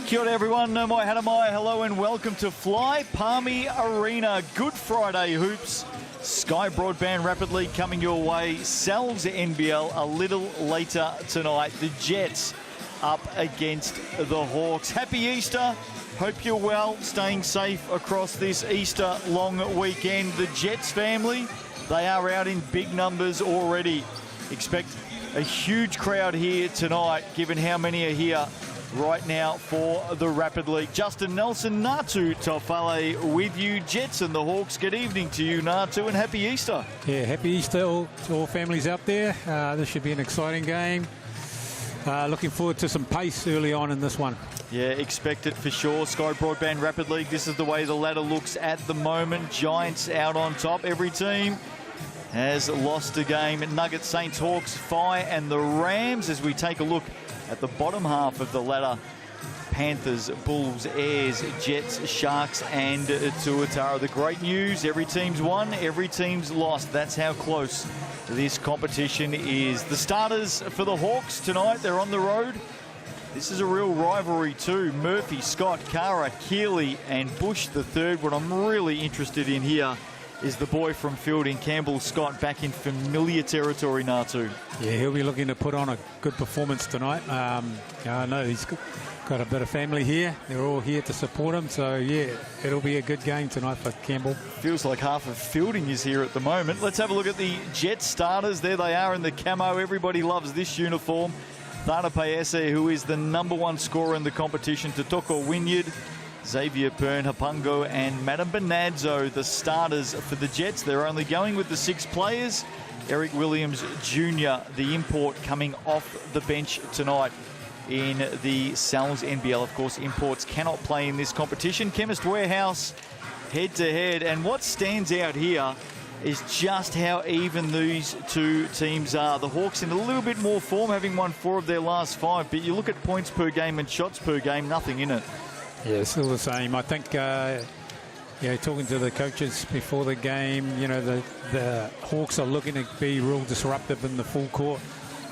Kia ora everyone, mai hana mai, hello and welcome to Fly Palmy Arena. Good Friday hoops. Sky Broadband rapidly coming your way. Sells NBL a little later tonight. The Jets up against the Hawks. Happy Easter. Hope you're well, staying safe across this Easter long weekend. The Jets family, they are out in big numbers already. Expect a huge crowd here tonight, given how many are here right now for the Rapid League. Justin Nelson, Natu Tofale with you. Jets and the Hawks, good evening to you, Natu, and happy Easter. Yeah, happy Easter to all families out there. This should be an exciting game. Looking forward to some pace early on in this one. Yeah, expect it for sure. Sky Broadband Rapid League, this is the way the ladder looks at the moment. Giants out on top. Every team has lost a game. Nuggets, Saints, Hawks, Fi and the Rams. As we take a look at the bottom half of the ladder, Panthers, Bulls, Airs, Jets, Sharks and Tuatara. The great news, every team's won, every team's lost. That's how close this competition is. The starters for the Hawks tonight, they're on the road. This is a real rivalry too. Murphy, Scott, Kara, Keeley and Bush the third. What I'm really interested in here is the boy from Fielding, Campbell Scott, back in familiar territory, Natu. Yeah, he'll be looking to put on a good performance tonight. I know he's got a bit of family here. They're all here to support him. So, yeah, it'll be a good game tonight for Campbell. Feels like half of Fielding is here at the moment. Let's have a look at the Jets starters. There they are in the camo. Everybody loves this uniform. Thana Paese, who is the #1 scorer in the competition. Totoko Wynyard, Xavier Pern, Hapungo and Madam Benazzo, the starters for the Jets. They're only going with the 6 players. Eric Williams Jr., the import, coming off the bench tonight in the Sal's NBL. Of course, imports cannot play in this competition. Chemist Warehouse head-to-head. And what stands out here is just how even these two teams are. The Hawks in a little bit more form, having won 4 of their last 5. But you look at points per game and shots per game, nothing in it. Yeah, still the same. I think, talking to the coaches before the game, the Hawks are looking to be real disruptive in the full court.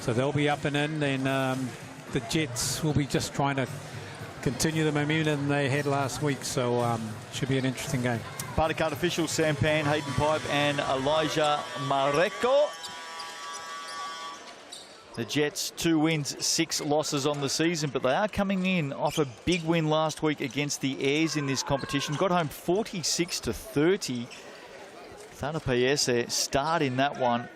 So they'll be up and in, and the Jets will be just trying to continue the momentum they had last week. So should be an interesting game. Party card officials, Sampan, Hayden Pipe and Elijah Mareko. The Jets, 2 wins, 6 losses on the season, but they are coming in off a big win last week against the Airs in this competition. Got home 46-30. Thana Paese start in that one.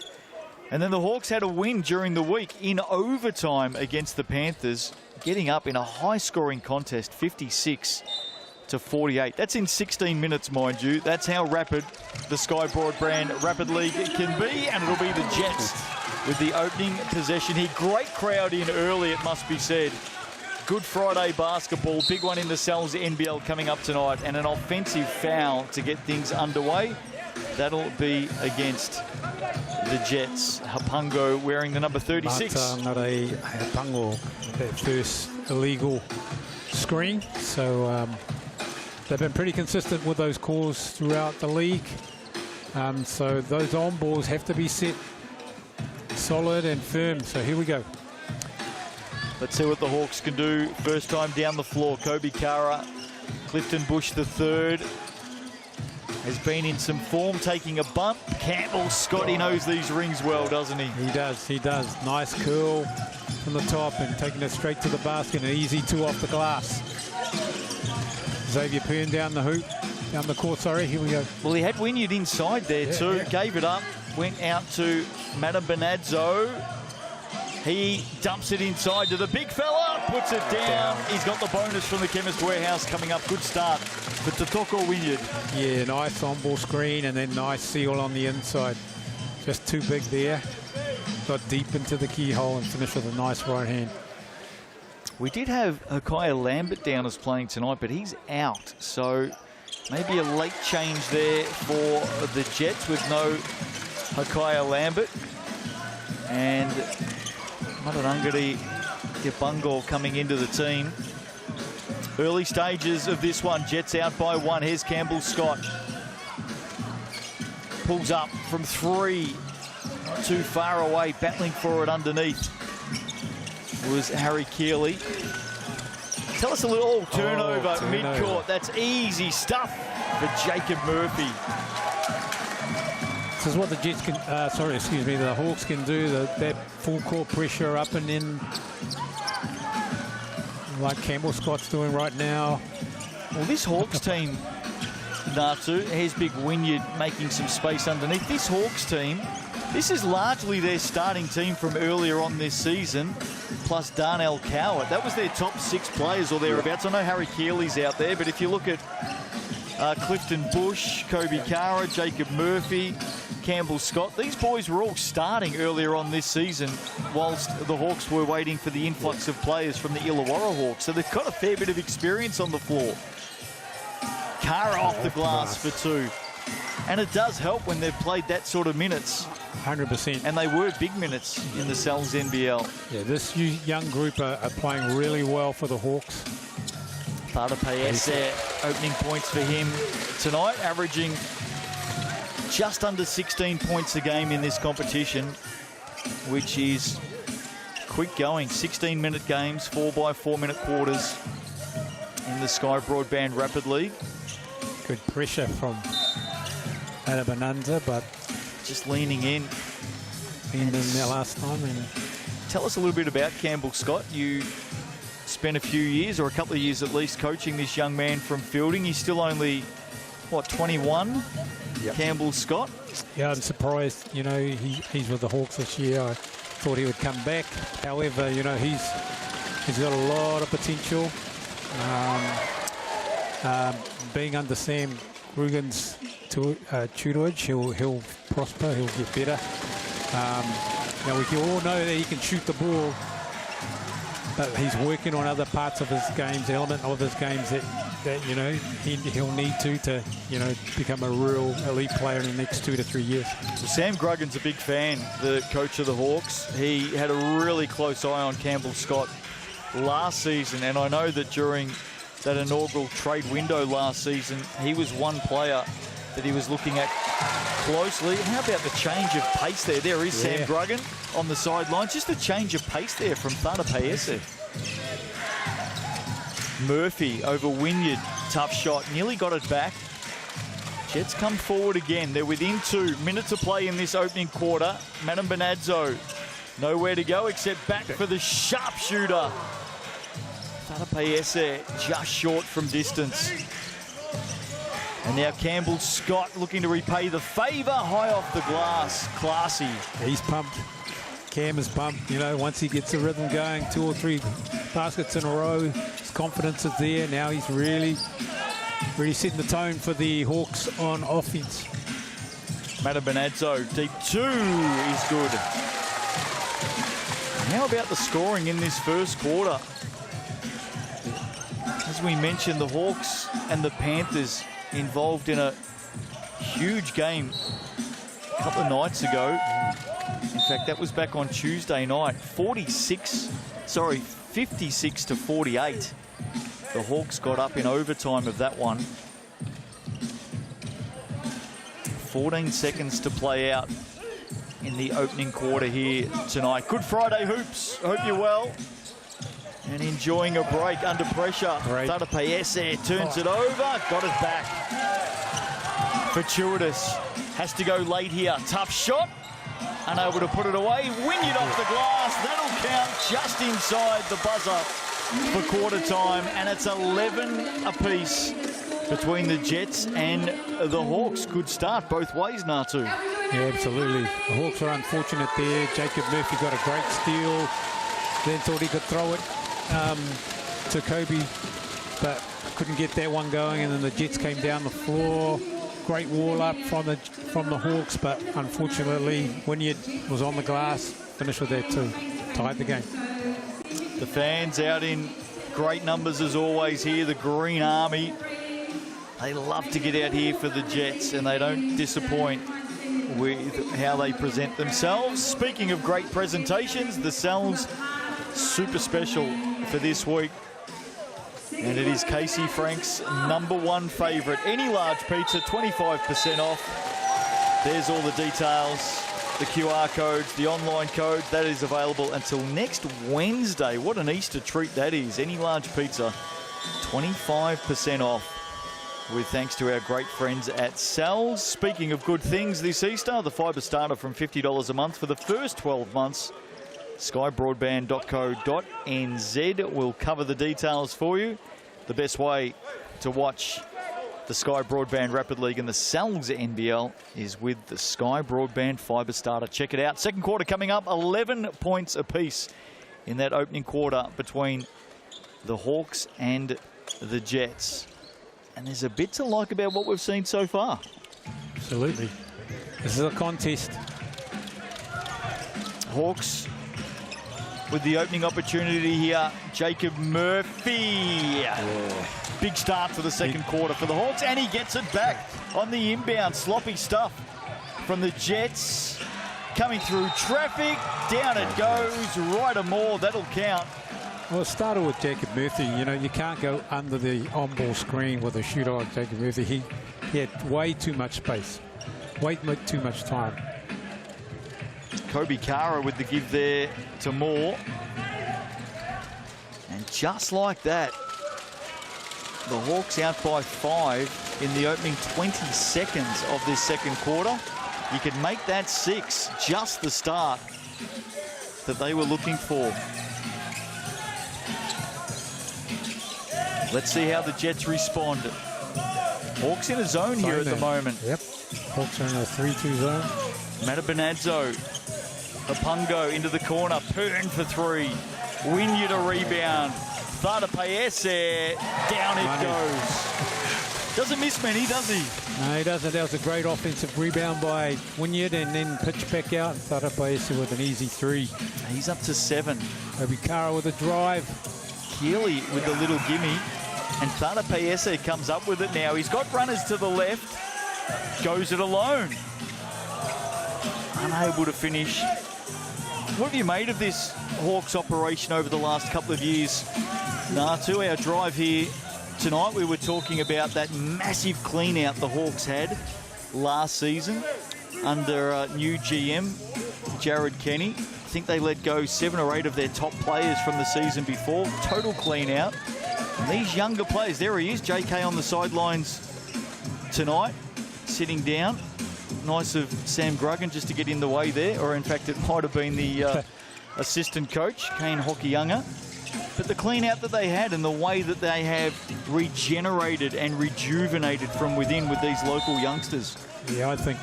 And then the Hawks had a win during the week in overtime against the Panthers, getting up in a high-scoring contest, 56-48. That's in 16 minutes, mind you. That's how rapid the Sky Broadband Rapid League can be, and it'll be the Jets with the opening possession here. Great crowd in early, it must be said. Good Friday basketball, big one in the Sal's NBL coming up tonight, and an offensive foul to get things underway. That'll be against the Jets. Hapungo wearing the number 36. But, not a Hapungo, that first illegal screen. So they've been pretty consistent with those calls throughout the league. So those on balls have to be set solid and firm. So here we go. Let's see what the Hawks can do. First time down the floor, Kobe Kara, Clifton Bush the third, has been in some form, taking a bump. Campbell Scott, he knows these rings well, doesn't he? He does. Nice curl from the top and taking it straight to the basket. An easy 2 off the glass. Xavier Pern down the hoop, down the court, sorry. Here we go. Well, he had Wynyard inside there too. Yeah. Gave it up, went out to Madam Benazzo. He dumps it inside to the big fella, puts it down. He's got the bonus from the Chemist Warehouse coming up. Good start for Totoko Wynyard. Yeah, nice on-ball screen and then nice seal on the inside. Just too big there. Got deep into the keyhole and finished with a nice right hand. We did have Hawke Lambert down as playing tonight, but he's out. So maybe a late change there for the Jets with no Hawke Lambert. And Matarangari Gebungo coming into the team. Early stages of this one, Jets out by 1. Here's Campbell Scott. Pulls up from 3. Not too far away, battling for it underneath was Harry Keeley. Tell us a little turnover mid-court. That's easy stuff for Jacob Murphy. This is what the Jets can, the Hawks can do. That full court pressure up and in, like Campbell Scott's doing right now. Well, this Hawks team, Natu, has big Wynyard making some space underneath. This Hawks team, this is largely their starting team from earlier on this season, plus Darnell Cowart. That was their top 6 players or thereabouts. I know Harry Keeley's out there, but if you look at Clifton Bush, Kobe Kara, Jacob Murphy, Campbell Scott, these boys were all starting earlier on this season whilst the Hawks were waiting for the influx of players from the Illawarra Hawks. So they've got a fair bit of experience on the floor. Kara off the glass for 2. And it does help when they've played that sort of minutes. 100%. And they were big minutes in the Cells NBL. Yeah, this young group are playing really well for the Hawks. Thada Paese, opening points for him tonight, averaging just under 16 points a game in this competition, which is quick going. 16-minute games, 4x4-minute quarters in the Sky Broadband Rapid League. Good pressure from Adabonanza, but just leaning in. In there last time. And tell us a little bit about Campbell Scott. You spent a few years, or a couple of years at least, coaching this young man from Fielding. He's still only, what, 21? Yep. Campbell Scott. Yeah, I'm surprised, you know, he's with the Hawks this year. I thought he would come back. However, you know, he's got a lot of potential. Being under Sam Grugan's tutorage, he'll prosper, he'll get better. Now, we all know that he can shoot the ball, but he's working on other parts of his games, element of his games that you know, he'll need to you know, become a real elite player in the next 2 to 3 years. Well, Sam Gruggan's a big fan, the coach of the Hawks. He had a really close eye on Campbell Scott last season, and I know that during that inaugural trade window last season, he was one player that he was looking at closely. How about the change of pace there? There is Sam Gruggan on the sidelines. Just a change of pace there from Thada Paese. Murphy over Wynyard. Tough shot. Nearly got it back. Jets come forward again. They're within 2 minutes to play in this opening quarter. Madam Benazzo nowhere to go except back for the sharpshooter. Thada Paese just short from distance. And now Campbell Scott looking to repay the favour. High off the glass. Classy. He's pumped. Cam is pumped. You know, once he gets the rhythm going, 2 or 3 baskets in a row, his confidence is there. Now he's really setting the tone for the Hawks on offense. Madam Benazzo, deep 2 is good. How about the scoring in this first quarter? As we mentioned, the Hawks and the Panthers involved in a huge game a couple of nights ago. In fact, that was back on Tuesday night. 56 to 48. The Hawks got up in overtime of that one. 14 seconds to play out in the opening quarter here tonight. Good Friday hoops. Hope you're well and enjoying a break under pressure. Thada Paese turns it over, got it back. Fortuitous has to go late here. Tough shot, unable to put it away. Wynyard off the glass. That'll count just inside the buzzer for quarter time, and it's 11 apiece between the Jets and the Hawks. Good start both ways, Natu. Yeah, absolutely. The Hawks are unfortunate there. Jacob Murphy got a great steal, then thought he could throw it to Kobe, but couldn't get that one going, and then the Jets came down the floor. Great wall up from the Hawks, but unfortunately Wynyard was on the glass, finished with that too. Tied the game. The fans out in great numbers as always here, the Green Army. They love to get out here for the Jets, and they don't disappoint with how they present themselves. Speaking of great presentations, the Cells super special for this week. And it is Casey Frank's #1 favourite. Any large pizza, 25% off. There's all the details the QR codes, the online code, that is available until next Wednesday. What an Easter treat that is. Any large pizza, 25% off. With thanks to our great friends at Sal's. Speaking of good things this Easter, the FIBA starter from $50 a month for the first 12 months. skybroadband.co.nz will cover the details for you. The best way to watch the Sky Broadband Rapid League and the Sal's NBL is with the Sky Broadband FIBA starter. Check it out. Second quarter coming up, 11 points apiece in that opening quarter between the Hawks and the Jets. And there's a bit to like about what we've seen so far. Absolutely. This is a contest. Hawks with the opening opportunity here. Jacob Murphy. Big start to the second quarter for the Hawks, and he gets it back on the inbound. Sloppy stuff from the Jets. Coming through traffic. Down it goes. Right a more. That'll count. Well, it started with Jacob Murphy. You know, you can't go under the on-ball screen with a shooter like Jacob Murphy. He had way too much space, way too much time. Kobe Kara with the give there to Moore. And just like that, the Hawks out by 5 in the opening 20 seconds of this second quarter. You could make that 6, just the start that they were looking for. Let's see how the Jets respond. Hawks in a zone here at the moment. Yep. Hawks are in a 3-2 zone. Matabanazzo. Apungo into the corner. Pern for 3. Wynyard a rebound. Thada Paese. Down it goes. Doesn't miss many, does he? No, he doesn't. That was a great offensive rebound by Wynyard and then pitch back out. Thada Paese with an easy 3. He's up to 7. Obikara with a drive. Keeley with the little gimme. And Thada Paese comes up with it now. He's got runners to the left. Goes it alone. Unable to finish. What have you made of this Hawks operation over the last couple of years? Natu, our drive here tonight, we were talking about that massive clean out the Hawks had last season under new GM, Jared Kenny. I think they let go 7 or 8 of their top players from the season before. Total clean out. And these younger players, there he is, JK on the sidelines tonight, sitting down. Nice of Sam Gruggan just to get in the way there, or in fact it might have been the assistant coach, Kane Hawke. But the clean out that they had and the way that they have regenerated and rejuvenated from within with these local youngsters. Yeah, I think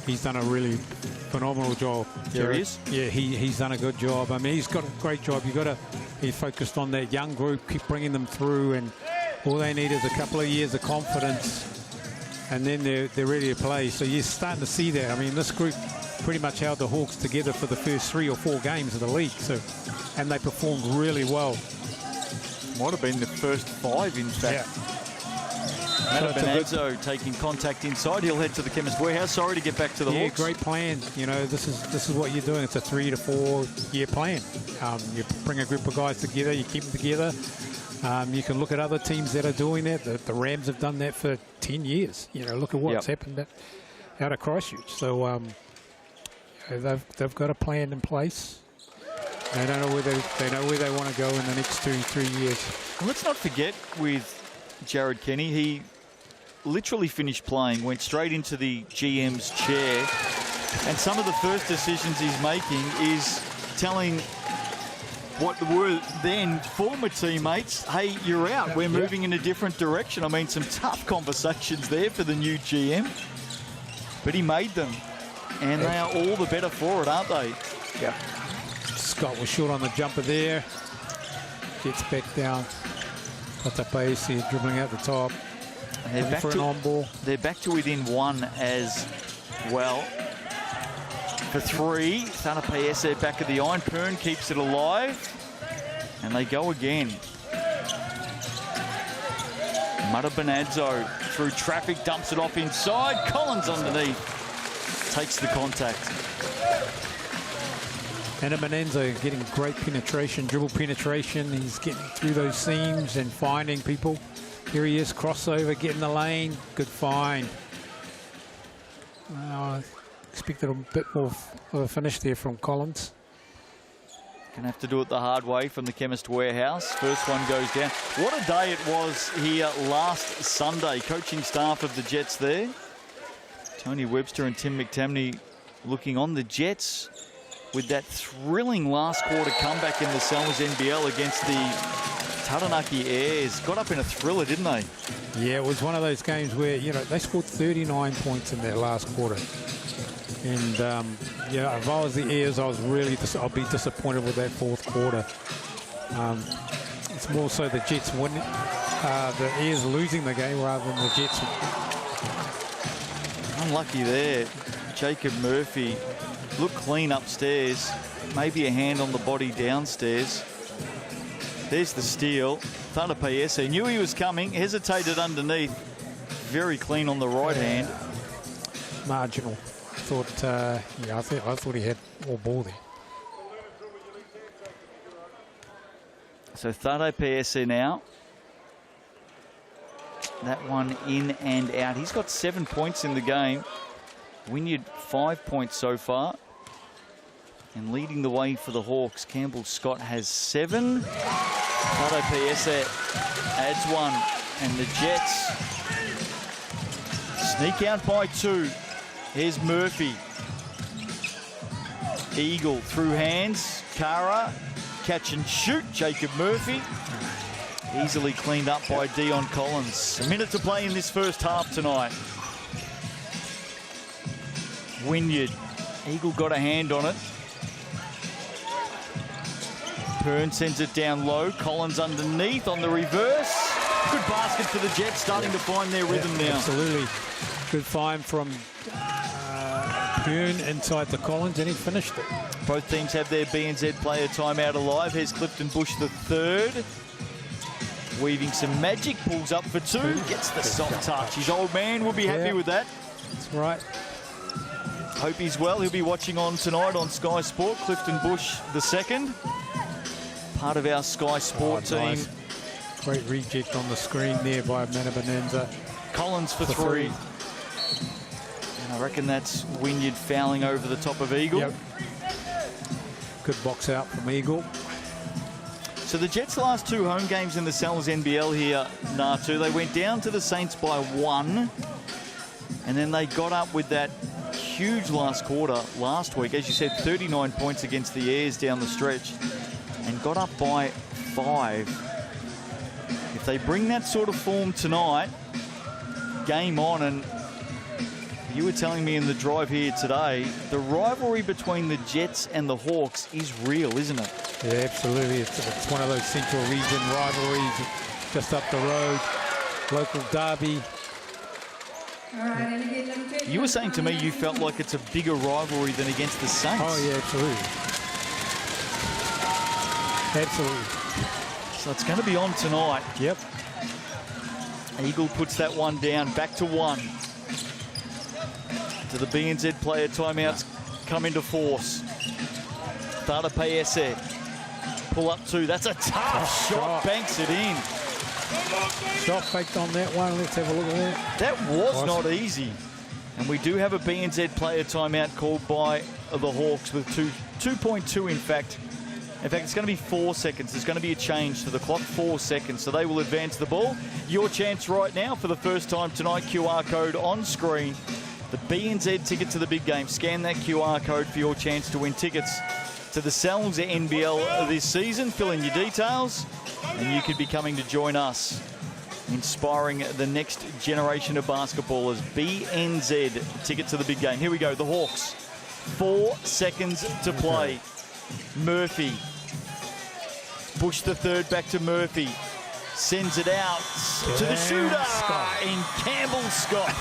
he's done a really phenomenal job. There he is. Yeah, he's done a good job. I mean, he's got a great job. He's focused on that young group, keep bringing them through, and all they need is a couple of years of confidence, and then they're ready to play. So you're starting to see that. I mean, this group pretty much held the Hawks together for the first 3 or 4 games of the league. So, and they performed really well. Might have been the first 5, in fact. Yeah. Matabanazzo taking contact inside. He'll head to the Chemist Warehouse. Sorry to get back to the Hawks. Yeah, great plan. You know, this is what you're doing. It's a 3 to 4 year plan. You bring a group of guys together, you keep them together. You can look at other teams that are doing that. The Rams have done that for 10 years. You know, look at what's happened out of Christchurch. So they've got a plan in place. They don't know where they want to go in the next 2-3 years. Well, let's not forget with Jared Kenny, he literally finished playing, went straight into the GM's chair, and some of the first decisions he's making is telling what were then former teammates, hey, you're out, we're moving in a different direction. I mean, some tough conversations there for the new GM, but he made them, and they are all the better for it, aren't they? Yeah. Scott was short on the jumper there, gets back down. Got the base here, dribbling out the top. They're back for an on ball. They're back to within 1 as well. For 3, Thada Paese back of the iron. Pern keeps it alive. And they go again. Matabanazzo through traffic, dumps it off inside. Collins underneath. Takes the contact. And Manenzo getting great penetration, dribble penetration. He's getting through those seams and finding people. Here he is, crossover, getting the lane. Good find. expected a bit more of a finish there from Collins. Gonna have to do it the hard way from the Chemist Warehouse. First one goes down. What a day it was here last Sunday. Coaching staff of the Jets there. Tony Webster and Tim McTamney looking on. The Jets with that thrilling last quarter comeback in the Selmas NBL against the Taranaki Airs. Got up in a thriller, didn't they? Yeah, it was one of those games where, you know, they scored 39 points in their last quarter. And, yeah, if I was the Airs, I was really, I'll be disappointed with that fourth quarter. It's more so the Jets winning, the Airs losing the game rather than the Jets. Unlucky there. Jacob Murphy looked clean upstairs. Maybe a hand on the body downstairs. There's the steal. Thana Paese knew he was coming, hesitated underneath. Very clean on the right hand. Marginal. Thought, yeah, I thought he had more ball there. So Thado Paese now. That one in and out. He's got 7 points in the game. Wynyard 5 points so far. And leading the way for the Hawks, Campbell Scott has 7. Thado Paese adds 1. And the Jets sneak out by 2. Here's Murphy. Eagle through hands. Kara, catch and shoot. Jacob Murphy. Easily cleaned up by Dion Collins. A minute to play in this first half tonight. Wynyard. Eagle got a hand on it. Pern sends it down low. Collins underneath on the reverse. Good basket for the Jets, starting to find their rhythm now. Absolutely. Good find from Pern inside to Collins, and he finished it. Both teams have their BNZ player timeout alive. Here's Clifton Bush, the third. Weaving some magic, pulls up for 2, gets the soft touch. His old man will be happy with that. That's right. Hope he's well. He'll be watching on tonight on Sky Sport. Clifton Bush, the second. Part of our Sky Sport team. Nice. Great reject on the screen there by Manawatu. Collins for 3. And I reckon that's Wynyard fouling over the top of Eagle. Yep. Good box out from Eagle. So the Jets' last 2 home games in the Selmas NBL here, Natu, they went down to the Saints by 1. And then they got up with that huge last quarter last week. As you said, 39 points against the Airs down the stretch. And got up by 5. If they bring that sort of form tonight, game on. And you were telling me in the drive here today, the rivalry between the Jets and the Hawks is real, isn't it? Yeah, absolutely. It's one of those Central Region rivalries just up the road. Local derby. You were saying to me you felt like it's a bigger rivalry than against the Saints. Oh, yeah, absolutely. Absolutely. So it's going to be on tonight. Yep. Eagle puts that one down, back to 1. To the BNZ player timeouts come into force. Thada Paese. Pull up 2. That's a tough shot. Banks it in. Shot faked on that one. Let's have a look at that. That was not easy. And we do have a BNZ player timeout called by the Hawks with 2.2 in fact. In fact, it's going to be 4 seconds. There's going to be a change to the clock, 4 seconds. So they will advance the ball. Your chance right now for the first time tonight, QR code on screen. The BNZ ticket to the big game. Scan that QR code for your chance to win tickets to the Selmas NBL this season. Fill in your details and you could be coming to join us, inspiring the next generation of basketballers. BNZ ticket to the big game. Here we go, the Hawks. 4 seconds to play. Murphy. Bush the third back to Murphy. Sends it out to the shooter in Campbell Scott.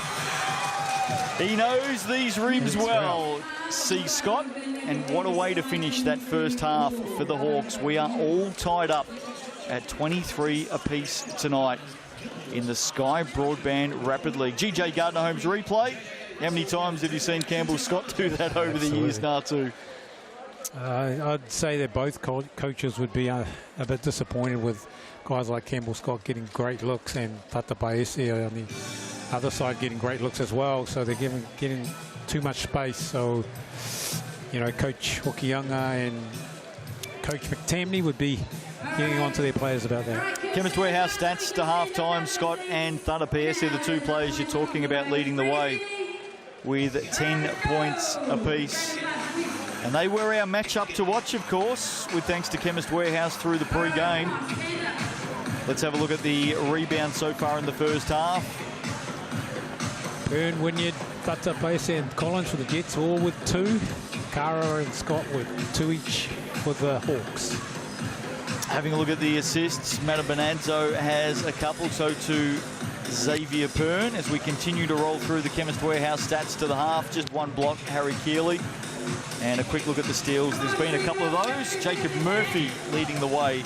He knows these rims well. See Scott. And what a way to finish that first half for the Hawks. We are all tied up at 23 apiece tonight in the Sky Broadband Rapid League. GJ Gardner Holmes replay. How many times have you seen Campbell Scott do that over the years, Natu? I'd say that both coaches would be a bit disappointed with guys like Campbell Scott getting great looks and Tata Paese on the other side getting great looks as well. So they're getting too much space. So, you know, Coach Hawke and Coach McTamney would be getting on to their players about that. Chemist Warehouse stats to half-time. Scott and Thunder PS are the two players you're talking about leading the way with 10 points apiece. And they were our match-up to watch, of course, with thanks to Chemist Warehouse through the pre-game. Let's have a look at the rebound so far in the first half. Byrne, Wynyard, Thunder PS and Collins for the Jets, all with 2. Kara and Scott with 2 each for the Hawks. Having a look at the assists, Manawatu has a couple, so to Xavier Byrne as we continue to roll through the Chemist Warehouse stats to the half. Just 1 block, Harry Keeley. And a quick look at the steals. There's been a couple of those. Jacob Murphy leading the way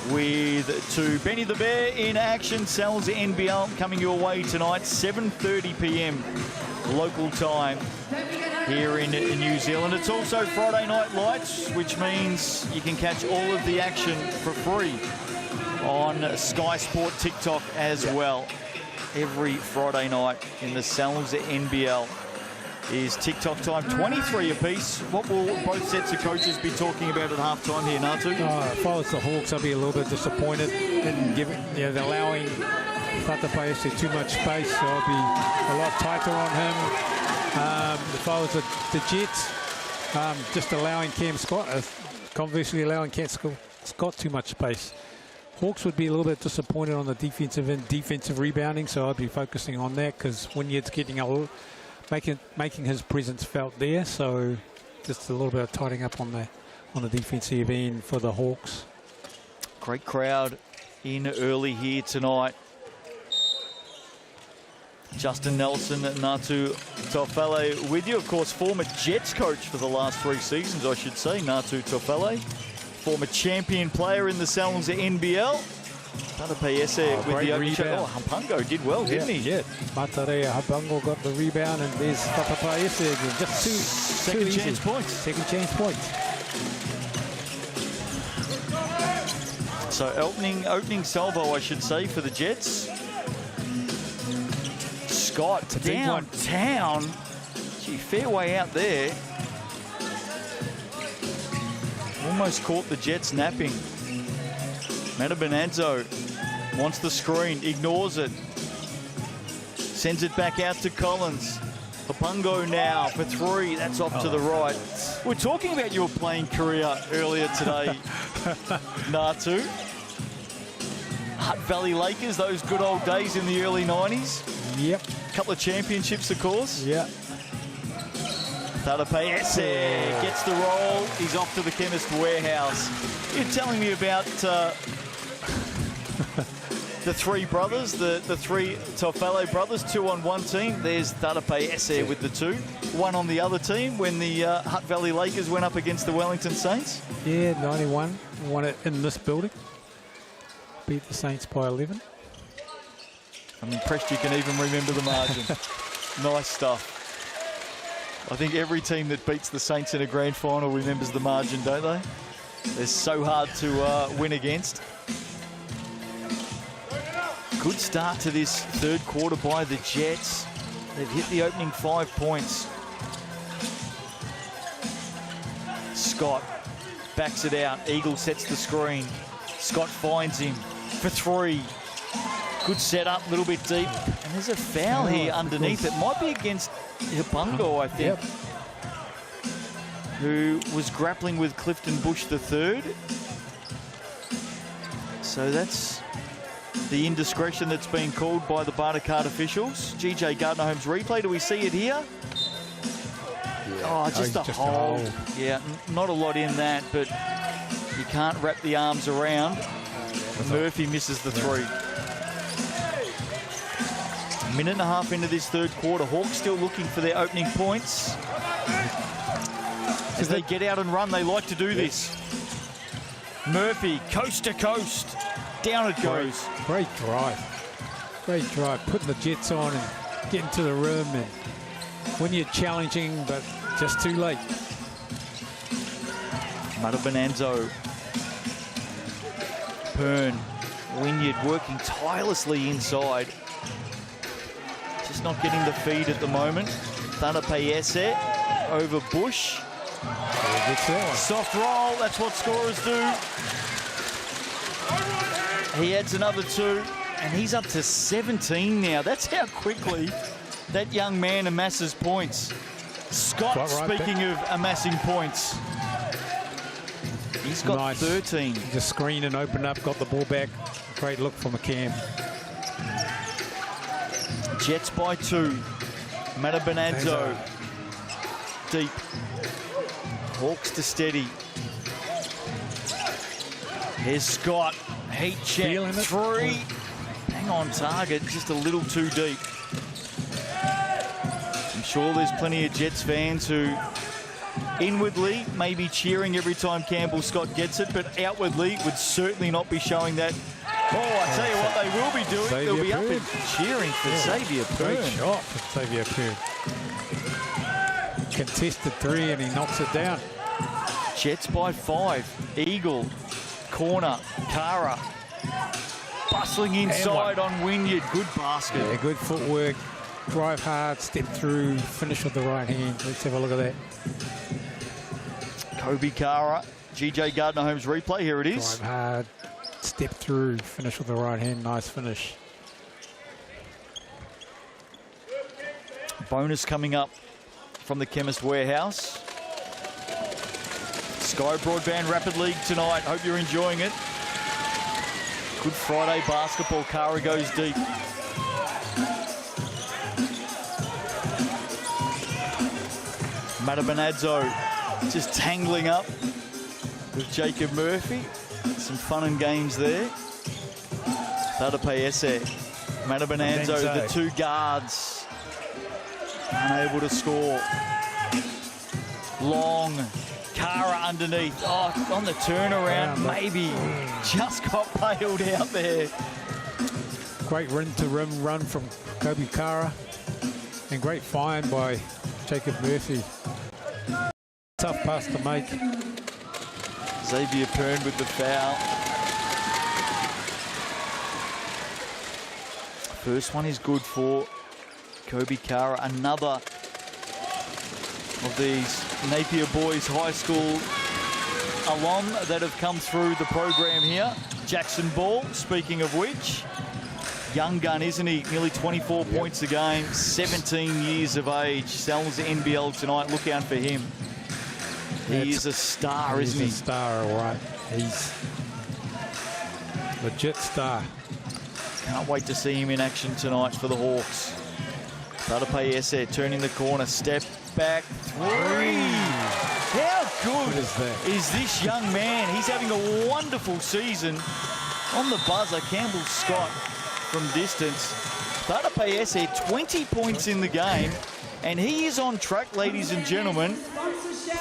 with 2. Benny the Bear in action. NZNBL coming your way tonight, 7:30 p.m. local time here in New Zealand. It's also Friday Night Lights, which means you can catch all of the action for free on Sky Sport TikTok as well. Every Friday night in the NZNBL is TikTok time, 23 apiece. What will both sets of coaches be talking about at halftime here, Natu? If I was the Hawks, I'd be a little bit disappointed in giving, you know, allowing Thunder PS too much space, so I'd be a lot tighter on him. If I was the Jets, just allowing Cam Scott, conversely allowing Cam Scott too much space. Hawks would be a little bit disappointed on the defensive and defensive rebounding, so I'd be focusing on that because Wynyard's getting making his presence felt there. So just a little bit of tightening up on the defensive end for the Hawks. Great crowd in early here tonight. Justin Nelson, Natu Tofele with you. Of course, former Jets coach for the last 3 seasons, I should say, Natu Tofele. Former champion player in the NZNBL. Thunder PS with the open shot. Oh, Humpungo did well, didn't he? Yeah. Matarea Humpungo got the rebound, and there's Thunder PS again. Just two second chance points. Second chance points. So opening salvo, I should say, for the Jets. Scott downtown. Gee, fair way out there. Almost caught the Jets napping. Manawatu wants the screen, ignores it. Sends it back out to Collins. Humpungo now for 3. That's off to the right. We're talking about your playing career earlier today, Natu. Hutt Valley Lakers, those good old days in the early 90s. Yep. Couple of championships, of course. Yeah. Thunder PS gets the roll. He's off to the Chemist Warehouse. You're telling me about the 3 brothers, the 3 Tofele brothers, 2 on one team. There's Thunder PS with the 2. 1 on the other team when the Hutt Valley Lakers went up against the Wellington Saints. Yeah, 91. Won it in this building. Beat the Saints by 11. I'm impressed you can even remember the margin. Nice stuff. I think every team that beats the Saints in a grand final remembers the margin, don't they? They're so hard to win against. Good start to this third quarter by the Jets. They've hit the opening 5 points. Scott backs it out. Eagle sets the screen. Scott finds him for 3. Good setup, a little bit deep. And there's a foul here underneath. It might be against Humpungo, I think, who was grappling with Clifton Bush III. So that's the indiscretion that's been called by the Barter Card officials. GJ Gardner-Holmes replay. Do we see it here? Yeah. Oh, just a hole. Yeah, not a lot in that, but you can't wrap the arms around. Murphy misses the 3. Minute and a half into this third quarter. Hawks still looking for their opening points. As they get out and run, they like to do this. Murphy, coast to coast. Down it goes. Great drive. Great drive. Putting the Jets on and getting to the rim. And when you're challenging, but just too late. Manawatu. Byrne. Wynyard working tirelessly inside. Just not getting the feed at the moment. Thanape Esse over Bush. Soft roll, that's what scorers do. He adds another 2, and he's up to 17 now. That's how quickly that young man amasses points. Scott, right, speaking of amassing points, he's got 13. Just screen and opened up, got the ball back. Great look from McCann. Jets by 2. Matabanazzo deep. Hawks to steady. Here's Scott. Heat check. 3. Hang on target, just a little too deep. I'm sure there's plenty of Jets fans who inwardly may be cheering every time Campbell Scott gets it, but outwardly would certainly not be showing that. Oh, I tell you what they will be doing. Xavier They'll be Pern. up and cheering for Xavier Pern. Great shot for Xavier Pern. Contested 3 and he knocks it down. Jets by 5. Eagle, corner, Kara. Bustling inside on Wynyard. Good basket. Yeah, good footwork. Drive hard, step through, finish with the right hand. Let's have a look at that. Kobe Kara, GJ Gardner-Holmes replay. Here it is. Drive hard, step through, finish with the right hand. Nice finish. Bonus coming up from the Chemist Warehouse. Sky Broadband Rapid League tonight. Hope you're enjoying it. Good Friday basketball. Kara goes deep. Matabanazzo just tangling up with Jacob Murphy. Some fun and games there. Thanape Esse. Matabanazzo, the 2 guards. Unable to score. Long. Kara underneath. Oh, on the turnaround, maybe. Just got bailed out there. Great rim-to-rim run from Kobe Kara. And great find by Jacob Murphy. Tough pass to make. Xavier Pern with the foul. First one is good for Kobe Kara. Another of these Napier Boys High School alum that have come through the program here. Jackson Ball, speaking of which. Young gun, isn't he? Nearly 24 points a game, 17 years of age. Sells the NBL tonight. Look out for him. He is a star, isn't he? He's a star, all right. He's legit star. Can't wait to see him in action tonight for the Hawks. Thanape Esse turning the corner, step back, 3. How good is this young man? He's having a wonderful season. On the buzzer, Campbell Scott from distance. Thanape Esse, 20 points in the game, and he is on track, ladies and gentlemen,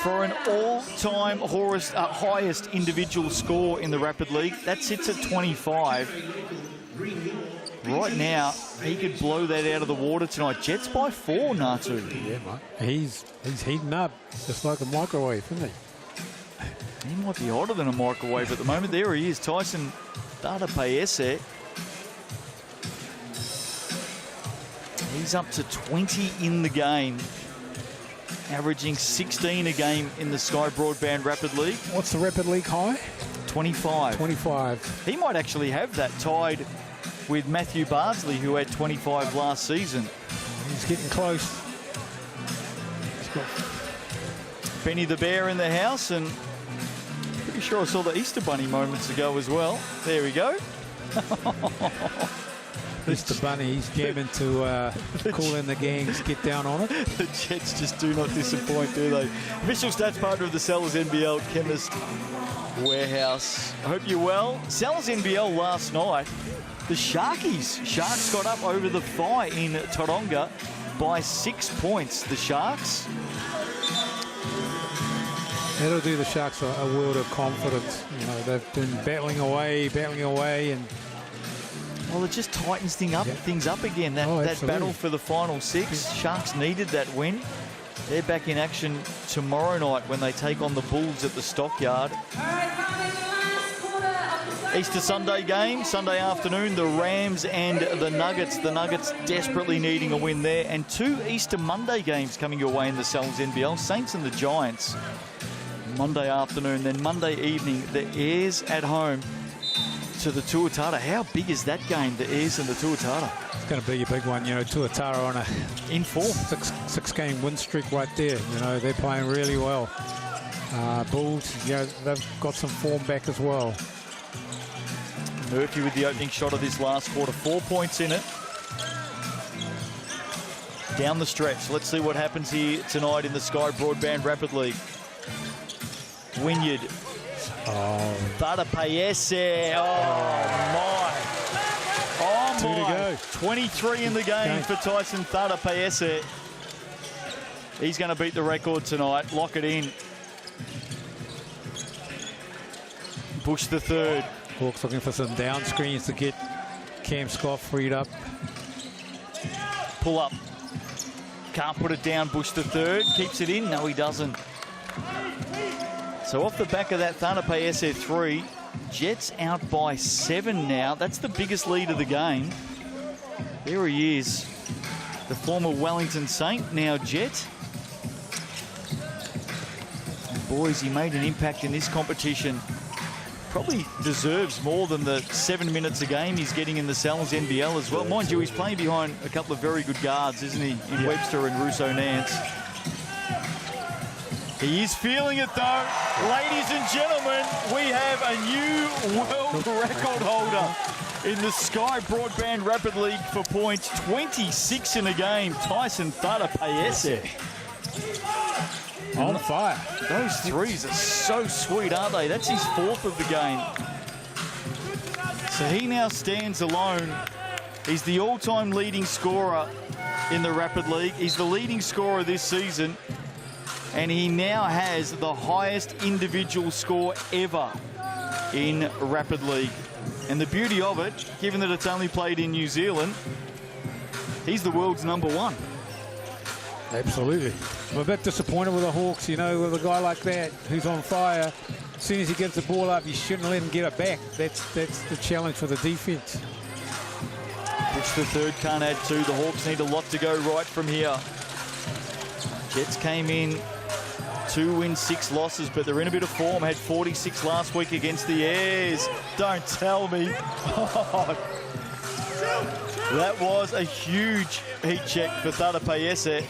for an all-time highest individual score in the Rapid League. That sits at 25. Right now, he could blow that out of the water tonight. Jets by 4, Natu. Yeah, mate. He's heating up, just like a microwave, isn't he? He might be hotter than a microwave at the moment. There he is, Tyson Thanape Esse. He's up to 20 in the game, averaging 16 a game in the Sky Broadband Rapid League. What's the Rapid League high? 25. 25. He might actually have that tied with Matthew Bardsley, who had 25 last season. He's getting close. Benny the Bear in the house, and pretty sure I saw the Easter Bunny moments ago as well. There we go. Mr. Bunny, he's jamming to call in the gangs, get down on it. The Jets just do not disappoint, do they? Official stats partner of the Sellers NBL, Chemist Warehouse. I hope you're well. Sellers NBL last night, the Sharkies got up over the Phi in Taronga by 6 points. The Sharks. That'll do the Sharks a world of confidence. You know, they've been battling away, and well, it just tightens things up again. That battle for the final 6. Sharks needed that win. They're back in action tomorrow night when they take on the Bulls at the Stockyard. Easter Sunday game, Sunday afternoon, the Rams and the Nuggets. The Nuggets desperately needing a win there. And 2 Easter Monday games coming your way in the NZNBL. Saints and the Giants, Monday afternoon. Then Monday evening, the Airs at home to the Tuatara. How big is that game, the Airs and the Tuatara? It's going to be a big one. You know, Tuatara on a in form. Six-game win streak right there. You know, they're playing really well. Bulls, you know, they've got some form back as well. Murphy with the opening shot of this last quarter. 4 points in it. Down the stretch. Let's see what happens here tonight in the Sky Broadband Rapid League. Wynyard. Oh. Thada Paese. Oh, my. 2 to go. 23 in the game for Tyson Thada Paese. He's going to beat the record tonight. Lock it in. Bush the third. Hawks looking for some down screens to get Cam Scott freed up. Pull up. Can't put it down. Bush the third. Keeps it in. No, he doesn't. So off the back of that Thada Paese 3, Jets out by 7 now. That's the biggest lead of the game. There he is. The former Wellington Saint, now Jet. And boys, he made an impact in this competition. Probably deserves more than the 7 minutes a game he's getting in the NZNBL as well. Mind you, he's playing behind a couple of very good guards, isn't he, in Webster and Russo-Nance. He is feeling it, though. Ladies and gentlemen, we have a new world record holder in the Sky Broadband Rapid League for points. 26 in a game, Tyson Thada Paese. On fire. Those threes are so sweet, aren't they? That's his 4th of the game. So he now stands alone. He's the all-time leading scorer in the Rapid League. He's the leading scorer this season. And he now has the highest individual score ever in Rapid League. And the beauty of it, given that it's only played in New Zealand, he's the world's #1. Absolutely. I'm a bit disappointed with the Hawks, you know, with a guy like that who's on fire. As soon as he gets the ball up, you shouldn't let him get it back. That's the challenge for the defense. Push the third, can't add 2. The Hawks need a lot to go right from here. Jets came in 2 wins, 6 losses, but they're in a bit of form. Had 46 last week against the Airs. Don't tell me. Oh, that was a huge heat check for Thada Paese.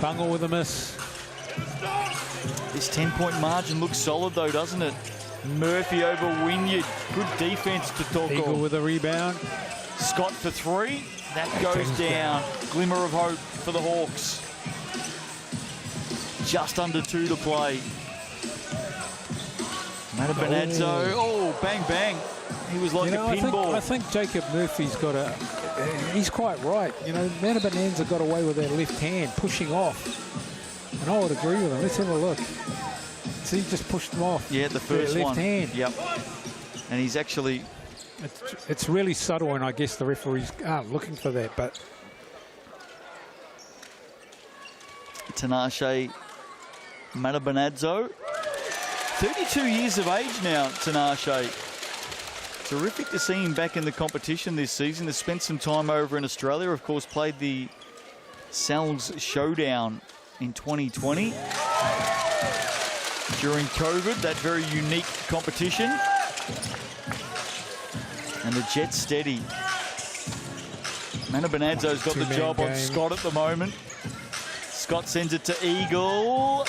Pungle with a miss. This 10-point margin looks solid, though, doesn't it? Murphy over Wynyard. Good defense to Toko. Eagle with a rebound. Scott for 3. That goes down. Glimmer of hope for the Hawks. Just under 2 to play. Matabanazzo. Oh, bang, bang. He was like a pinball. I think Jacob Murphy's got a... He's quite right. You know, Matabanazzo got away with that left hand, pushing off. And I would agree with him. Let's have a look. See, he just pushed him off. Yeah, the first left one. hand. Yep. And he's actually... It's really subtle, and I guess the referees aren't looking for that, but... Tinashe Matabanazzo. 32 years of age now, Tinashe. Terrific to see him back in the competition this season. Has spent some time over in Australia. Of course, played the Sal's Showdown in 2020 during COVID, that very unique competition. And the Jets steady. Matabanazzo's got the job on Scott at the moment. Scott sends it to Eagle.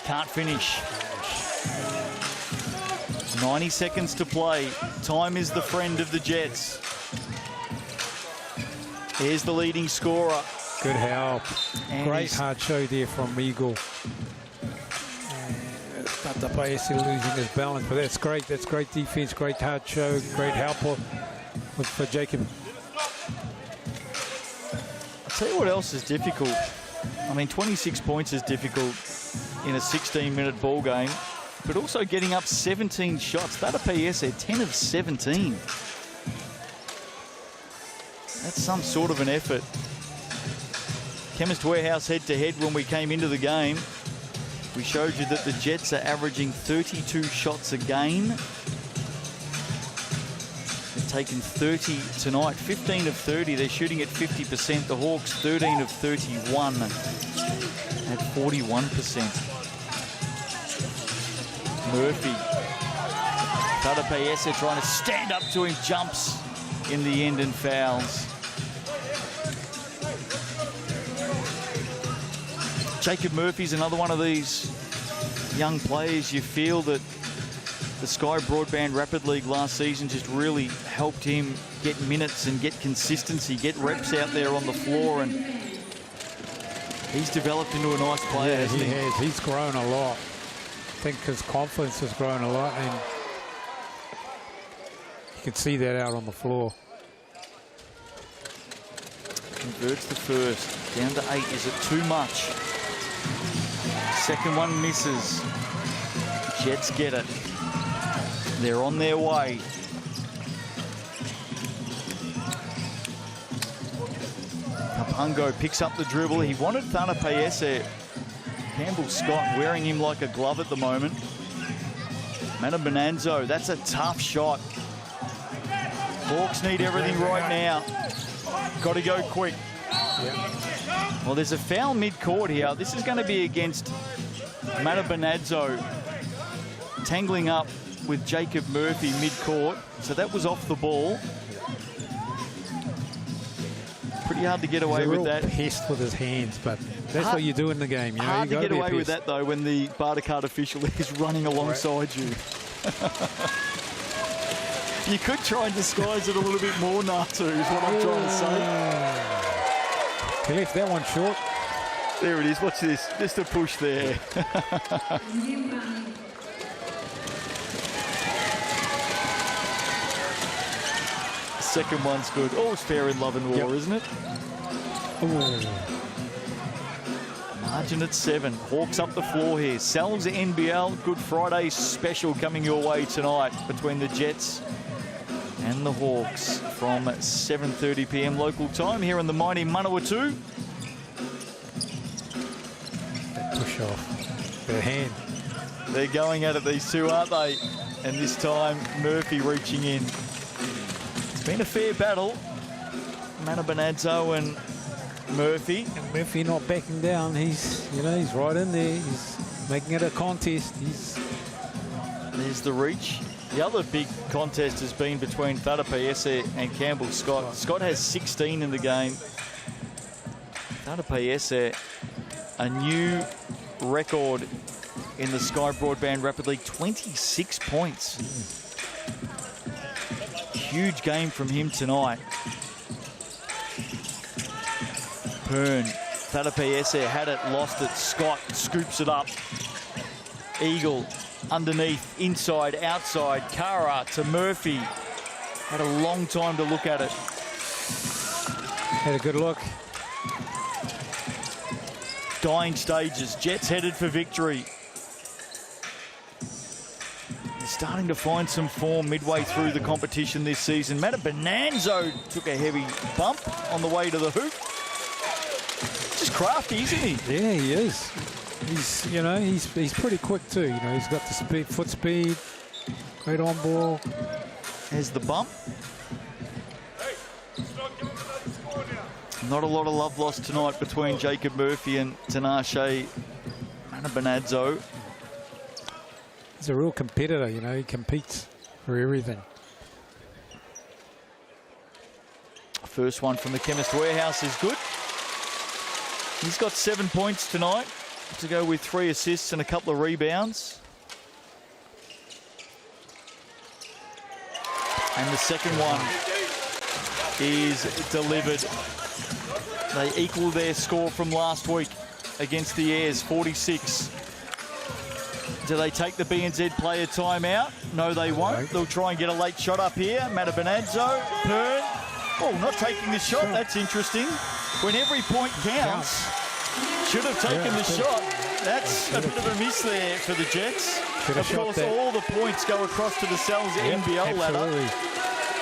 Can't finish. 90 seconds to play. Time is the friend of the Jets. Here's the leading scorer. Good help. And great hard show there from Eagle. Thada Paese losing his balance, but that's great. That's great defense, great hard show, great help for Jacob. I'll tell you what else is difficult. I mean, 26 points is difficult in a 16-minute ball game, but also getting up 17 shots. Thada Paese, 10 of 17. That's some sort of an effort. Chemist Warehouse head-to-head when we came into the game. We showed you that the Jets are averaging 32 shots a game. taken 30 tonight, 15 of 30. They're shooting at 50%. The Hawks 13 of 31 at 41%. Murphy. Tadapayese trying to stand up to him, jumps in the end and fouls. Jacob Murphy's another one of these young players. You feel that the Sky Broadband Rapid League last season just really helped him get minutes and get consistency, get reps out there on the floor, and he's developed into a nice player, hasn't he? He has. He's grown a lot. I think his confidence has grown a lot, and you can see that out on the floor. Converts the first, down to 8. Is it too much? Second one misses. Jets get it. They're on their way. Kapungo picks up the dribble. He wanted Tadapayese. Campbell Scott wearing him like a glove at the moment. Manawatu, that's a tough shot. Hawks need everything right now. Got to go quick. Well, there's a foul mid-court here. This is going to be against Manawatu, tangling up with Jacob Murphy mid-court. So that was off the ball. Pretty hard to get away with that. Pissed with his hands, but that's what you do in the game. You know, hard to get away with that, though, when the Barter card official is running alongside you. You could try and disguise it a little bit more, Natu, is what I'm trying to say. He left that one short. There it is. Watch this. Just a push there. Second one's good. All's fair in love and war, isn't it? Ooh. Margin at 7. Hawks up the floor here. Sal's NBL Good Friday special coming your way tonight between the Jets and the Hawks from 7:30 p.m. local time here in the mighty Manawatu. Push off. Their hand. They're going at it, these two, aren't they? And this time, Murphy reaching in. It's been a fair battle. Manawatu and Murphy. And Murphy not backing down. He's, you know, he's right in there. He's making it a contest. There's the reach. The other big contest has been between Tadapayese and Campbell Scott. Scott has 16 in the game. Tadapayese, a new record in the Sky Broadband Rapid League, 26 points. Huge game from him tonight. Pern, Tadapayese had it, lost it. Scott scoops it up. Eagle. Underneath, inside, outside, Kara to Murphy. Had a long time to look at it. Had a good look. Dying stages, Jets headed for victory. They're starting to find some form midway through the competition this season. Manawatu took a heavy bump on the way to the hoop. Just crafty, isn't he? Yeah, he is. He's, you know, he's pretty quick too. You know, he's got the speed, foot speed, great on ball. There's the bump. Not a lot of love lost tonight between Jacob Murphy and Tinashe Manawatu. He's a real competitor, you know, he competes for everything. First one from the Chemist Warehouse is good. He's got 7 points tonight, to go with 3 assists and a couple of rebounds. And the second one is delivered. They equal their score from last week against the Airs, 46. Do they take the BNZ player timeout? No, they won't. They'll try and get a late shot up here. Manawatu, Pern. Oh, not taking the shot. That's interesting. When every point counts. Should have taken the shot. That's a bit of a miss there for the Jets. Of course, all the points go across to the Sal's NBL ladder.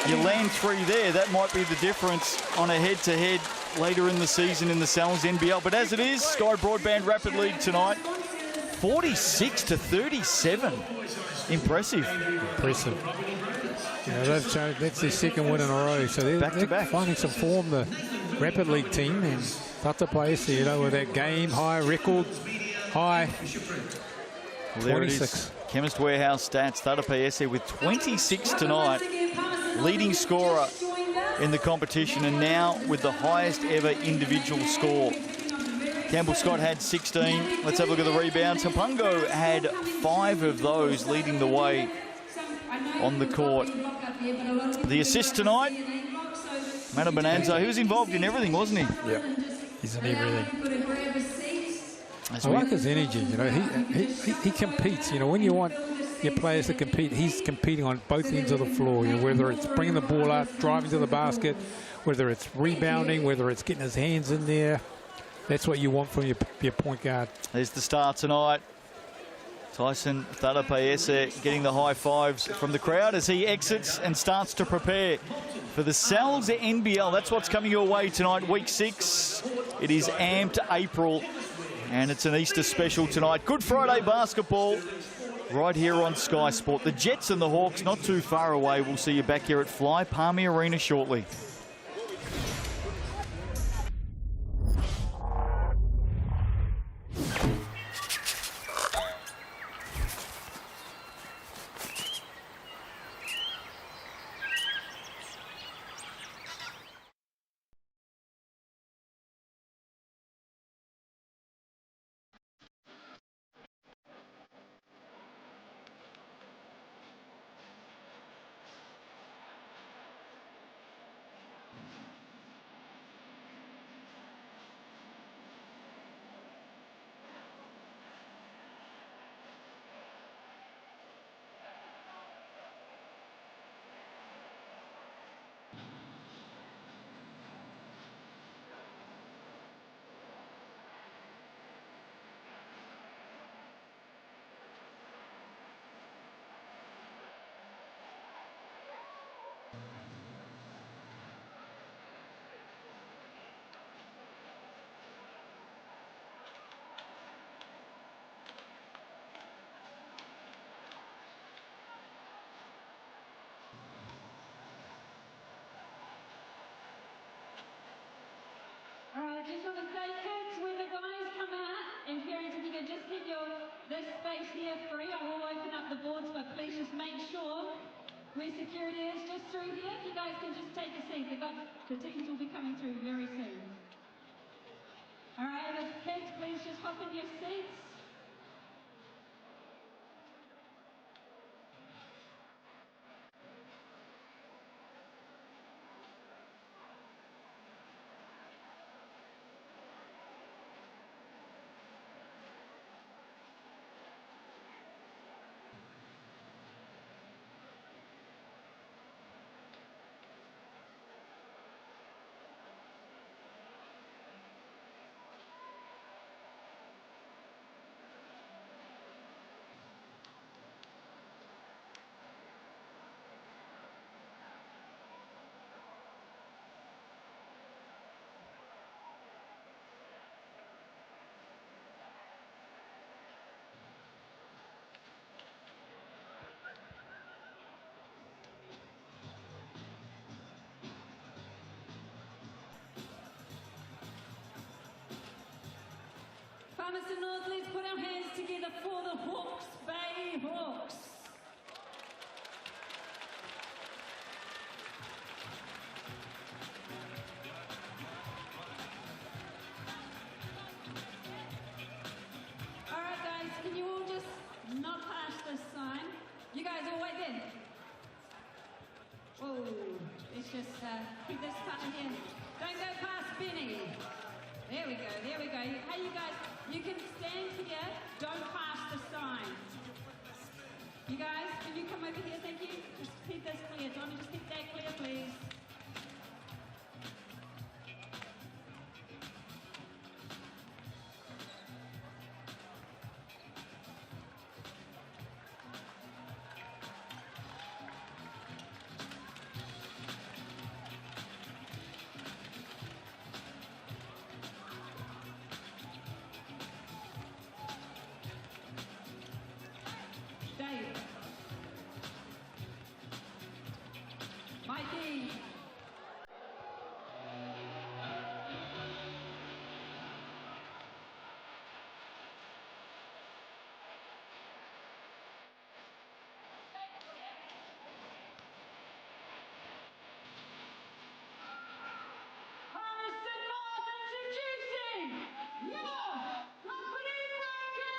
You land 3 there. That might be the difference on a head-to-head later in the season in the Sal's NBL. But as it is, Sky Broadband Rapid League tonight, 46 to 37. Impressive. Impressive. You know, they've shown that's their second win in a row. So they're finding some form, the Rapid League team. And Tata Paese, you know, with that game high record, high. Well, there 26. It is. Chemist Warehouse stats. Tata Paese with 26 tonight. Leading scorer in the competition, and now with the highest ever individual score. Campbell Scott had 16. Let's have a look at the rebounds. Hapungo had 5 of those, leading the way on the court. The assist tonight, Mano Bonanza. He was involved in everything, wasn't he? Yeah, he's in everything. I like his energy. You know, he competes. You know, when you want your players to compete, he's competing on both ends of the floor. You know, whether it's bringing the ball up, driving to the basket, whether it's rebounding, whether it's getting his hands in there. That's what you want from your point guard. There's the start tonight. Tyson Tata Paese getting the high fives from the crowd as he exits and starts to prepare for the NZNBL. That's what's coming your way tonight, week 6. It is amped April, and it's an Easter special tonight. Good Friday basketball right here on Sky Sport. The Jets and the Hawks not too far away. We'll see you back here at Fly Palmy Arena shortly. I just want to say, kids, when the guys come out, and parents, if you can just keep this space here free, I will open up the boards, but please just make sure where security is, just through here. If you guys can just take a seat, the teams will be coming through very soon. All right, kids, please just hop in your seats. Palmerston North, let's put our hands together for the Hawks Bay Hawks. All right, guys, can you all just not pass this sign? You guys all wait then. Oh, let's just keep this button here. Don't go past Benny. There we go, there we go. Hey, you guys, you can stand here, don't pass the sign. You guys, can you come over here, thank you? Just keep this clear. Johnny, just keep that clear, please. Mikey. Palmerston North introducing your company breakers!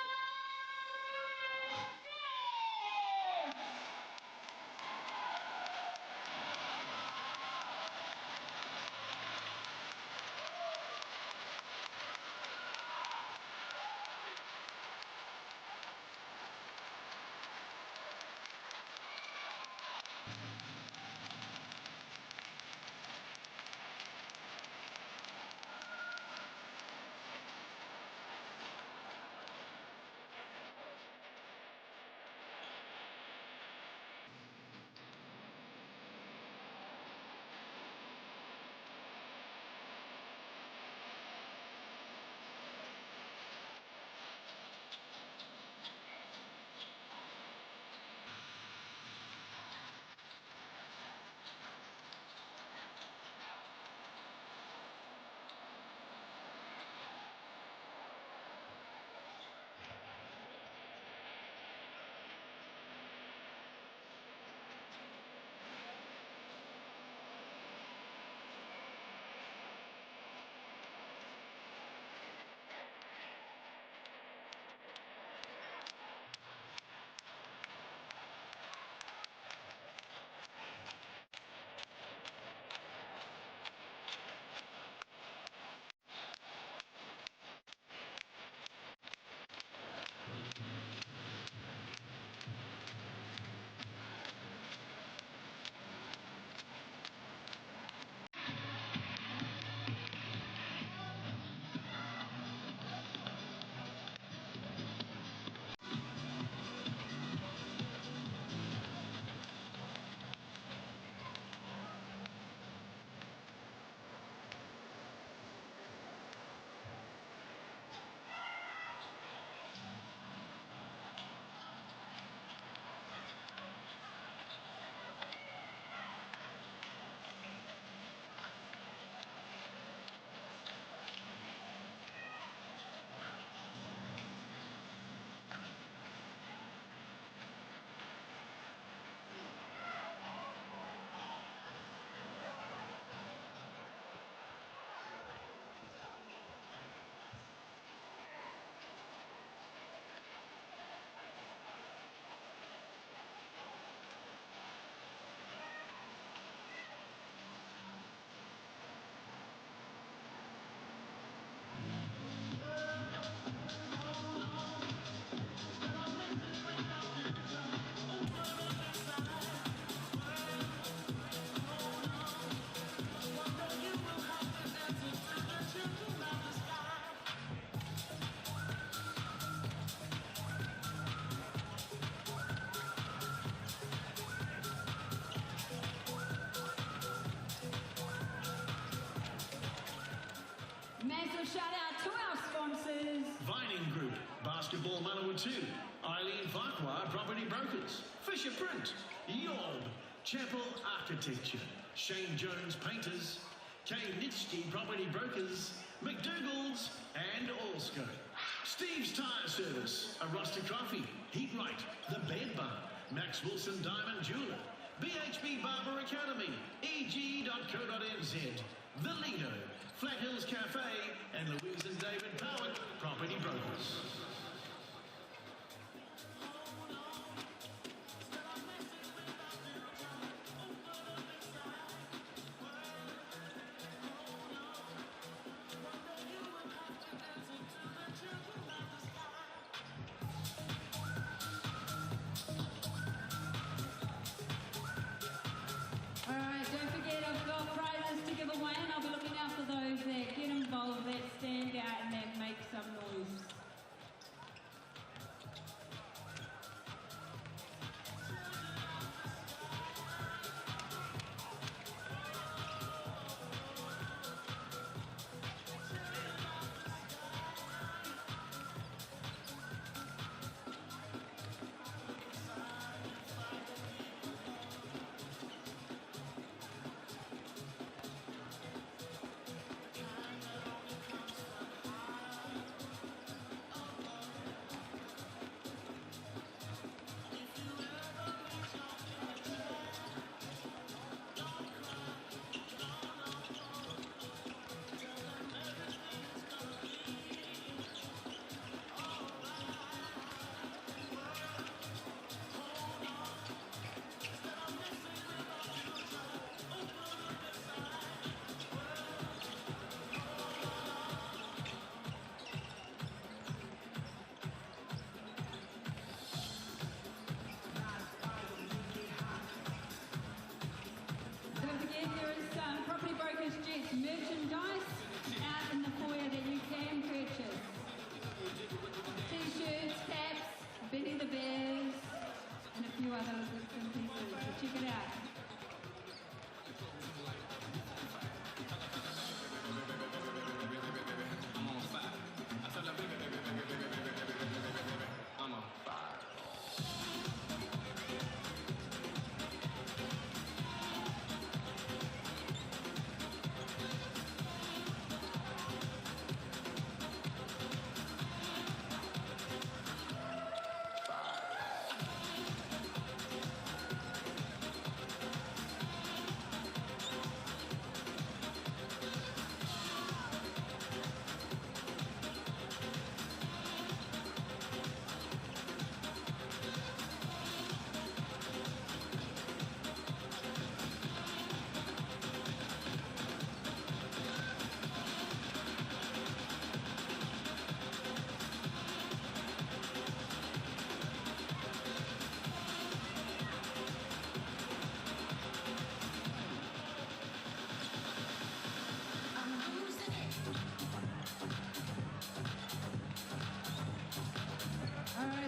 Massive shout out to our sponsors. Vining Group, Basketball Manawatu, Eileen Farquhar Property Brokers, Fisher Print, Yorb, Chapel Architecture, Shane Jones Painters, Kay Nitschke Property Brokers, McDougall's and Allsco. Steve's Tyre Service, A Rusty Coffee, Heat Right, The Bed Bar, Max Wilson Diamond Jeweller, BHB Barber Academy, EG.co.nz, The Lido, Flat Hills Cafe, and Louise and David Powick Property Brokers. Those that get involved, that stand out and that make some noise. bears, and a few other bits and pieces. So check it out.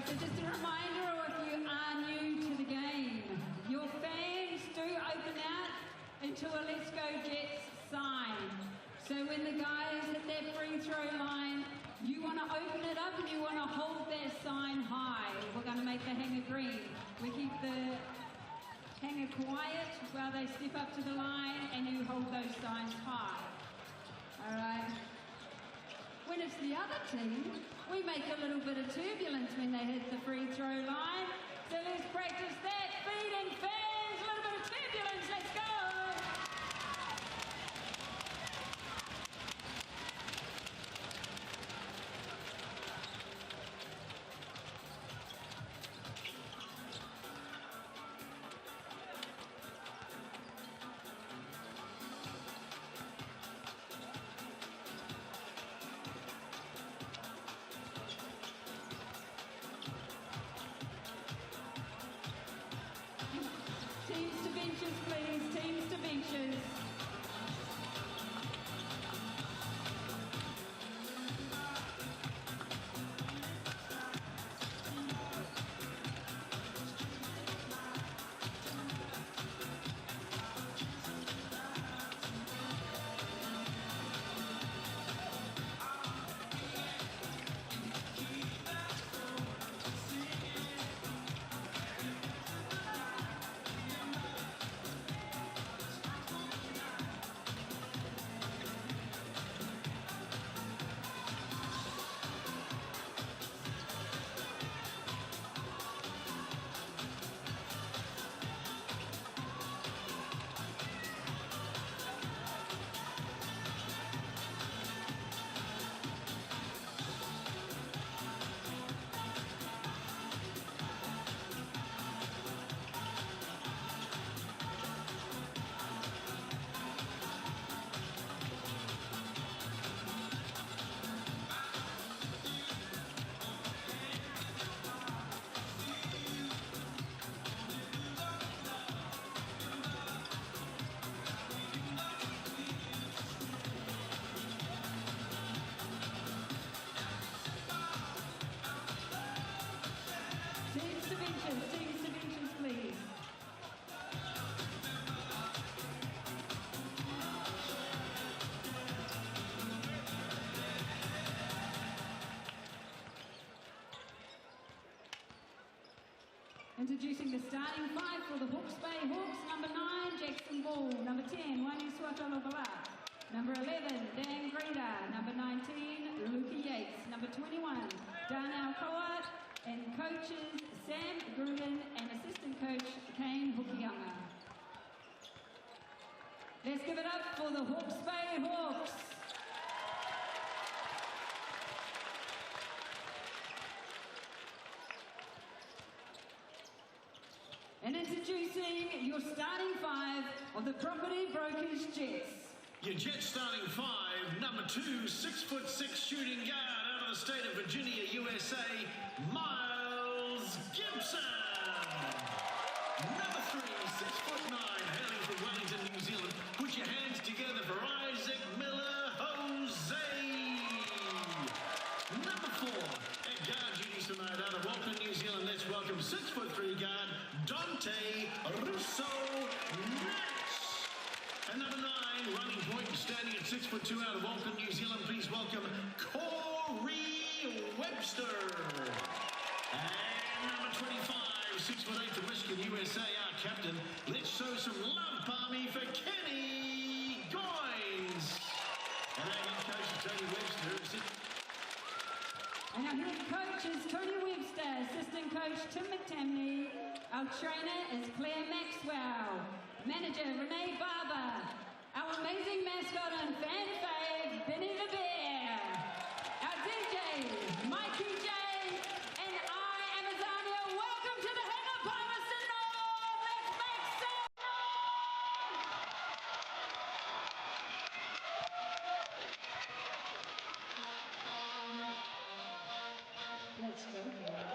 So just a reminder, if you are new to the game, your fans do open out into a Let's Go Jets sign. So when the guys hit that free throw line, you want to open it up and you want to hold that sign high. We're going to make the hanger green. We keep the hanger quiet while they step up to the line and you hold those signs high. All right. When it's the other team, we make a little bit of turbulence when they hit the free throw line. So let's practice that. Feeding fans, a little bit of turbulence. Let's go. Teams to benches, please. Teams to benches. Teams to benches, please. Introducing the starting five for the Hawke's Bay Hawks. Number 9, Jackson Ball. Number 10, Manawatu. Number 11, Dan Greta. Number 19, Luca Yates. Number 21, Darnell Coart. And coaches Sam Gruden and assistant coach Kane Hukiyama. Let's give it up for the Hawke's Bay Hawks. And introducing your starting five of the Property Brokers Jets. Your Jets starting five, number 2, 6'6" shooting guard out of the state of Virginia, USA, Miles Gibson. Number 3, 6'9", hailing from Wellington, New Zealand. Put your hands together for Isaac Miller Jose. Number 4, at guard duty tonight out of Auckland, New Zealand. Let's welcome foot 2 out of Auckland, New Zealand. Please welcome Corey Webster. And number 25, 6'8" from Michigan, USA, our captain. Let's show some love, Palmy, for Kenny Goins. And our head coach is Tony Webster. And our head coach is Tony Webster, assistant coach Tim McTamney. Our trainer is Claire Maxwell. Manager Renee Barber. Our amazing mascot and fan fave, Benny the Bear. Our DJ, Mikey J. And I am Azania. Welcome to the home of Palmerston North. Let's make some noise. Let's go, guys.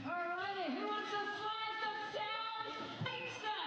Alrighty, who wants to fly the sound pizza?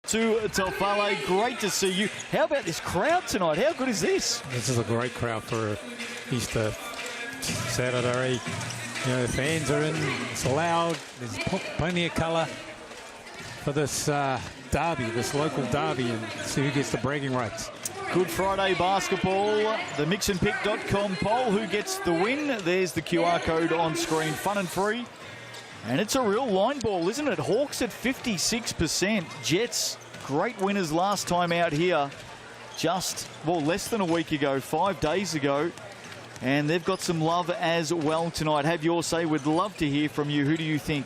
To Telfale, great to see you. How about this crowd tonight? How good is this? This is a great crowd for Easter Saturday. You know, the fans are in, it's loud, there's plenty of colour for this derby, this local derby, and see who gets the bragging rights. Good Friday basketball, the mixandpick.com poll. Who gets the win? There's the QR code on screen. Fun and free. And it's a real line ball, isn't it? Hawks at 56%. Jets, great winners last time out here. Just, well, less than a week ago, 5 days ago. And they've got some love as well tonight. Have your say. We'd love to hear from you. Who do you think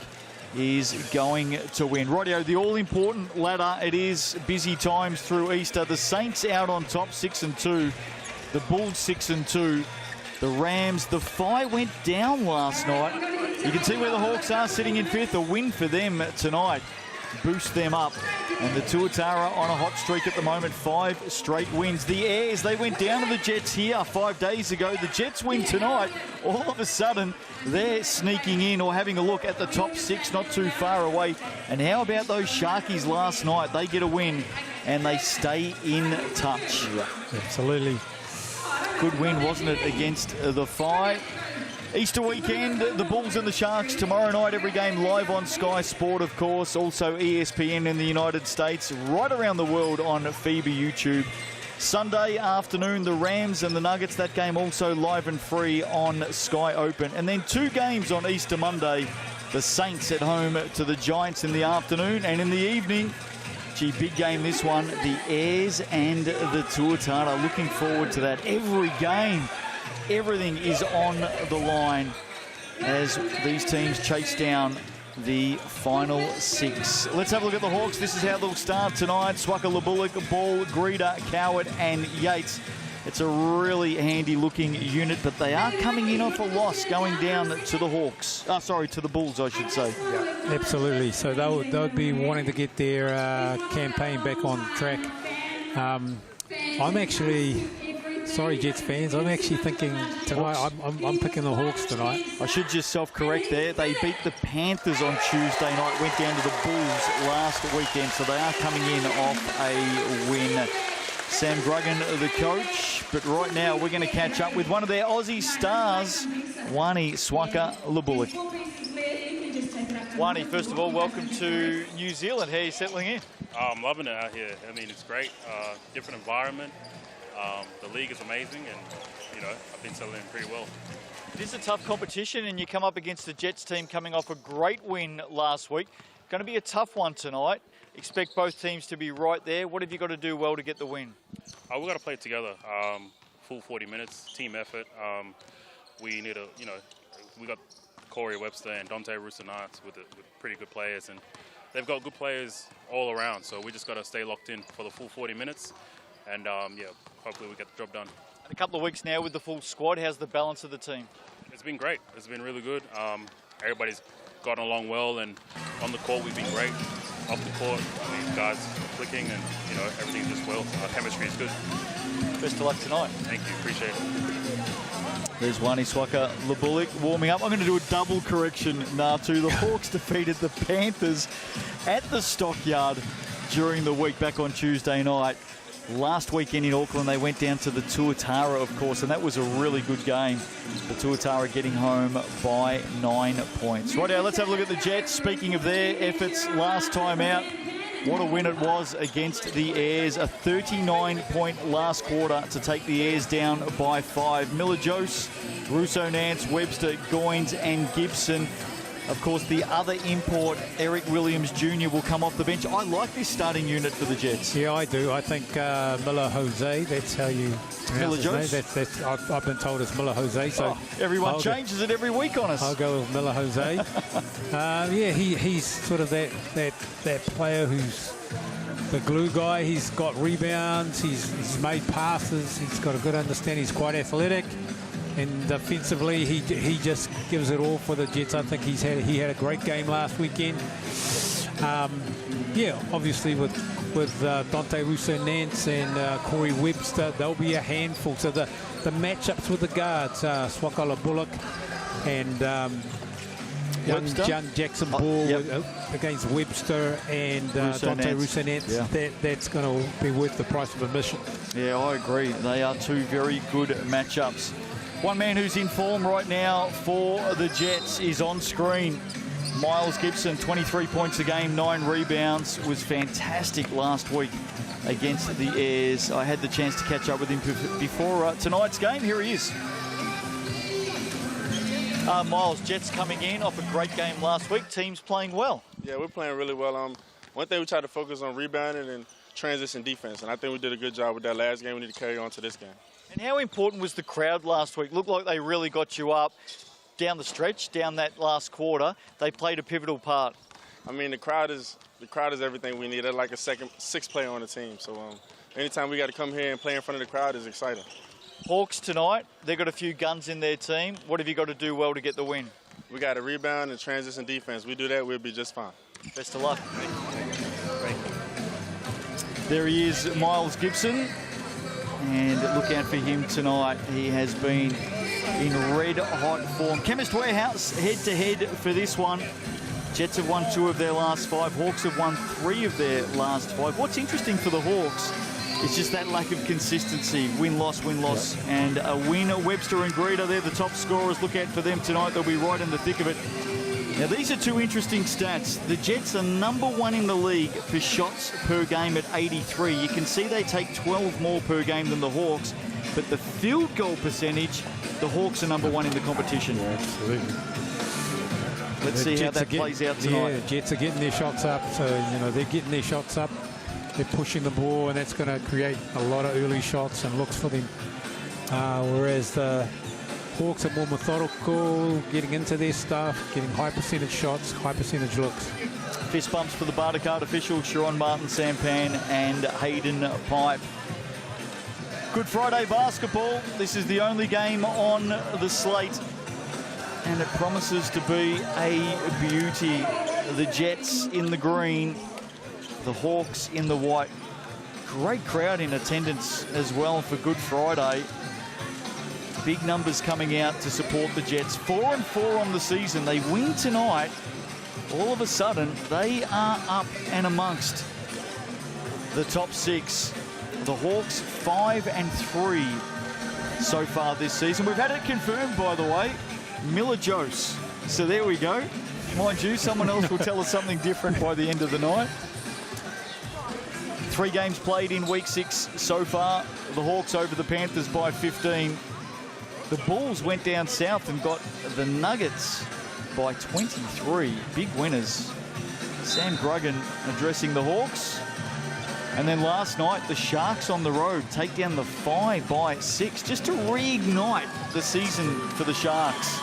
is going to win? Rightio, the all-important ladder. It is busy times through Easter. The Saints out on top, 6-2. The Bulls 6-2. The Rams, the Fi went down last night. You can see where the Hawks are sitting in 5th. A win for them tonight boost them up. And the Tuatara on a hot streak at the moment, 5 straight wins. The Airs, they went down to the Jets here 5 days ago. The Jets win tonight. All of a sudden, they're sneaking in or having a look at the top 6, not too far away. And how about those Sharkies last night? They get a win and they stay in touch. Yeah, absolutely. Good win, wasn't it, against the Fi? Easter weekend, the Bulls and the Sharks tomorrow night. Every game live on Sky Sport, of course. Also ESPN in the United States. Right around the world on FIBA YouTube. Sunday afternoon, the Rams and the Nuggets. That game also live and free on Sky Open. And then 2 games on Easter Monday. The Saints at home to the Giants in the afternoon. And in the evening, gee, big game this one. The Airs and the Tuatara. Looking forward to that. Every game. Everything is on the line as these teams chase down the final 6. Let's have a look at the Hawks. This is how they'll start tonight. Swaka, Labulik, Ball, Greeder, Coward and Yates. It's a really handy-looking unit, but they are coming in off a loss going down to the Hawks. To the Bulls, I should say. Yeah, absolutely. So they'll be wanting to get their campaign back on track. I'm actually... Sorry, Jets fans. I'm actually thinking tonight, I'm picking the Hawks tonight. I should just self-correct there. They beat the Panthers on Tuesday night, went down to the Bulls last weekend, so they are coming in off a win. Sam Gruggan, the coach. But right now, we're going to catch up with one of their Aussie stars, Wani Swaka Labulik. Wani, first of all, welcome to New Zealand. How are you settling in? I'm loving it out here. I mean, it's great. Different environment. The league is amazing, and you know, I've been settling in pretty well. It is a tough competition, and you come up against the Jets team coming off a great win last week. Going to be a tough one tonight. Expect both teams to be right there. What have you got to do well to get the win? We've got to play together. Full 40 minutes, team effort. We need we got Corey Webster and Dante Rusanaerts with pretty good players, and they've got good players all around. So we just got to stay locked in for the full 40 minutes. And, hopefully we get the job done. A couple of weeks now with the full squad. How's the balance of the team? It's been great. It's been really good. Everybody's gotten along well, and on the court we've been great. Off the court, these guys are clicking, and, you know, everything's just well. Our chemistry is good. Best of luck tonight. Thank you. Appreciate it. There's Wani Swaka Labulik warming up. I'm going to do a double correction, Natu. The Hawks defeated the Panthers at the Stockyard during the week back on Tuesday night. Last weekend in Auckland, they went down to the Tuatara, of course, and that was a really good game. The Tuatara getting home by 9 points. Right now, let's have a look at the Jets. Speaking of their efforts last time out, what a win it was against the Airs. A 39-point last quarter to take the Airs down by 5. Miller Jose, Russo Nance, Webster, Goins and Gibson. Of course, the other import, Eric Williams Jr. will come off the bench. I like this starting unit for the Jets. Yeah, I do. I think Miller Jose, that's how you pronounce his name. I've been told it's Miller Jose. So everyone changes it every week on us. I'll go with Miller Jose. He's sort of that player who's the glue guy. He's got rebounds. He's made passes. He's got a good understanding. He's quite athletic. And defensively, he just gives it all for the Jets. I think he had a great game last weekend. Obviously with Dante Russo-Nance and Corey Webster, they'll be a handful. So the matchups with the guards, Swaka Labulik and young Jackson Ball against Webster and Dante Russo-Nance, that's going to be worth the price of admission. Yeah, I agree. They are two very good matchups. One man who's in form right now for the Jets is on screen. Miles Gibson, 23 points a game, 9 rebounds, was fantastic last week against the Airs. I had the chance to catch up with him before tonight's game. Here he is. Miles, Jets coming in off a great game last week. Team's playing well. Yeah, we're playing really well. One thing we try to focus on rebounding and transition defense, and I think we did a good job with that last game. We need to carry on to this game. And how important was the crowd last week? Looked like they really got you up down the stretch, down that last quarter. They played a pivotal part. I mean, the crowd is everything we need. They're like a sixth player on the team. So anytime we got to come here and play in front of the crowd is exciting. Hawks tonight, they've got a few guns in their team. What have you got to do well to get the win? We got to rebound and transition defense. We do that, we'll be just fine. Best of luck. There he is, Miles Gibson. And look out for him tonight. He has been in red-hot form. Chemist Warehouse head-to-head for this one. Jets have won 2 of their last 5. Hawks have won 3 of their last 5. What's interesting for the Hawks is just that lack of consistency. Win-loss, win-loss. Yep. And a win. Webster and Greeter, they're the top scorers. Look out for them tonight. They'll be right in the thick of it. Now, these are 2 interesting stats. The Jets are number 1 in the league for shots per game at 83. You can see they take 12 more per game than the Hawks, but the field goal percentage, the Hawks are number 1 in the competition. Yeah, absolutely. Let's see how that plays out tonight. Yeah, Jets are getting their shots up, so, they're getting their shots up. They're pushing the ball, and that's going to create a lot of early shots and looks for them. Whereas the Hawks are more methodical, getting into their stuff, getting high percentage shots, high percentage looks. Fist bumps for the Barter Card officials, Sharon Martin, Sampan and Hayden Pipe. Good Friday basketball. This is the only game on the slate, and it promises to be a beauty. The Jets in the green, the Hawks in the white. Great crowd in attendance as well for Good Friday. Big numbers coming out to support the Jets. 4-4 on the season. They win tonight. All of a sudden, they are up and amongst the top 6. The Hawks 5-3 so far this season. We've had it confirmed, by the way, Miller Jose. So there we go. Mind you, someone else will tell us something different by the end of the night. 3 games played in week 6 so far. The Hawks over the Panthers by 15. The Bulls went down south and got the Nuggets by 23. Big winners. Sam Gruggan addressing the Hawks. And then last night, the Sharks on the road take down the 5 by 6 just to reignite the season for the Sharks.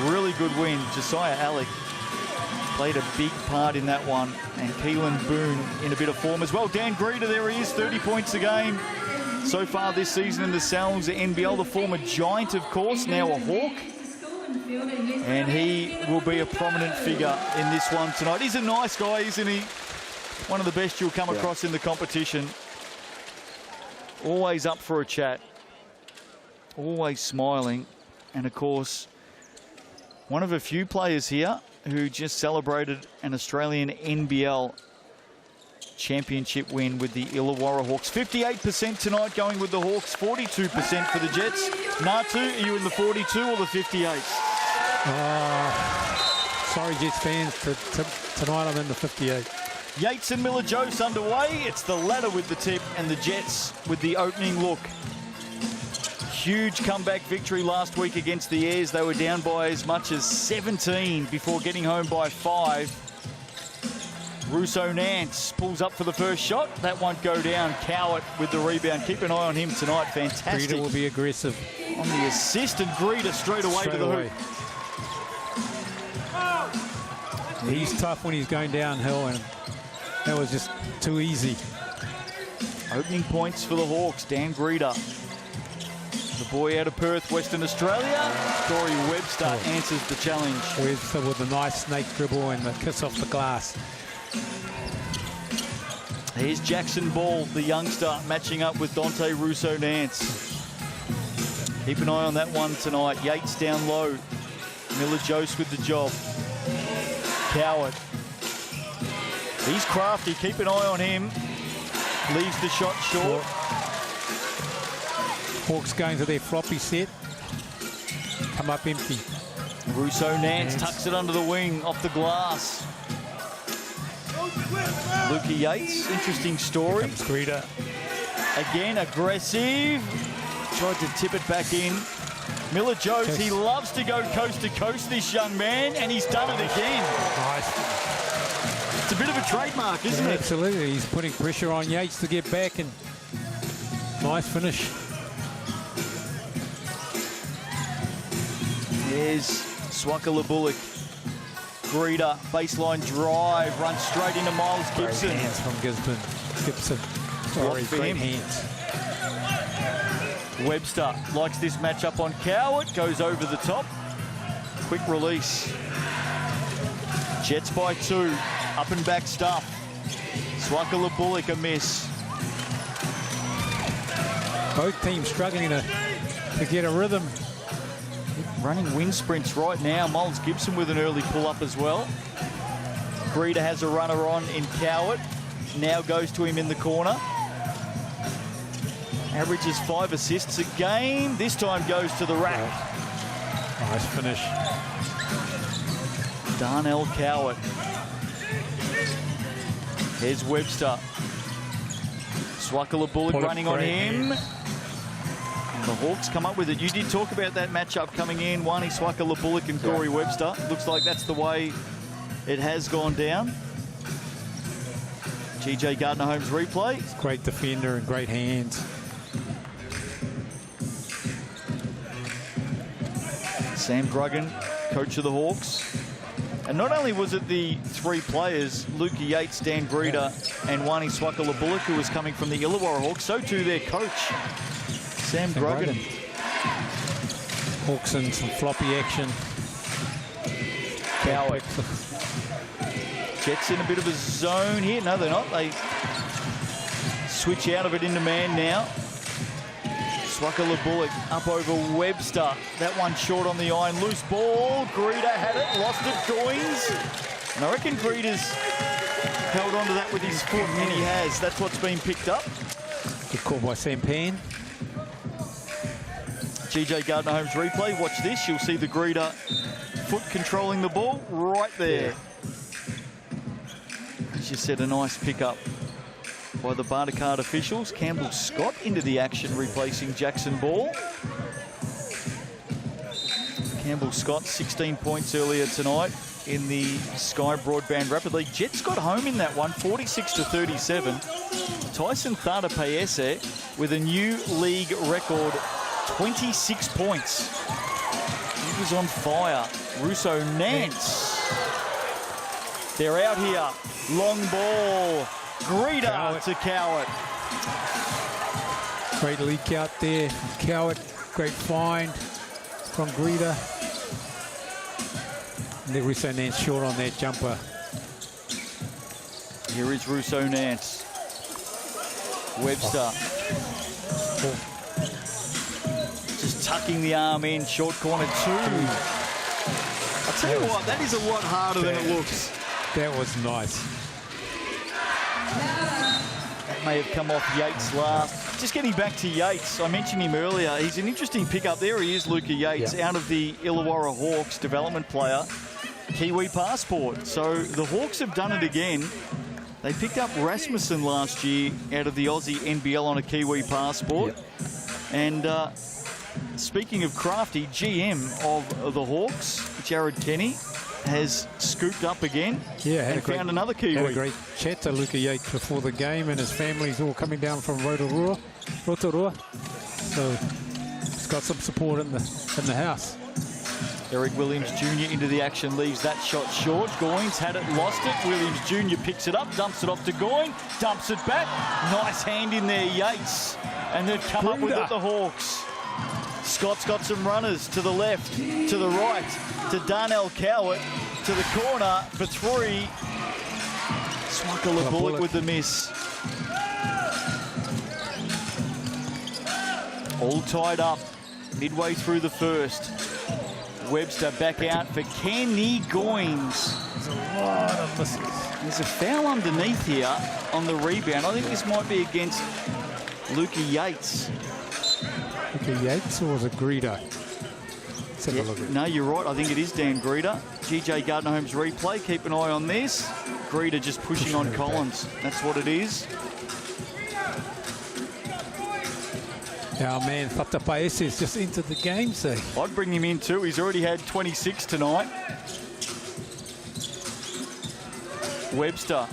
Really good win. Josiah Alec played a big part in that one. And Keelan Boone in a bit of form as well. Dan Greeter, there he is, 30 points a game. So far this season in the Sal's NBL, the former Giant, of course, now a Hawk. And he will be a prominent figure in this one tonight. He's a nice guy, isn't he? One of the best you'll come across in the competition. Always up for a chat. Always smiling. And, of course, one of a few players here who just celebrated an Australian NBL championship win with the Illawarra Hawks. 58% tonight going with the Hawks, 42% for the Jets. Natu, are you in the 42 or the 58? Sorry, Jets fans, tonight I'm in the 58. Yates and Miller Jose underway. It's the ladder with the tip and the Jets with the opening look. Huge comeback victory last week against the Airs. They were down by as much as 17 before getting home by 5. Russo Nance pulls up for the first shot. That won't go down. Cowart with the rebound. Keep an eye on him tonight. Fantastic. Greeter will be aggressive. On the assist, and Greeter straight away to the hoop. He's tough when he's going downhill, and that was just too easy. Opening points for the Hawks. Dan Greeter. The boy out of Perth, Western Australia. Corey Webster answers the challenge. Webster with a nice snake dribble and the kiss off the glass. Here's Jackson Ball, the youngster, matching up with Dante Russo Nance. Keep an eye on that one tonight. Yates down low. Miller Jose with the job. Cowart. He's crafty. Keep an eye on him. Leaves the shot short. Hawks going to their floppy set. Come up empty. Russo Nance tucks it under the wing, off the glass. Luca Yates, interesting story. Greeter. Again, aggressive. Tried to tip it back in. Miller Jones, he loves to go coast to coast, this young man, and he's done it again. Nice. It's a bit of a trademark, isn't it? Absolutely. He's putting pressure on Yates to get back, and nice finish. There's Swakala Bullock. Greeter, baseline drive, runs straight into Miles Gibson. Great hands from Gibson. Sorry, For great him. hands. Webster likes this matchup on Coward, goes over the top. Quick release. Jets by 2, up and back stuff. Swakala Bullock a miss. Both teams struggling to get a rhythm. Running wind sprints right now. Miles Gibson with an early pull-up as well. Greeter has a runner on in Coward. Now goes to him in the corner. Averages 5 assists a game. This time goes to the rack. Nice finish. Darnell Coward. Here's Webster. Swakala Bullock running on him. And the Hawks come up with it. You did talk about that matchup coming in. Wani Swakala Bullock and Corey Webster. Looks like that's the way it has gone down. GJ Gardner-Holmes replay. Great defender and great hands. Sam Gruggan, coach of the Hawks. And not only was it the 3 players, Luca Yates, Dan Greeter, and Wani Swakala Bullock, who was coming from the Illawarra Hawks, so too their coach, Sam Gruggan. Hawks in some floppy action. Coward. Jets in a bit of a zone here. No, they're not. They switch out of it into man now. Swakala Bullock up over Webster. That one short on the iron. Loose ball. Greeter had it. Lost it. Goins. And I reckon Greeter's held on to that with his foot, and he has. That's what's been picked up. Good call by Sam Payne. GJ Gardner-Holmes replay. Watch this. You'll see the Greeter foot controlling the ball right there. As you said, a nice pickup by the Bartercard officials. Campbell Scott into the action, replacing Jackson Ball. Campbell Scott, 16 points earlier tonight in the Sky Broadband Rapid League. Jets got home in that one, 46-37. Tyson Thada-Paese with a new league record, 26 points. He was on fire. Russo Nance. They're out here. Long ball. Greeter to Coward. Great leak out there from Coward. Great find from Greeter. And then Russo Nance short on that jumper. Here is Russo Nance. Webster. Just tucking the arm in. Short corner 2. I'll tell you what, that is a lot harder than it looks. That was nice. That may have come off Yates last. Just getting back to Yates, I mentioned him earlier. He's an interesting pickup. There he is, Luca Yates, out of the Illawarra Hawks, development player. Kiwi passport. So the Hawks have done it again. They picked up Rasmussen last year out of the Aussie NBL on a Kiwi passport. And speaking of crafty, GM of the Hawks, Jared Kenny, has scooped up again and found another Kiwi. Had a great chat to Luca Yates before the game, and his family's all coming down from Rotorua. So he's got some support in the house. Eric Williams Jr. into the action, leaves that shot short. Goins had it, lost it. Williams Jr. picks it up, dumps it off to Goin, dumps it back. Nice hand in there, Yates. And they've come up with it, the Hawks. Scott's got some runners to the left, to the right, to Darnell Coward, to the corner for 3. Swakala Bullock with the miss. All tied up midway through the first. Webster back out for Kenny Goins. There's a lot of misses. There's a foul underneath here on the rebound. I think this might be against Luca Yates. Luca Yates, or was it Greeter? Let's have a look at it. No, you're right. I think it is Dan Greeter. GJ Gardner-Holmes replay. Keep an eye on this. Greta just pushing on Collins. That's what it is. Our man Fatapaese has just entered the game, so I'd bring him in too. He's already had 26 tonight. Webster.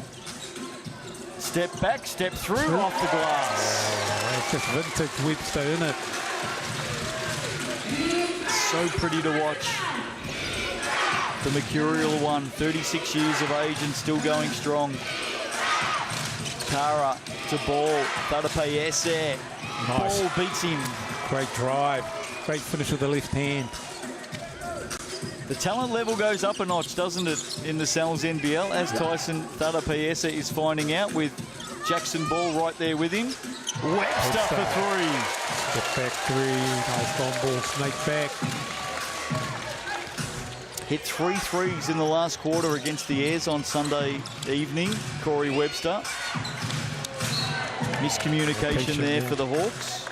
Step back, step through, off the glass. Oh, it's just vintage Webster, isn't it? So pretty to watch. The mercurial one, 36 years of age and still going strong. Kara to ball. Fatapaese. Nice. Ball beats him. Great drive. Great finish with the left hand. The talent level goes up a notch, doesn't it, in the NZNBL, as Tyson Fatapaese is finding out, with Jackson Ball right there with him. Webster for three. Step back three. Nice long ball. Snake back. Hit 3 threes in the last quarter against the Airs on Sunday evening. Corey Webster. Miscommunication there for the Hawks.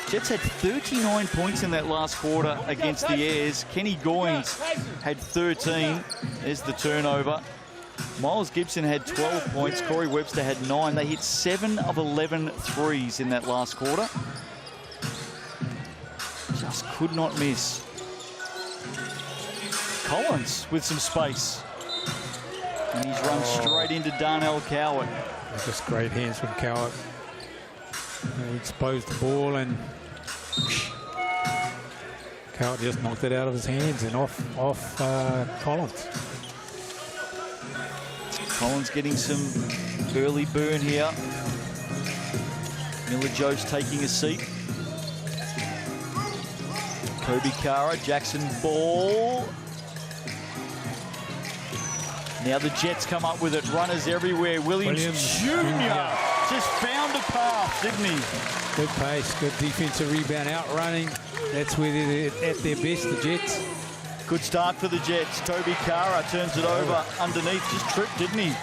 Jets had 39 points in that last quarter against the Airs. Kenny Goins had 13. There's the turnover. Miles Gibson had 12 points. Corey Webster had 9. They hit 7 of 11 threes in that last quarter. Just could not miss. Collins with some space. And he's run straight into Darnell Cowart. Just great hands from Cowart. He exposed the ball and Cowart just knocked it out of his hands and off Collins. Collins getting some early burn here. Miller Joe's taking a seat. Kobe Kara, Jackson Ball. Now the Jets come up with it. Runners everywhere. Williams Jr. just found a path, didn't he? Good pace, good defensive rebound, outrunning. That's where they're at their best, the Jets. Good start for the Jets. Toby Kara turns it over underneath. Just tripped, didn't he?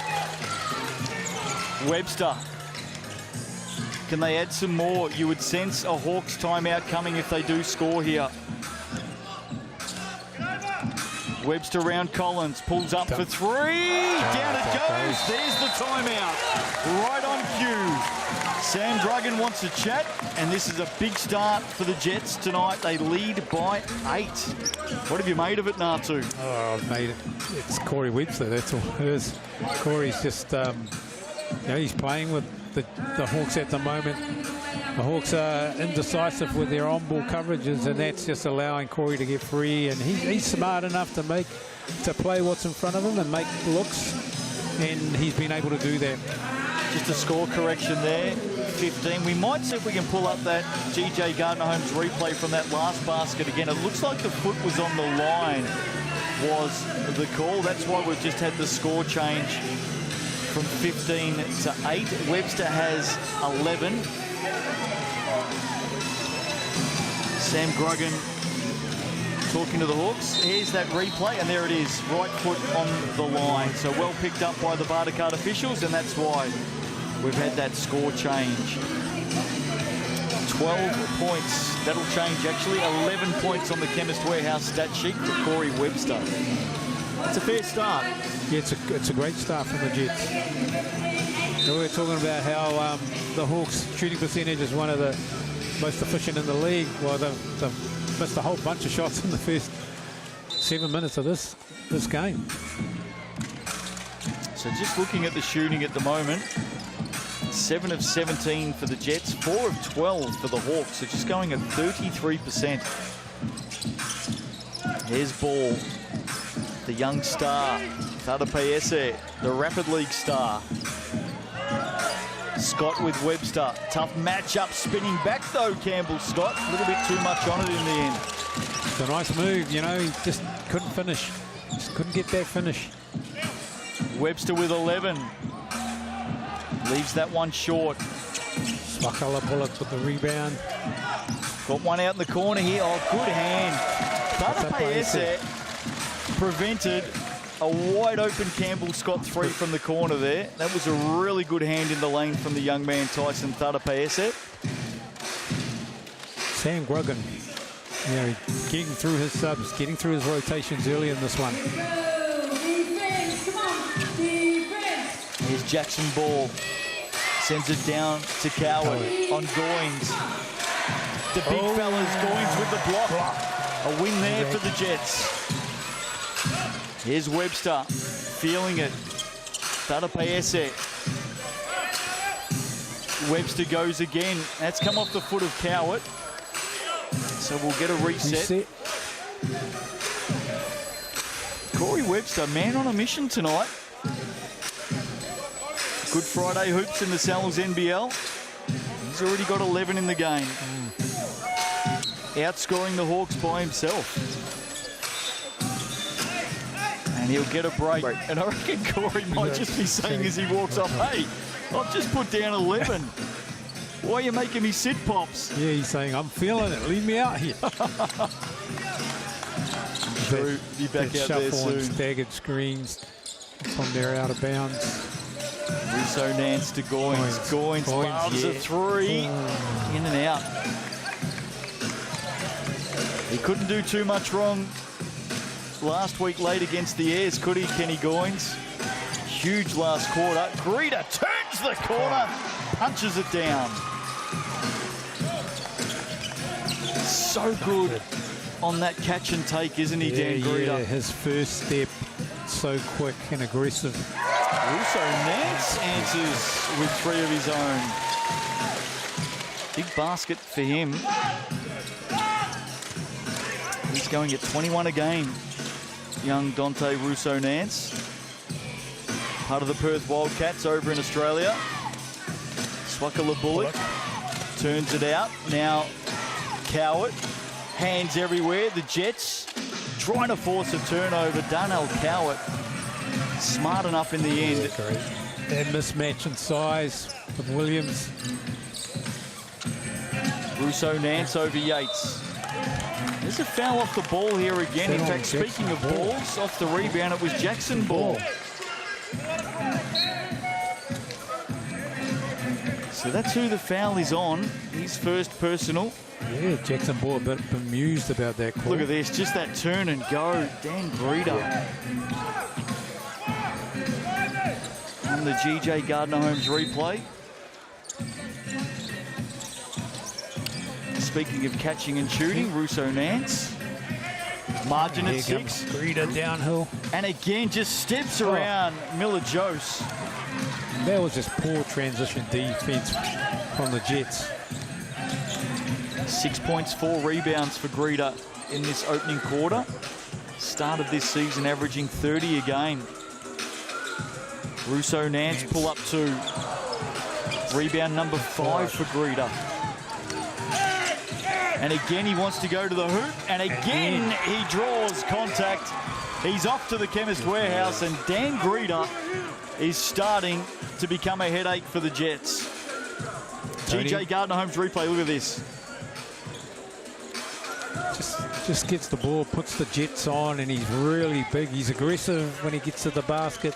Webster. Can they add some more? You would sense a Hawks timeout coming if they do score here. Webster around Collins, pulls up for three. Down it goes. There's the timeout. Right on cue. Sam Druggan wants to chat, and this is a big start for the Jets tonight. They lead by 8. What have you made of it, Natu? Oh, I've made it. It's Corey Webster, that's all it is. Corey's just, he's playing with the Hawks at the moment. The Hawks are indecisive with their on-ball coverages, and that's just allowing Corey to get free. And he's smart enough to play what's in front of him and make looks, and he's been able to do that. Just a score correction there, 15. We might see if we can pull up that GJ Gardner-Holmes replay from that last basket again. It looks like the foot was on the line, was the call. That's why we've just had the score change from 15 to 8. Webster has 11. Sam Druggan talking to the Hawks. Here's that replay, and there it is. Right foot on the line. So well picked up by the Bartercard officials, and that's why we've had that score change. 12 points. That'll change, actually. 11 points on the Chemist Warehouse stat sheet for Corey Webster. That's a fair start. Yeah, it's a great start from the Jets. So we're talking about how the Hawks' shooting percentage is one of the most efficient in the league. Well, they've missed a whole bunch of shots in the first 7 minutes of this game. So just looking at the shooting at the moment, 7 of 17 for the Jets, 4 of 12 for the Hawks. So just going at 33%. Here's Ball, the young star, Fatapaese, the Rapid League star. Scott with Webster. Tough matchup, spinning back though, Campbell Scott. A little bit too much on it in the end. It's a nice move, he just couldn't finish. Just couldn't get that finish. Webster with 11. Leaves that one short. Swakala Bullock with the rebound. Got one out in the corner here. Oh, good hand. Fatapaese prevented a wide open Campbell Scott 3 from the corner there. That was a really good hand in the lane from the young man Tyson Fatapaese. Sam Druggan, getting through his subs, getting through his rotations early in this one. Defense, come on, defense. Here's Jackson Ball. Sends it down to Coward on Goins. The big fellas, Goins with the block. A win there for the Jets. Here's Webster, feeling it. Tarapaese. Webster goes again. That's come off the foot of Coward. So we'll get a reset. Corey Webster, man on a mission tonight. Good Friday hoops in the Sal's NBL. He's already got 11 in the game. Outscoring the Hawks by himself. And he'll get a break. And I reckon Corey might just be saying as he walks off, hey, I've just put down 11. Why are you making me sit, Pops? Yeah, he's saying, I'm feeling it. Leave me out here. Drew, be back out there soon. Staggered screens from there out of bounds. Russo Nance to Goins. Goins loves a three. In and out. He couldn't do too much wrong last week late against the Airs, could he, Kenny Goins? Huge last quarter. Greeter turns the corner, punches it down. So good on that catch and take, isn't he, Dan Greeter? Yeah, his first step, so quick and aggressive. Also, Nance answers with 3 of his own. Big basket for him. He's going at 21 a game. Young Dante Russo Nance. Part of the Perth Wildcats over in Australia. Swakala Bullock turns it out. Now, Coward. Hands everywhere. The Jets trying to force a turnover. Darnell Coward. Smart enough in the end. That mismatch in size with Williams. Russo Nance over Yates. There's a foul off the ball here again. In fact, speaking of balls, off the rebound, it was Jackson Ball. So that's who the foul is on. His first personal. Yeah, Jackson Ball a bit bemused about that call. Look at this, just that turn and go. Dan Greeter. On the GJ Gardner-Holmes replay. Speaking of catching and shooting, Russo Nance. Margin at 6. Greeter downhill. And again, just steps around Miller Jose. That was just poor transition defense from the Jets. 6 points, 4 rebounds for Greeter in this opening quarter. Started this season averaging 30 a game. Russo Nance pull up 2. Rebound number 5 for Greeter. And again, he wants to go to the hoop. And again, he draws contact. He's off to the Chemist Warehouse. And Dan Greeter is starting to become a headache for the Jets. GJ Gardner-Holmes replay. Look at this. Just gets the ball, puts the Jets on, and he's really big. He's aggressive when he gets to the basket.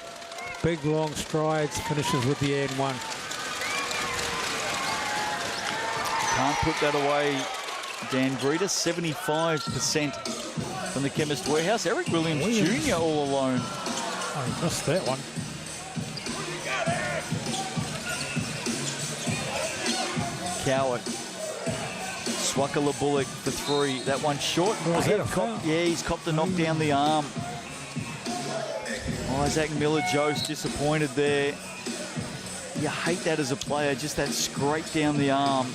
Big, long strides, finishes with the and one. Can't put that away, Dan Greeter. 75% from the Chemist Warehouse. Eric Williams Jr. all alone. Oh, he missed that one. Coward. Swakala Bullock for 3. That one short. He's copped a knock down the arm. Isaac Miller Jose disappointed there. You hate that as a player, just that scrape down the arm.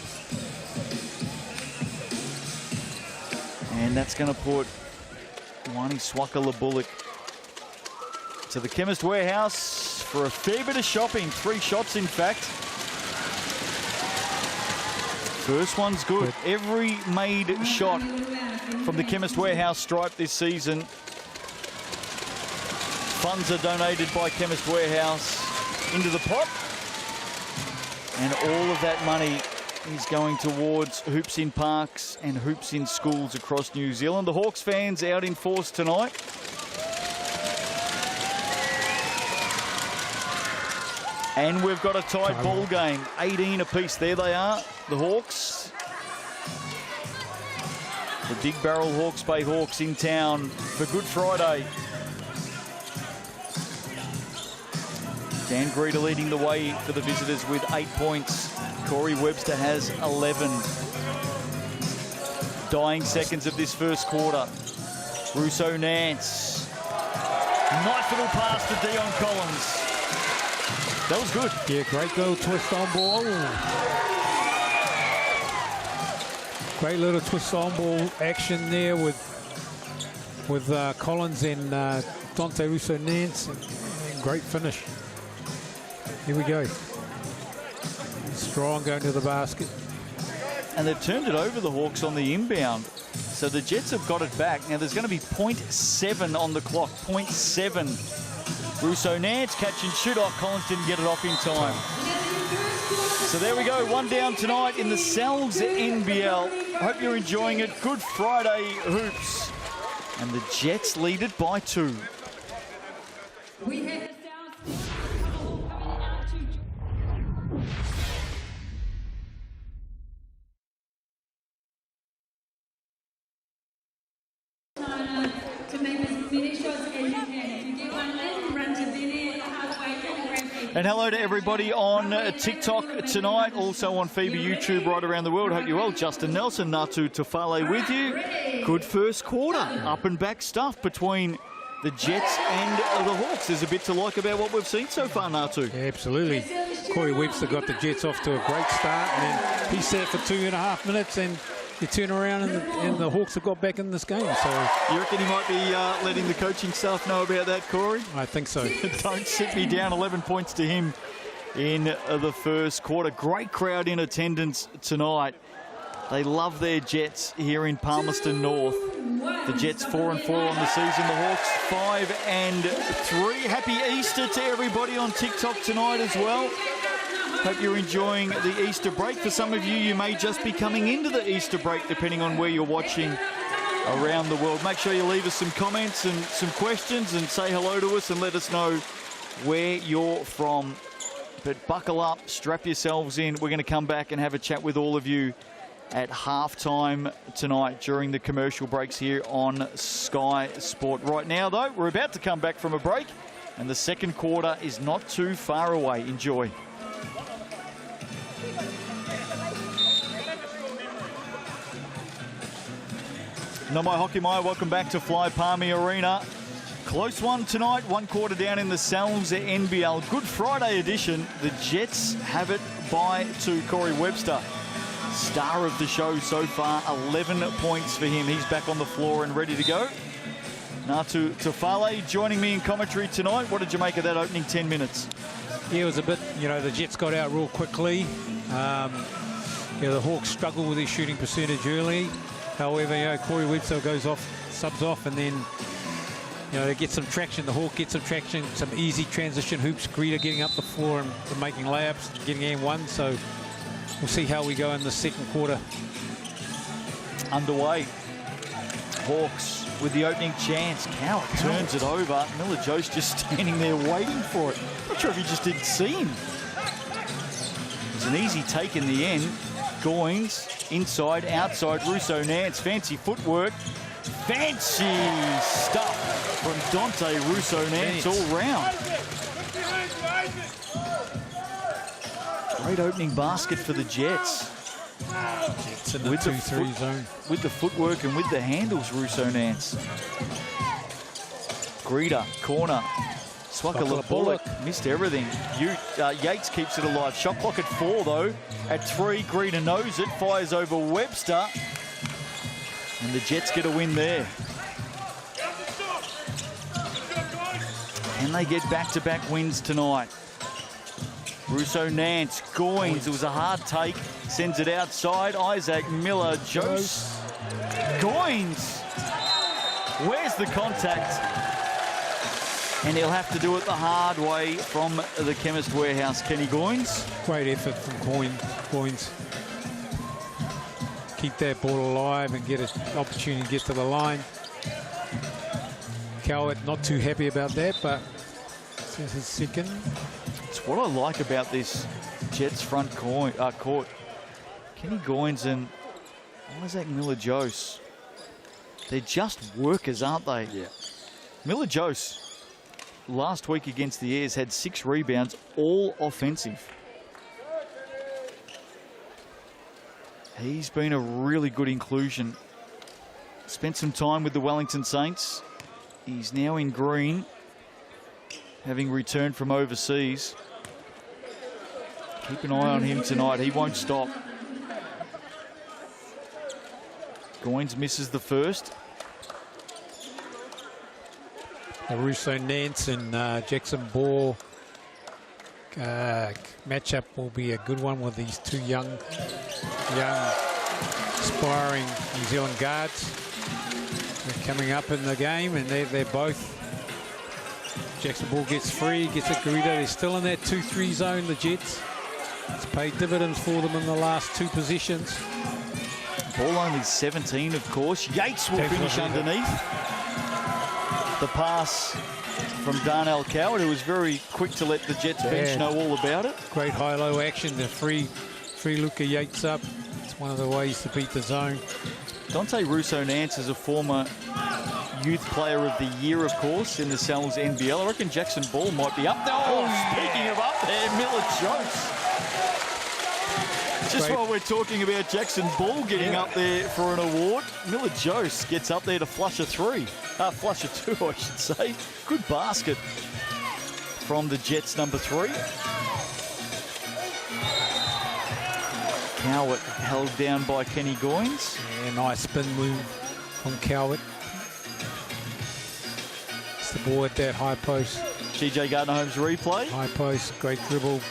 And that's going to put Wani Swakala Bullock to the Chemist Warehouse for a fair bit of shopping. 3 shots, in fact. First one's good. Every made shot from the Chemist Warehouse stripe this season. Funds are donated by Chemist Warehouse into the pot. And all of that money is going towards Hoops in Parks and Hoops in Schools across New Zealand. The Hawks fans out in force tonight. And we've got a tight ball game. 18 apiece. There they are, the Hawks. The Big Barrel Hawke's Bay Hawks in town for Good Friday. Dan Greeter leading the way for the visitors with 8 points. Corey Webster has 11. Dying seconds of this first quarter. Russo Nance. Nice little pass to Dion Collins. That was good. Yeah, great little twist on ball. Great little twist on ball action there with Collins and Dante Russo Nance. And great finish. Here we go. Strong going to the basket. And they've turned it over, the Hawks, on the inbound. So the Jets have got it back. Now there's going to be 0.7 on the clock. 0.7. Russo Nance, catch and shoot. Oh, Collins didn't get it off in time. So there we go. One down tonight in the NZNBL. Hope you're enjoying it. Good Friday hoops. And the Jets lead it by 2. We have the South coming out to make as many shots as you can. If you get one in, run to Benny and halfway and grab. And hello to everybody on TikTok tonight, also on FIBA YouTube right around the world. Hope you're well. Justin Nelson, Natu Tafale with you. Good first quarter. Up and back stuff between the Jets and the Hawks. There's a bit to like about what we've seen so far, Natu. Yeah, absolutely. Corey Webster got the Jets off to a great start, and then he sat for 2.5 minutes, and you turn around and the Hawks have got back in this game. So you reckon he might be letting the coaching staff know about that, Corey? I think so. Don't sit me down. 11 points to him in the first quarter. Great crowd in attendance tonight. They love their Jets here in Palmerston North. The Jets 4-4 on the season. The Hawks 5-3. Happy Easter to everybody on TikTok tonight as well. Hope you're enjoying the Easter break. For some of you, you may just be coming into the Easter break, depending on where you're watching around the world. Make sure you leave us some comments and some questions and say hello to us and let us know where you're from. But buckle up, strap yourselves in. We're going to come back and have a chat with all of you at halftime tonight during the commercial breaks here on Sky Sport. Right now, though, we're about to come back from a break, and the second quarter is not too far away. Enjoy. Nomai Hockey Maya, welcome back to Fly Palmy Arena. Close one tonight, 1 quarter down in the NZNBL. Good Friday edition. The Jets have it by 2. Corey Webster, star of the show so far, 11 points for him. He's back on the floor and ready to go. Natu Tafale joining me in commentary tonight. What did you make of that opening 10 minutes? Yeah, it was a bit, the Jets got out real quickly. The Hawks struggled with their shooting percentage early. However, Corey Webster goes off, subs off, and then, they get some traction. The Hawk gets some traction, some easy transition hoops. Greeter getting up the floor and making layups, getting game 1. So we'll see how we go in the second quarter. Underway. Hawks with the opening chance. Cowart turns it over. Miller Joe's just standing there waiting for it. Not sure if he just didn't see him. It was an easy take in the end. Goins, inside, outside, Russo Nance. Fancy footwork. Fancy stuff from Dante Russo Nance all round. Great opening basket for the Jets. It's in the 2-3 zone. With the footwork and with the handles, Russo Nance. Greeter, corner. Swakala Bullock missed everything. Yates keeps it alive. Shot clock at 4 though. At 3, Greeter knows it. Fires over Webster. And the Jets get a win there. Can they get back-to-back wins tonight? Russo Nance, Goins, it was a hard take, sends it outside. Isaac Miller, Jose. Goins, where's the contact? And he'll have to do it the hard way from the Chemist Warehouse. Kenny Goins. Great effort from Goins. Keep that ball alive and get an opportunity to get to the line. Cowart not too happy about that, but it's his second. It's what I like about this Jets front court. Kenny Goins and Isaac Miller-Jose. They're just workers, aren't they? Yeah. Miller-Jose last week against the Airs had 6 rebounds, all offensive. He's been a really good inclusion. Spent some time with the Wellington Saints. He's now in green, having returned from overseas. Keep an eye on him tonight. He won't stop. Goins misses the first. The Russo Nance and Jackson Ball matchup will be a good one with these two young aspiring New Zealand guards. They're coming up in the game, and they're both. Jackson Ball gets free, gets a Garita. They're still in that 2-3 zone, the Jets. It's paid dividends for them in the last 2 positions. Ball only 17, of course. Yates will finish underneath. The pass from Darnell Coward, who was very quick to let the Jets bench know all about it. Great high-low action to free Luka Yates up. It's one of the ways to beat the zone. Dante Russo-Nance is a former Youth Player of the Year, of course, in the Sal's NBL. I reckon Jackson Ball might be up there. Oh, speaking of up there, Miller Jokes. Just while we're talking about Jackson Ball getting up there for an award, Miller Jose gets up there to flush a 3. Flush a 2, I should say. Good basket from the Jets, number 3. Cowart held down by Kenny Goins. Yeah, nice spin move from Cowart. It's the ball at that high post. GJ Gardner-Holmes replay. High post, great dribble.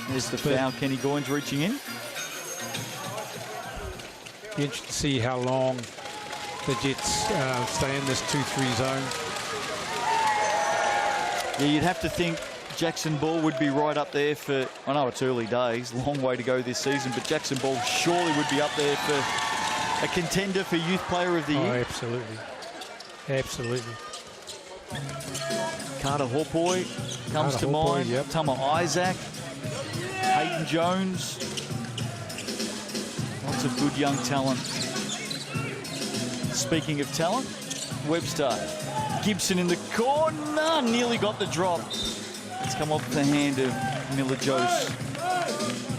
There's the foul, Kenny Goins reaching in. Be interested to see how long the Jets stay in this 2-3 zone. Yeah, you'd have to think Jackson Ball would be right up there for, I know it's early days, long way to go this season, but Jackson Ball surely would be up there for a contender for Youth Player of the Year. Oh, absolutely. Absolutely. Carter Hawke comes to mind. Yep. Tama Isaac, Hayden Jones. Lots of good young talent. Speaking of talent, Webster. Gibson in the corner, nearly got the drop. It's come off the hand of Miller Jose.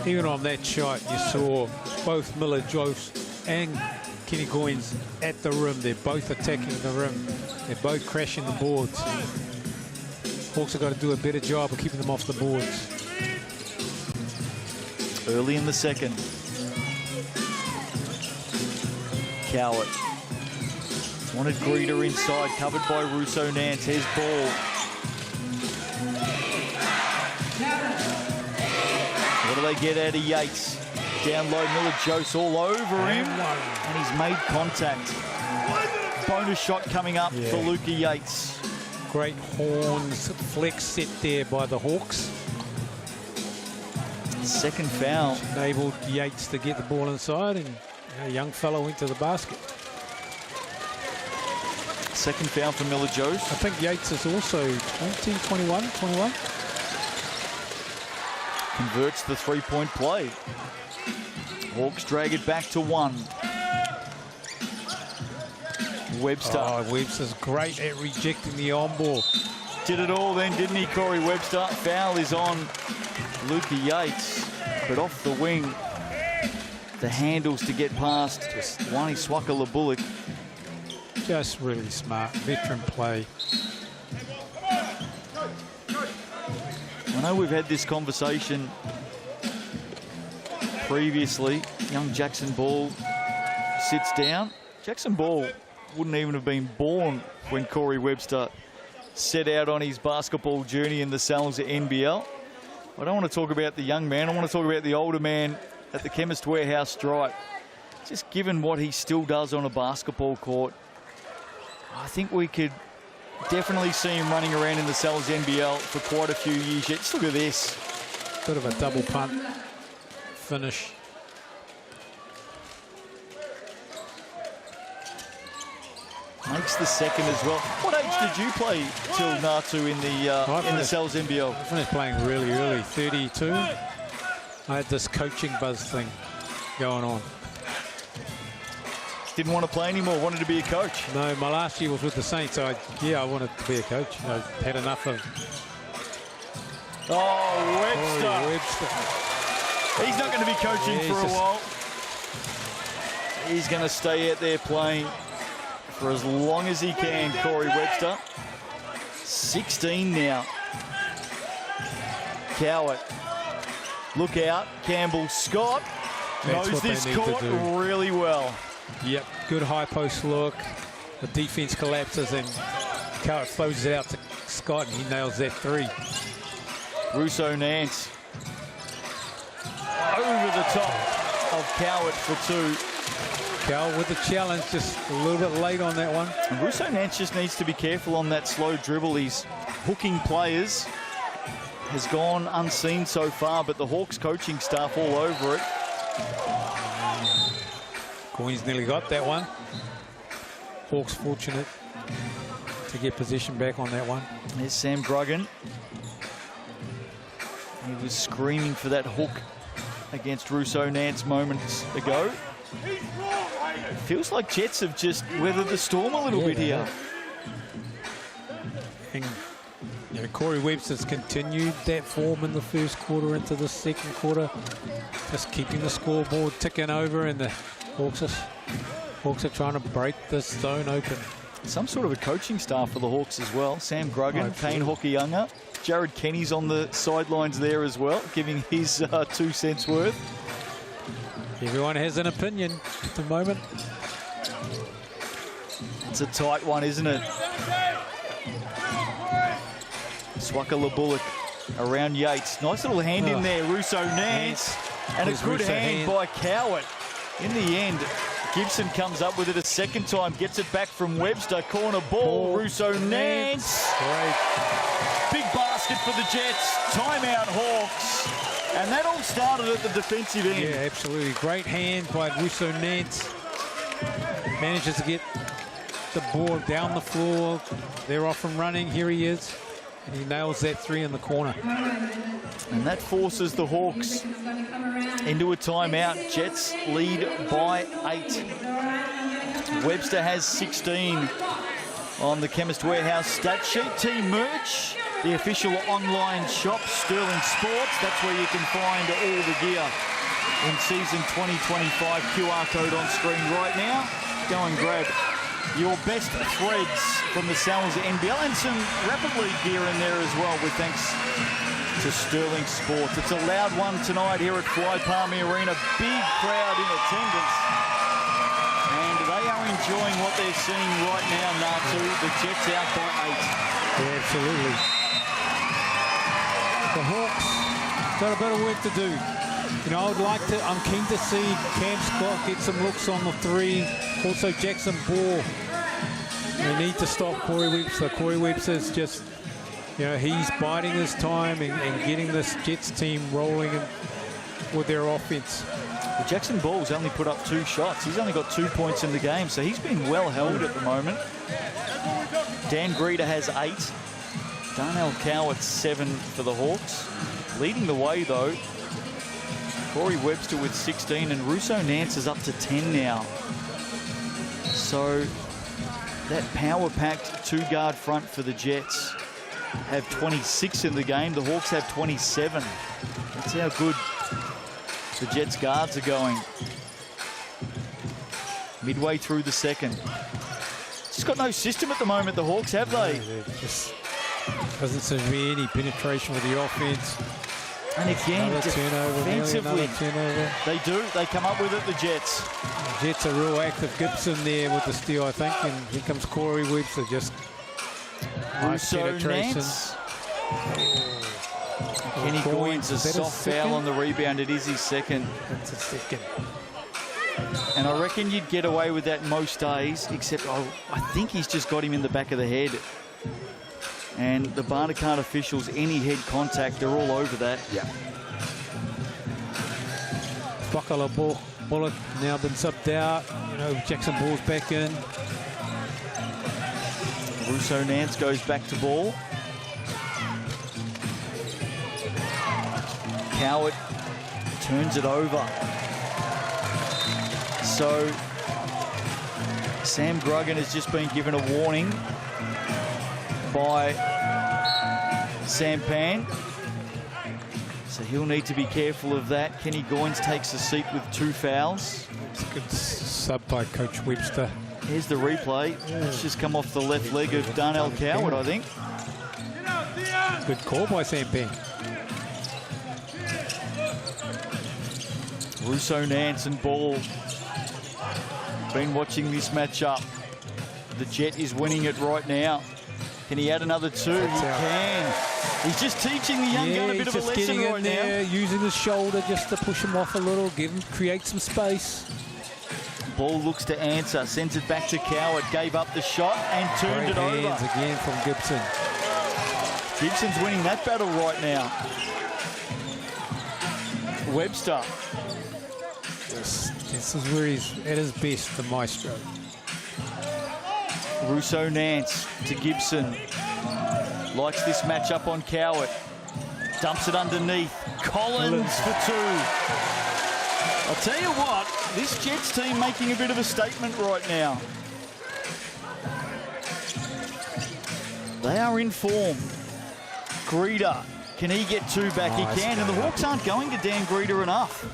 Even on that shot, you saw both Miller Jose and Kenny Goins at the rim. They're both attacking the rim. They're both crashing the boards. Hawks have got to do a better job of keeping them off the boards. Early in the second. Cowart. Wanted Greeter inside, covered by Russo-Nance. Here's Ball. What do they get out of Yates? Down low, Miller Jose all over him. And he's made contact. Bonus shot coming up for Luka Yates. Great horns flex set there by the Hawks. Second foul. Enabled Yates to get the ball inside, and a young fellow went to the basket. Second foul for Miller Jose. I think Yates is also 20, 21. Converts the three-point play. Hawks drag it back to 1. Webster. Oh, Webster's great at rejecting the on-ball. Did it all then, didn't he, Corey Webster? Foul is on Luka Yates, but off the wing. The handles to get past Wani Swaka-Bullock. Just really smart, veteran play. I know we've had this conversation previously. Young Jackson Ball sits down. Jackson Ball wouldn't even have been born when Corey Webster set out on his basketball journey in the Sal's NBL. I don't want to talk about the young man. I want to talk about the older man at the Chemist Warehouse stripe. Just given what he still does on a basketball court, I think we could definitely see him running around in the Sal's NBL for quite a few years yet. Just look at this. Bit of a double punt finish. Makes the second as well. What age did you play till Natu in the Sal's NBL? I finished playing really early, 32. I had this coaching buzz thing going on. didn't want to play anymore, wanted to be a coach. No, my last year was with the Saints, so I wanted to be a coach. I had enough of... Oh, Webster. He's not going to be coaching for a while. He's going to stay out there playing for as long as he can, Corey Webster. 16 now. Cowart. Look out, Campbell Scott knows this court really well. Yep, good high post look. The defense collapses and Cowart throws it out to Scott and he nails that three. Russo Nance over the top of Cowart for two. Cowart with the challenge, just a little bit late on that one. And Russo Nance just needs to be careful on that slow dribble. He's hooking players. Has gone unseen so far, but the Hawks coaching staff all over it. Queens nearly got that one. Hawks fortunate to get possession back on that one. There's Sam Gruggan. He was screaming for that hook against Russo Nance moments ago. It feels like Jets have just weathered the storm a little bit here. And you know, Corey Webster's continued that form in the first quarter into the second quarter, just keeping the scoreboard ticking over, and the Hawks are trying to break this zone open. Some sort of a coaching staff for the Hawks as well. Sam Gruggan, Kane Hawke-Younger, Jared Kenny's on the sidelines there as well, giving his 2 cents worth. Everyone has an opinion at the moment. It's a tight one, isn't it? Swakala Bullock around Yates. Nice little hand in there, Russo Nance. And a good hand by Cowart. In the end, Gibson comes up with it a second time, gets it back from Webster. Corner ball, Russo Nance. Great. Big basket for the Jets. Timeout Hawks. And that all started at the defensive end. Yeah, absolutely. Great hand by Russo Nance. Manages to get the ball down the floor. They're off and running. Here he is. And he nails that three in the corner. And that forces the Hawks into a timeout. Jets lead by 8. Webster has 16 on the Chemist Warehouse stat sheet. Team merch, the official online shop, Sterling Sports. That's where you can find all the gear in season 2025. QR code on screen right now. Go and grab your best threads from the Sal's NBL and some Rapid League gear in there as well, with thanks to Sterling Sports. It's a loud one tonight here at Palmy Arena. Big crowd in attendance. And they are enjoying what they're seeing right now, Natu. The Jets out by 8. Yeah, absolutely. The Hawks got a bit of work to do. You know, I'm keen to see Cam Scott get some looks on the three. Also Jackson Ball. They need to stop Corey Webster. Corey Webster's just, you know, he's biding his time and getting this Jets team rolling with their offense. Well, Jackson Ball's only put up 2 shots. He's only got 2 points in the game, so he's been well held at the moment. Dan Greeter has 8. Darnell Cowart 7 for the Hawks. Leading the way, though, Corey Webster with 16, and Russo Nance is up to 10 now. So that power-packed 2-guard front for the Jets have 26 in the game. The Hawks have 27. That's how good the Jets guards are going. Midway through the second. Just got no system at the moment, the Hawks, have they? No, just doesn't seem to be any penetration with the offense. And again, defensively, turnover. They do. They come up with it, the Jets. The Jets are real active. Gibson there with the steal, I think. And here comes Corey Webster. Just nice penetration. Nance. Kenny Goins, a soft foul on the rebound. It is his second. That's a second. And I reckon you'd get away with that most days, except I think he's just got him in the back of the head. And the Barnacan officials, any head contact, they're all over that. Yeah. Swakala Bullock now been subbed out. You know, Jackson Ball's back in. Russo Nance goes back to ball. Cowart turns it over. So Sam Gruggan has just been given a warning by Sampan. So he'll need to be careful of that. Kenny Goins takes a seat with 2 fouls. It's a good sub by Coach Webster. Here's the replay. It's just come off the left leg of Darnell Coward, I think. Good call by Sampan. Russo, Nance and Ball. Been watching this matchup. The Jet is winning it right now. Can he add another 2? He can. He's just teaching the young gun a bit of a lesson right now. Using his shoulder just to push him off a little, create some space. Ball looks to answer, sends it back to Coward, gave up the shot and turned it over. Again from Gibson. Gibson's winning that battle right now. Webster. This is where he's at his best, the maestro. Russo Nance to Gibson. Likes this matchup on Coward. Dumps it underneath. Collins for 2. I'll tell you what, this Jets team making a bit of a statement right now. They are in form. Greeder, can he get 2 back? He can, and the Hawks aren't going to Dan Greeder enough.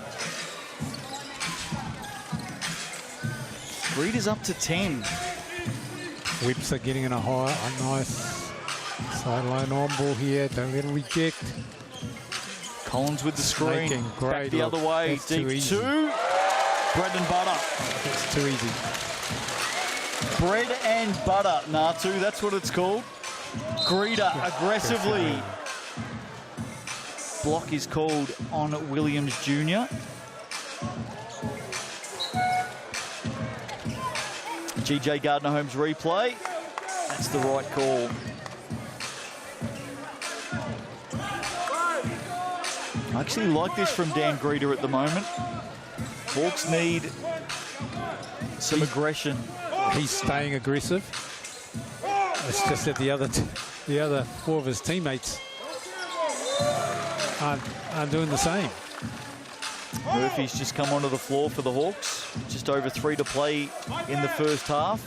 Greeder's up to 10. Webster getting in a nice sideline on ball here. Don't let him reject. Collins with the screen. Back the other way. That's Deep 2. Bread and butter. It's too easy. Bread and butter, Natu, that's what it's called. Greeder aggressively. Block is called on Williams Jr. GJ Gardner-Holmes replay. That's the right call. I actually like this from Dan Greeder at the moment. Hawks need some aggression. He's staying aggressive. It's just that the other 4 of his teammates aren't doing the same. Murphy's just come onto the floor for the Hawks. Just over 3 to play in the first half.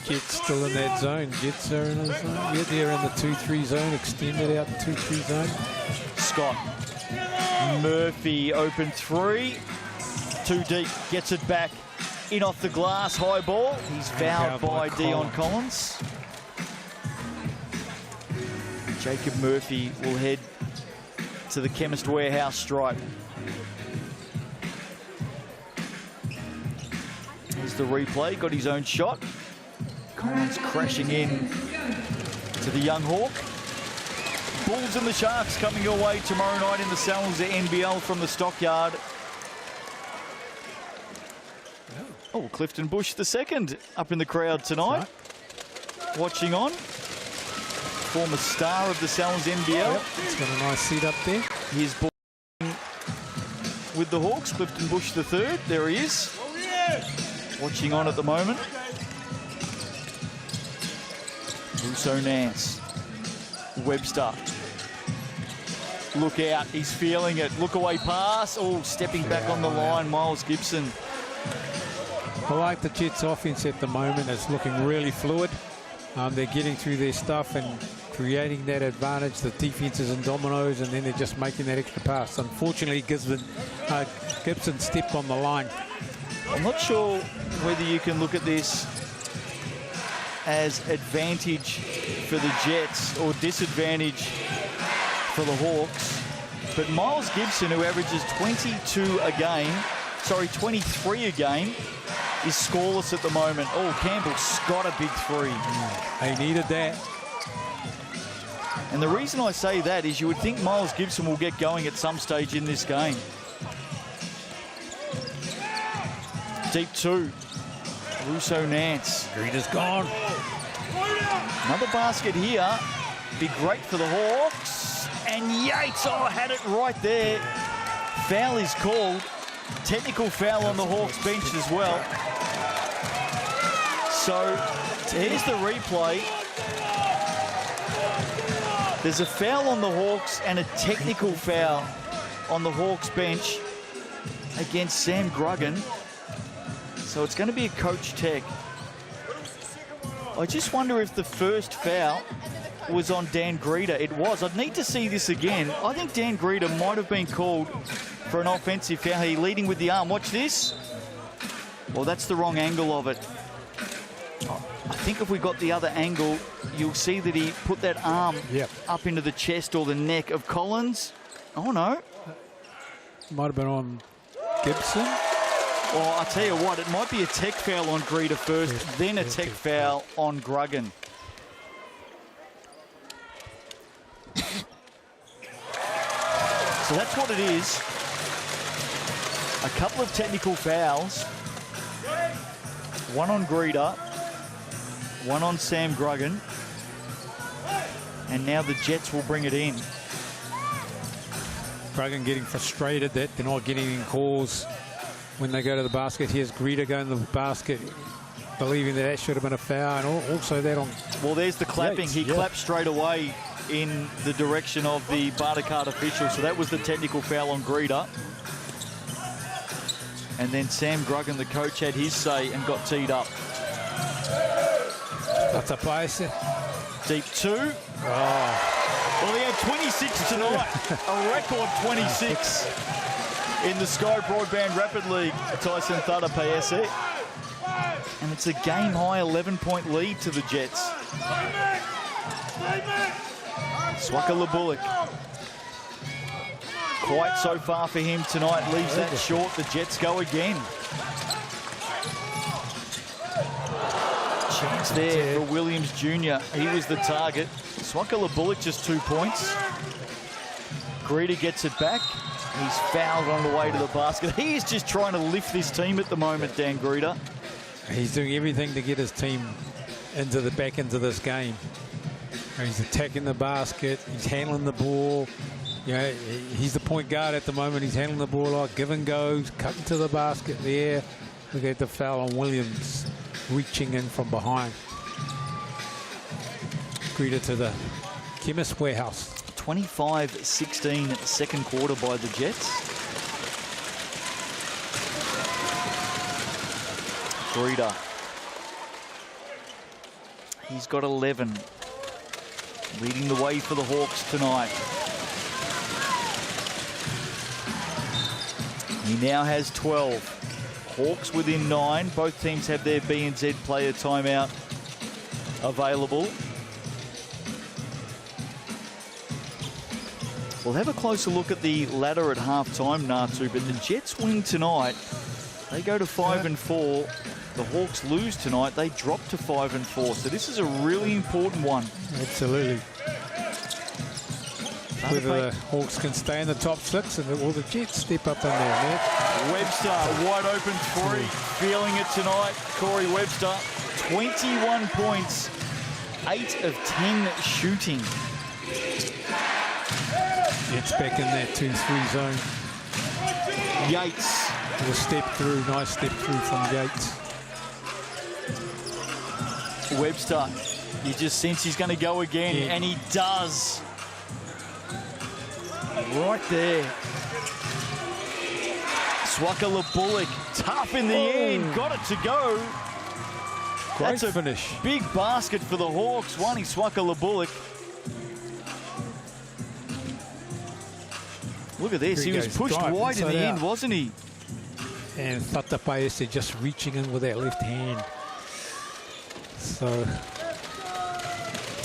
Jets still in that zone. Jets are in a zone. Yeah, they're in the 2-3 zone, extended out the 2-3 zone. Scott. Murphy open 3. 2 deep, gets it back in off the glass, high ball. He's fouled by Dion Collins. Jacob Murphy will head to the Chemist Warehouse stripe. Here's the replay, got his own shot. Collins crashing in to the young Hawk. Bulls and the Sharks coming your way tomorrow night in the Sal's NBL from the Stockyard. Oh, Clifton Bush the second up in the crowd tonight. Watching on. Former star of the Sal's NBL. Yep, he's got a nice seat up there. Here's ball with the Hawks, Clifton Bush the third. There he is. Watching on at the moment. Russo Nance. Webster. Look out, he's feeling it. Look away pass. Oh, stepping back on the line, Miles Gibson. I like the Jets offense at the moment. It's looking really fluid. They're getting through their stuff and creating that advantage. The defense is in dominoes, and then they're just making that extra pass. Unfortunately, Gibson stepped on the line. I'm not sure whether you can look at this as advantage for the Jets or disadvantage for the Hawks. But Miles Gibson, who averages 23 a game, is scoreless at the moment. Oh, Campbell's got a big 3. They needed that. And the reason I say that is you would think Miles Gibson will get going at some stage in this game. Deep 2. Russo Nance. Greeder's gone. Another basket here. Be great for the Hawks. And Yates, had it right there. Foul is called. Technical foul on the Hawks bench as well. So here's the replay. There's a foul on the Hawks and a technical foul on the Hawks bench against Sam Gruggan. So it's going to be a coach tech I just wonder if the first foul was on Dan Greeter. It was. I'd need to see this again. I think Dan Greeter might have been called for an offensive foul. He leading with the arm. Watch this. Well, that's the wrong angle of it. I think if we got the other angle, you'll see that he put that arm up into the chest or the neck of Collins. Oh, no. Might have been on Gibson. Well, I'll tell you what, it might be a tech foul on Greeter first, then a tech foul on Gruggan. So that's what it is. A couple of technical fouls. One on Greeter, one on Sam Gruggan. And now the Jets will bring it in. Gruggan getting frustrated that they're not getting in calls when they go to the basket. Here's Greeter going to the basket, believing that should have been a foul, and also that on... Well, there's the clapping. Yates, he clapped straight away in the direction of the Barter card official, so that was the technical foul on Greeter. And then Sam Gruggan, the coach, had his say and got teed up. That's a place. Deep two. Oh. Well, he had 26 tonight. A record 26 in the Sky Broadband Rapid League, Tyson Thada-Paese. And it's a game-high 11-point lead to the Jets. Swaka Bullock. Quite so far for him tonight. Leaves that short. The Jets go again. Chance there for Williams Jr. He was the target. Swaka Bullock just 2 points. Greeter gets it back. He's fouled on the way to the basket. He is just trying to lift this team at the moment, Dan Greeter. He's doing everything to get his team back into this game. He's attacking the basket. He's handling the ball. Yeah, he's the point guard at the moment. He's handling the ball like give and goes, cutting to the basket there. Look at the foul on Williams, reaching in from behind. Greeter to the Chemist Warehouse. 25-16 second quarter by the Jets. Greeter. He's got 11. Leading the way for the Hawks tonight. He now has 12. Hawks within 9. Both teams have their BNZ player timeout available. We'll have a closer look at the ladder at half-time, Natu, but the Jets win tonight. They go to 5-4. The Hawks lose tonight. They drop to 5-4. So this is a really important one. Absolutely. Whether the Hawks can stay in the top 6 or the Jets step up in there. Webster, wide open three. Feeling it tonight. Corey Webster, 21 points, 8 of 10 shooting. It's back in that 2-3 zone. Yates. A step through, nice step through from Yates. Webster, you just sense he's going to go again, and he does. Right there. Swaka Bullock, tough in the end, got it to go. Great That's a finish. Big basket for the Hawks, Wani Swaka Bullock. Look at this, he was pushed wide in the end, wasn't he? And Thada-Paese just reaching in with that left hand. So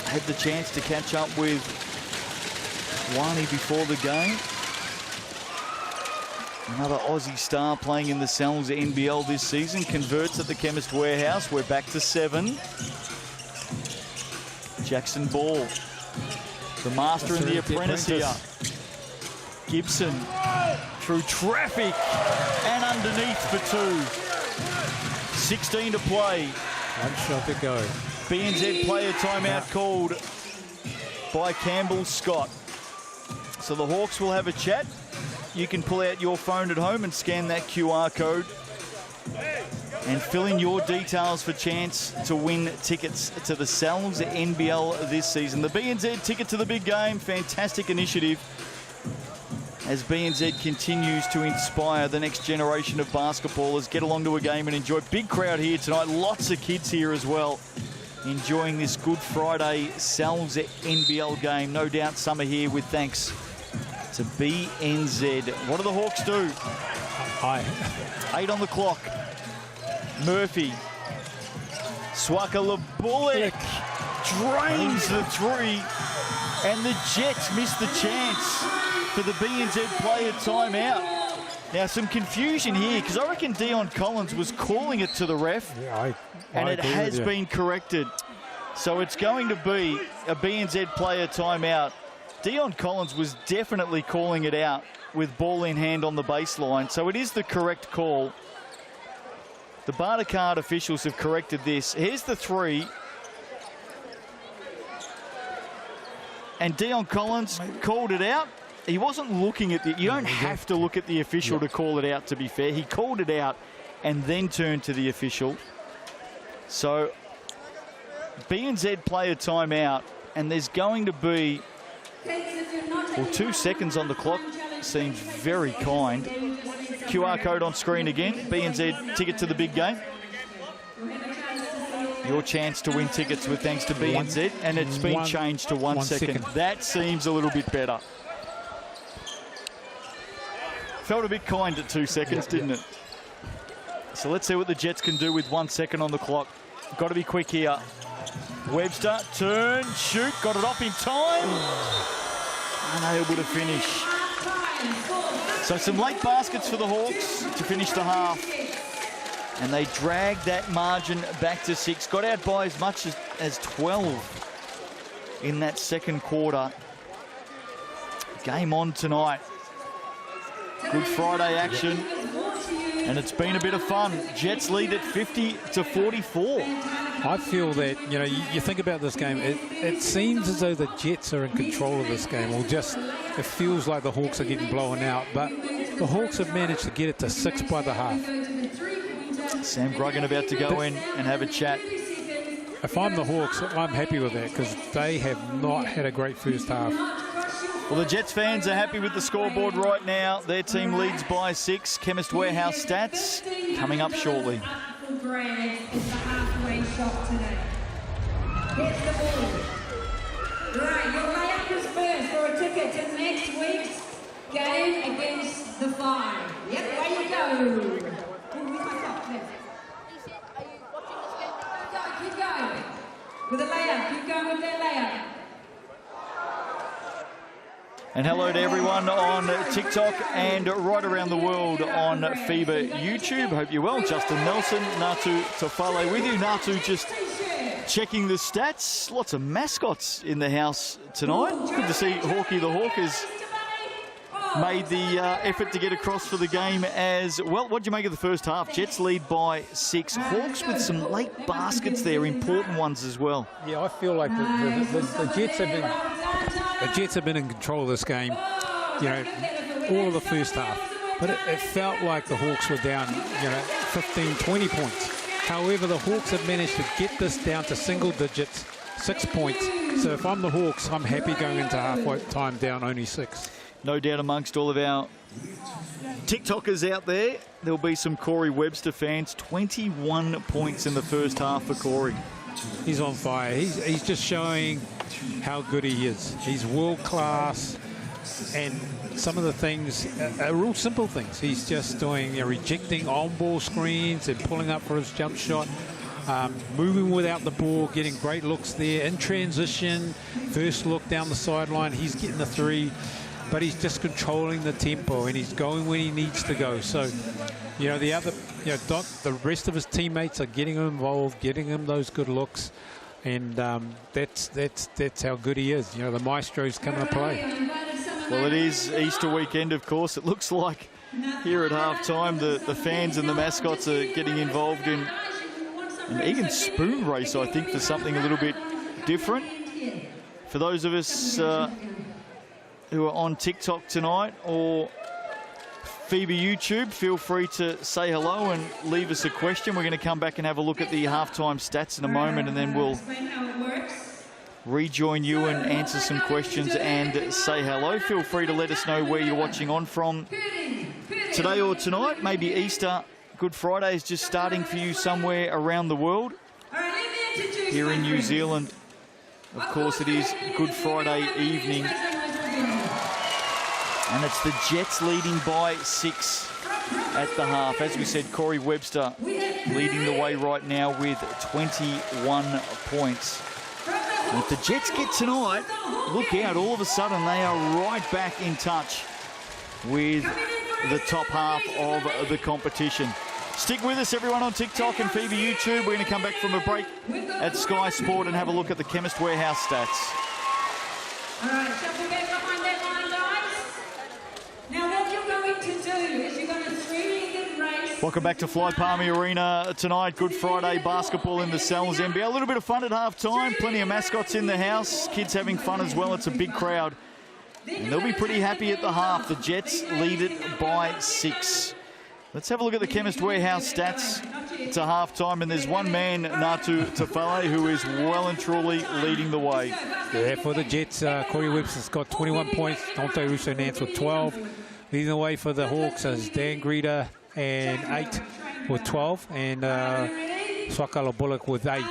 had the chance to catch up with Wani before the game. Another Aussie star playing in the Sel's NBL this season. Converts at the Chemist Warehouse. We're back to 7. Jackson Ball. The master and the apprentice here. Gibson through traffic and underneath for 2. 16 to play. One shot to go. BNZ player timeout called by Campbell Scott. So the Hawks will have a chat. You can pull out your phone at home and scan that QR code and fill in your details for chance to win tickets to the Sel's NBL this season. The BNZ ticket to the big game, fantastic initiative as BNZ continues to inspire the next generation of basketballers. Get along to a game and enjoy. Big crowd here tonight, lots of kids here as well. enjoying this Good Friday Sal's NBL game. No doubt some are here with thanks to BNZ. What do the Hawks do? 8 on the clock. Murphy. Swaka-Labulik drains the three, and the Jets miss the chance for the BNZ player timeout. Now, some confusion here, because I reckon Dion Collins was calling it to the ref, and it has been corrected. So it's going to be a BNZ player timeout. Dion Collins was definitely calling it out with ball in hand on the baseline, so it is the correct call. The Barter card officials have corrected this. Here's the three. And Dion Collins called it out. He wasn't looking at the... You don't have to look at the official to call it out, to be fair. He called it out and then turned to the official. So, BNZ play a timeout, and there's going to be... Well, 2 seconds on the clock. Seems very kind. QR code on screen again. BNZ ticket to the big game. Your chance to win tickets with thanks to BNZ, and it's been changed to 1 second. That seems a little bit better. Felt a bit kind at 2 seconds, didn't it? So let's see what the Jets can do with 1 second on the clock. Got to be quick here. Webster, turn, shoot, got it off in time. Unable to finish. So some late baskets for the Hawks to finish the half. And they dragged that margin back to 6. Got out by as much as 12 in that second quarter. Game on tonight. Good Friday action. And it's been a bit of fun. Jets lead at 50-44. I feel that, you know, you think about this game, it seems as though the Jets are in control of this game, or just it feels like the Hawks are getting blown out, but the Hawks have managed to get it to 6 by the half. Sam Gruggan about to go in and have a chat. If I'm the Hawks, I'm happy with that, because they have not had a great first half. Well, the Jets fans are happy with the scoreboard right now. Their team leads by 6. Chemist Warehouse stats coming up shortly. Greg is the halfway shot today. Hits the ball. Right, your layup is first for a ticket to next week's game against the Five. Yep, way you go. Keep going. With a layup, keep going with their layup. And hello to everyone on TikTok and right around the world on FIBA YouTube. Hope you're well. Justin Nelson, Natu Tofale with you. Natu just checking the stats. Lots of mascots in the house tonight. Good to see Hawke the Hawk has made the effort to get across for the game as well. What did you make of the first half? Jets lead by 6. Hawks with some late baskets there, important ones as well. Yeah, I feel like the Jets have been... The Jets have been in control of this game, you know, all of the first half. But it felt like the Hawks were down, you know, 15, 20 points. However, the Hawks have managed to get this down to single digits, 6 points. So if I'm the Hawks, I'm happy going into halfway time down only 6. No doubt amongst all of our TikTokers out there, there'll be some Corey Webster fans. 21 points in the first half for Corey. He's on fire. He's just showing how good he is. He's world class, and some of the things are real simple things. He's just doing, you know, rejecting on-ball screens and pulling up for his jump shot, moving without the ball, getting great looks there in transition. First look down the sideline, he's getting the three, but he's just controlling the tempo and he's going when he needs to go. So, you know, the rest of his teammates are getting him involved, getting him those good looks. And that's how good he is. You know, the maestro's coming to play. Well, it is Easter weekend, of course. It looks like here at halftime the fans and the mascots are getting involved in an egg and spoon race, I think, for something a little bit different. For those of us who are on TikTok tonight or FIBA YouTube, feel free to say hello and leave us a question. We're going to come back and have a look at the halftime stats in a moment, and then we'll rejoin you and answer some questions and say hello. Feel free to let us know where you're watching on from today or tonight. Maybe Easter, Good Friday is just starting for you somewhere around the world. here in New Zealand. Of course, it is Good Friday evening. And it's the Jets leading by 6 at the half. As we said, Corey Webster leading the way right now with 21 points. And if the Jets get tonight, look out, all of a sudden they are right back in touch with the top half of the competition. Stick with us, everyone, on TikTok and FIBA YouTube. We're going to come back from a break at Sky Sport and have a look at the Chemist Warehouse stats. All right, shuffle back behind that line, guys. Now what you're going to do is you're going to three-legged race. Welcome back to Fly Palmy Arena tonight. Good Friday basketball in the Cells NBL. A little bit of fun at half-time. Plenty of mascots in the house. Kids having fun as well. It's a big crowd. And they'll be pretty happy at the half. The Jets lead it by 6. Let's have a look at the Chemist Warehouse stats. It's a half-time, and there's one man, Natu Tafale, who is well and truly leading the way. Yeah, for the Jets, Corey Webster's got 21 points. Dante Russo-Nance with 12. Leading the way for the Hawks is Dan Greta and 8 with 12, and Swakala Bullock with 8.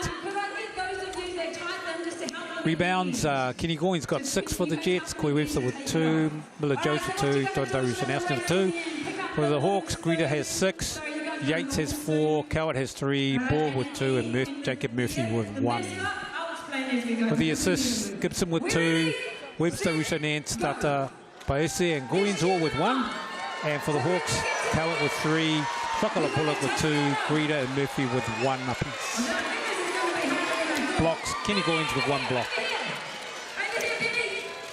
Rebounds, Kenny Goins got 6 for the Jets. Corey Webster with 2. Miller Jones with 2. Dante Russo-Nance with 2. For the Hawks, Greta has 6. Yates has 4. Coward has 3. Ball with 2. And Jacob Murphy with 1. For the assists, Gibson with 2. Webster, Russo-Nance, Tata, Paese and Goins all with 1. And for the Hawks, Coward with 3. Swakala Bullock with 2. Greta and Murphy with 1 apiece. Blocks, Kenny Goins with 1 block.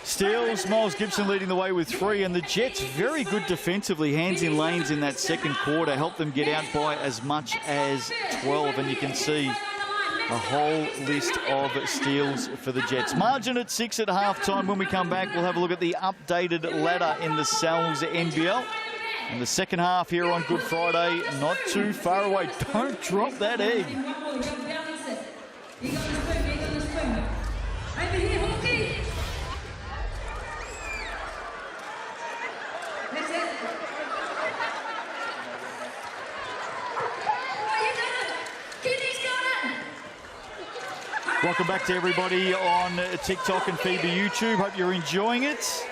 Steals, Miles Gibson leading the way with 3, and the Jets very good defensively, hands in lanes in that second quarter, helped them get out by as much as 12, and you can see a whole list of steals for the Jets. Margin at 6 at halftime. When we come back, we'll have a look at the updated ladder in the Cells NBL. And the second half here on Good Friday, not too far away. Don't drop that egg. Over here, Hawke. That's it. Oh, you done it. Kenny's got it. Welcome back to everybody on TikTok and FIBA YouTube. Hope you're enjoying it.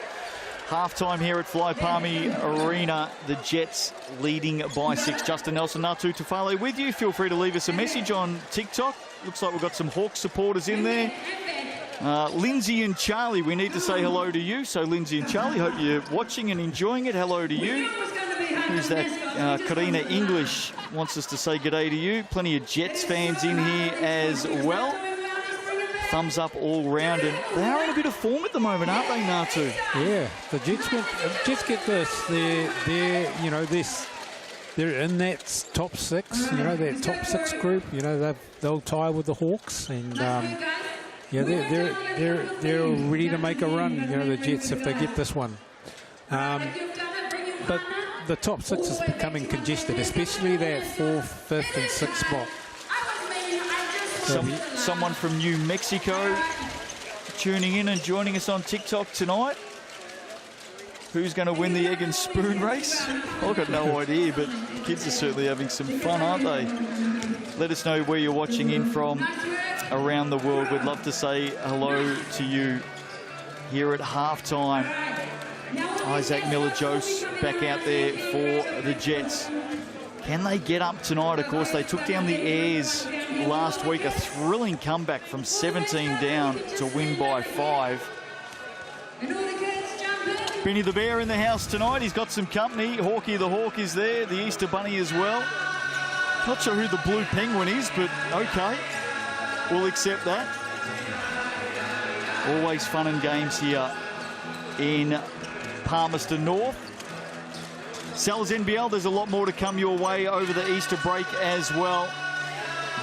Halftime here at Fly Palmy Arena. The Jets leading by 6. Justin Nelson, Natu Tafale with you. Feel free to leave us a message on TikTok. Looks like we've got some Hawks supporters in there. Lindsay and Charlie, we need to say hello to you. So Lindsay and Charlie, hope you're watching and enjoying it. Hello to you. Who's that? Karina English wants us to say g'day to you. Plenty of Jets fans in here as well. Thumbs up all round, and they are in a bit of form at the moment, aren't they, Natu? Yeah, the Jets get this. They're in that top 6. That top 6 group. They'll tie with the Hawks, and they're ready to make a run. The Jets, if they get this one. But the top 6 is becoming congested, especially that 4th, 5th, and 6th spot. Someone from New Mexico tuning in and joining us on TikTok tonight. Who's going to win the egg and spoon race? I've got no idea, but kids are certainly having some fun, aren't they? Let us know where you're watching in from around the world. We'd love to say hello to you here at halftime. Isaac Miller-Jose back out there for the Jets. Can they get up tonight? Of course, they took down the Airs last week. A thrilling comeback from 17 down to win by 5. Benny the Bear in the house tonight. He's got some company. Hawke the Hawk is there. The Easter Bunny as well. Not sure who the Blue Penguin is, but okay. We'll accept that. Always fun and games here in Palmerston North. Cells NBL, there's a lot more to come your way over the Easter break as well.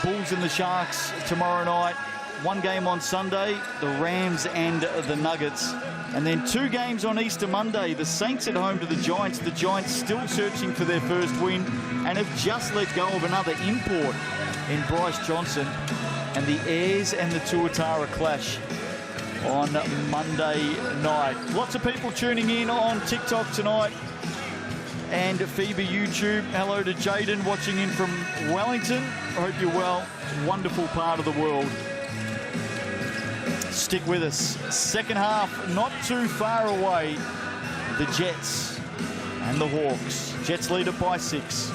Bulls and the Sharks tomorrow night. One game on Sunday, the Rams and the Nuggets. And then 2 games on Easter Monday. The Saints at home to the Giants. The Giants still searching for their first win and have just let go of another import in Bryce Johnson. And the Airs and the Tuatara clash on Monday night. Lots of people tuning in on TikTok tonight. and FIBA YouTube. Hello to Jaden watching in from Wellington. I hope you're well. Wonderful part of the world. Stick with us. Second half, not too far away. The Jets and the Hawks. Jets lead it by 6.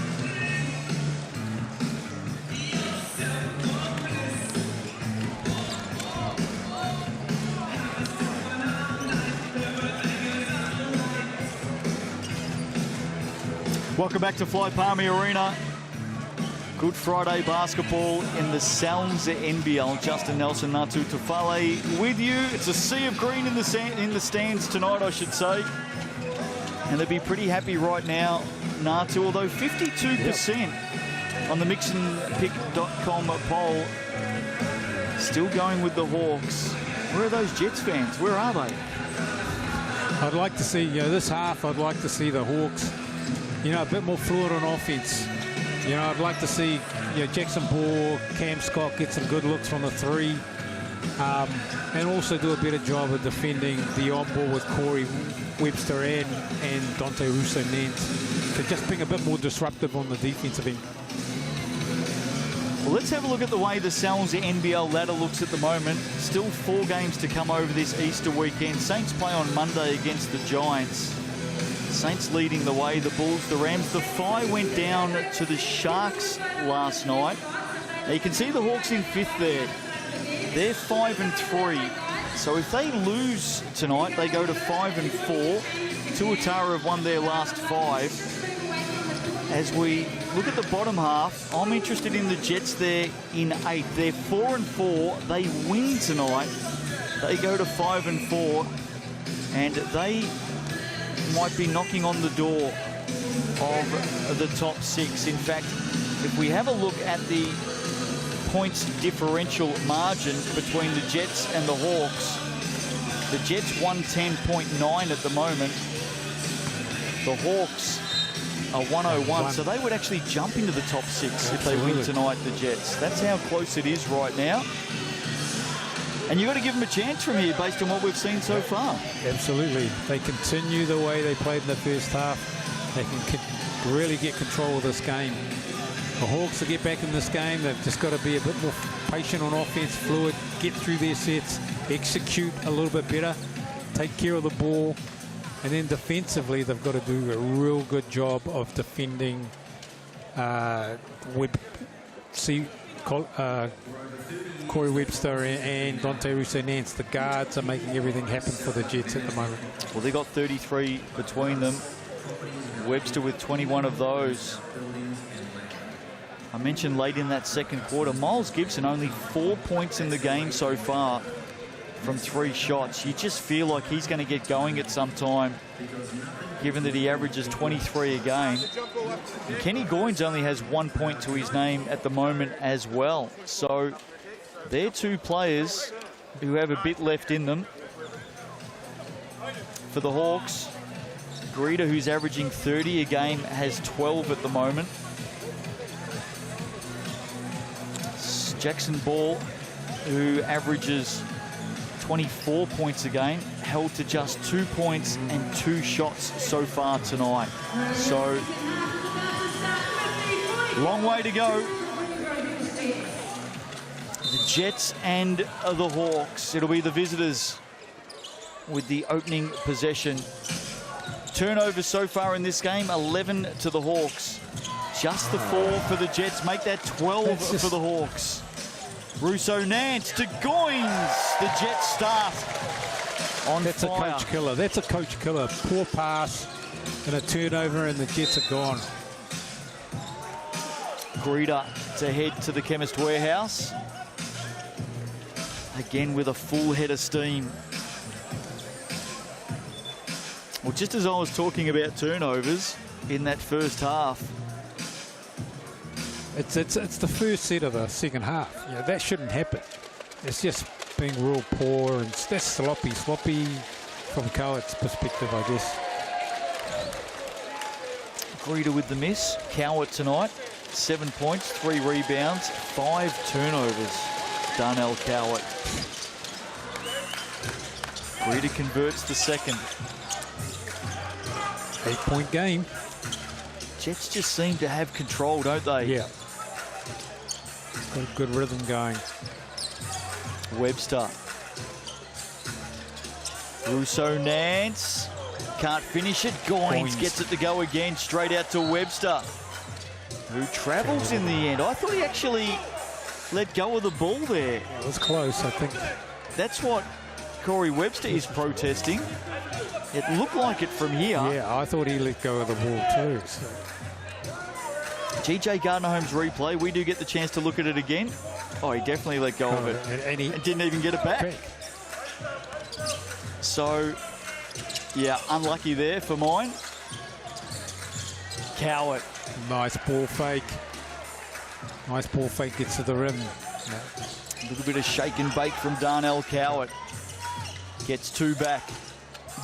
Welcome back to Fly Palmy Arena. Good Friday basketball in the NZNBL. Justin Nelson, Natu Tufale with you. It's a sea of green in the stands tonight, I should say. And they'd be pretty happy right now, Natu, although 52% on the mixandpick.com poll. Still going with the Hawks. Where are those Jets fans? Where are they? I'd like to see, this half, I'd like to see the Hawks, a bit more fluid on offense. I'd like to see Jackson Ball, Cam Scott get some good looks from the 3, and also do a better job of defending the on-ball with Corey Webster and Dante Russo-Nance to just being a bit more disruptive on the defensive end. Well, let's have a look at the way the NBL ladder looks at the moment. Still 4 games to come over this Easter weekend. Saints play on Monday against the Giants. Saints leading the way, the Bulls, the Rams. The Phi went down to the Sharks last night. Now you can see the Hawks in 5th there. They're 5-3. So if they lose tonight, they go to 5-4. Tuatara have won their last 5. As we look at the bottom half, I'm interested in the Jets there in 8th. They're 4-4. They win tonight. They go to 5-4. And they might be knocking on the door of the top 6. In fact, if we have a look at the points differential margin between the Jets and the Hawks, the Jets 110.9 at the moment. The Hawks are 101, so they would actually jump into the top 6 if they win tonight, the Jets. That's how close it is right now. And you've got to give them a chance from here based on what we've seen so far. Absolutely. They continue the way they played in the first half. They can really get control of this game. The Hawks to get back in this game, they've just got to be a bit more patient on offense, fluid, get through their sets, execute a little bit better, take care of the ball. And then defensively, they've got to do a real good job of defending Corey Webster and Dante Russo-Nance. The guards are making everything happen for the Jets at the moment. Well, they got 33 between them. Webster with 21 of those. I mentioned late in that second quarter, Miles Gibson only 4 points in the game so far from 3 shots. You just feel like he's going to get going at some time, given that he averages 23 a game. And Kenny Goins only has 1 point to his name at the moment as well. So they're 2 players who have a bit left in them. For the Hawks, Greeter, who's averaging 30 a game, has 12 at the moment. Jackson Ball, who averages 24 points a game, held to just 2 points and 2 shots so far tonight. So, long way to go. The Jets and the Hawks. It'll be the visitors with the opening possession. Turnovers so far in this game, 11 to the Hawks. Just the 4 for the Jets. Make that 12 for the Hawks. Russo-Nance to Goins. The Jets start on That's fire. A coach killer. That's a coach killer. Poor pass and a turnover, and the Jets are gone. Greeter to head to the Chemist Warehouse. Again with a full head of steam. Well, just as I was talking about turnovers in that first half, It's the first set of the second half. That shouldn't happen. It's just being real poor, and that's sloppy from Cowart's perspective, I guess. Greeter with the miss. Cowart tonight, 7 points, 3 rebounds, 5 turnovers. Darnell Cowart. Greeter converts the second. 8-point game. Jets just seem to have control, don't they? Yeah. Got a good rhythm going. Webster. Russo-Nance. Can't finish it. Goins gets it to go again. Straight out to Webster, who travels in the end. I thought he actually let go of the ball there. It was close, I think. That's what Corey Webster is protesting. It looked like it from here. Yeah, I thought he let go of the ball too. So. GJ Gardner-Holmes replay. We do get the chance to look at it again. Oh, he definitely let go of it. And he didn't even get it back. So, yeah, unlucky there for mine. Cowart. Nice ball fake. Nice ball fake, gets to the rim. A little bit of shake and bake from Darnell Cowart. Gets two back.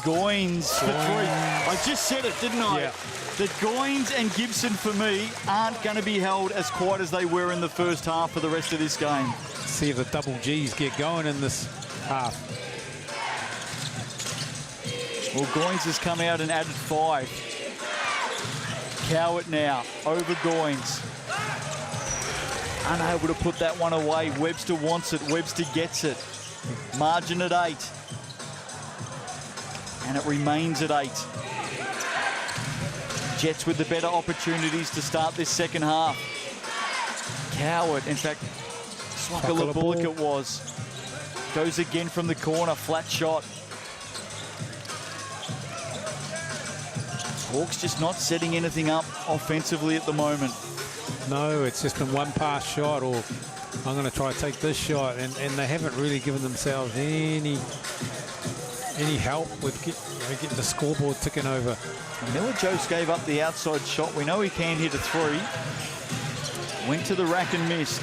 Goins for three. I just said it, didn't I? Yeah. That Goins and Gibson, for me, aren't going to be held as quiet as they were in the first half for the rest of this game. See if the double Gs get going in this half. Well, Goins has come out and added 5. Cowart now over Goins. Unable to put that one away. Webster wants it. Webster gets it. Margin at 8. And it remains at 8. Jets with the better opportunities to start this second half. Cowart, in fact, Swakala-Bullock it was. Goes again from the corner, flat shot. Hawks just not setting anything up offensively at the moment. No, it's just been one pass shot, or I'm going to try to take this shot, and they haven't really given themselves any help with getting the scoreboard ticking over. Miller Jose gave up the outside shot. We know he can hit a 3. Went to the rack and missed.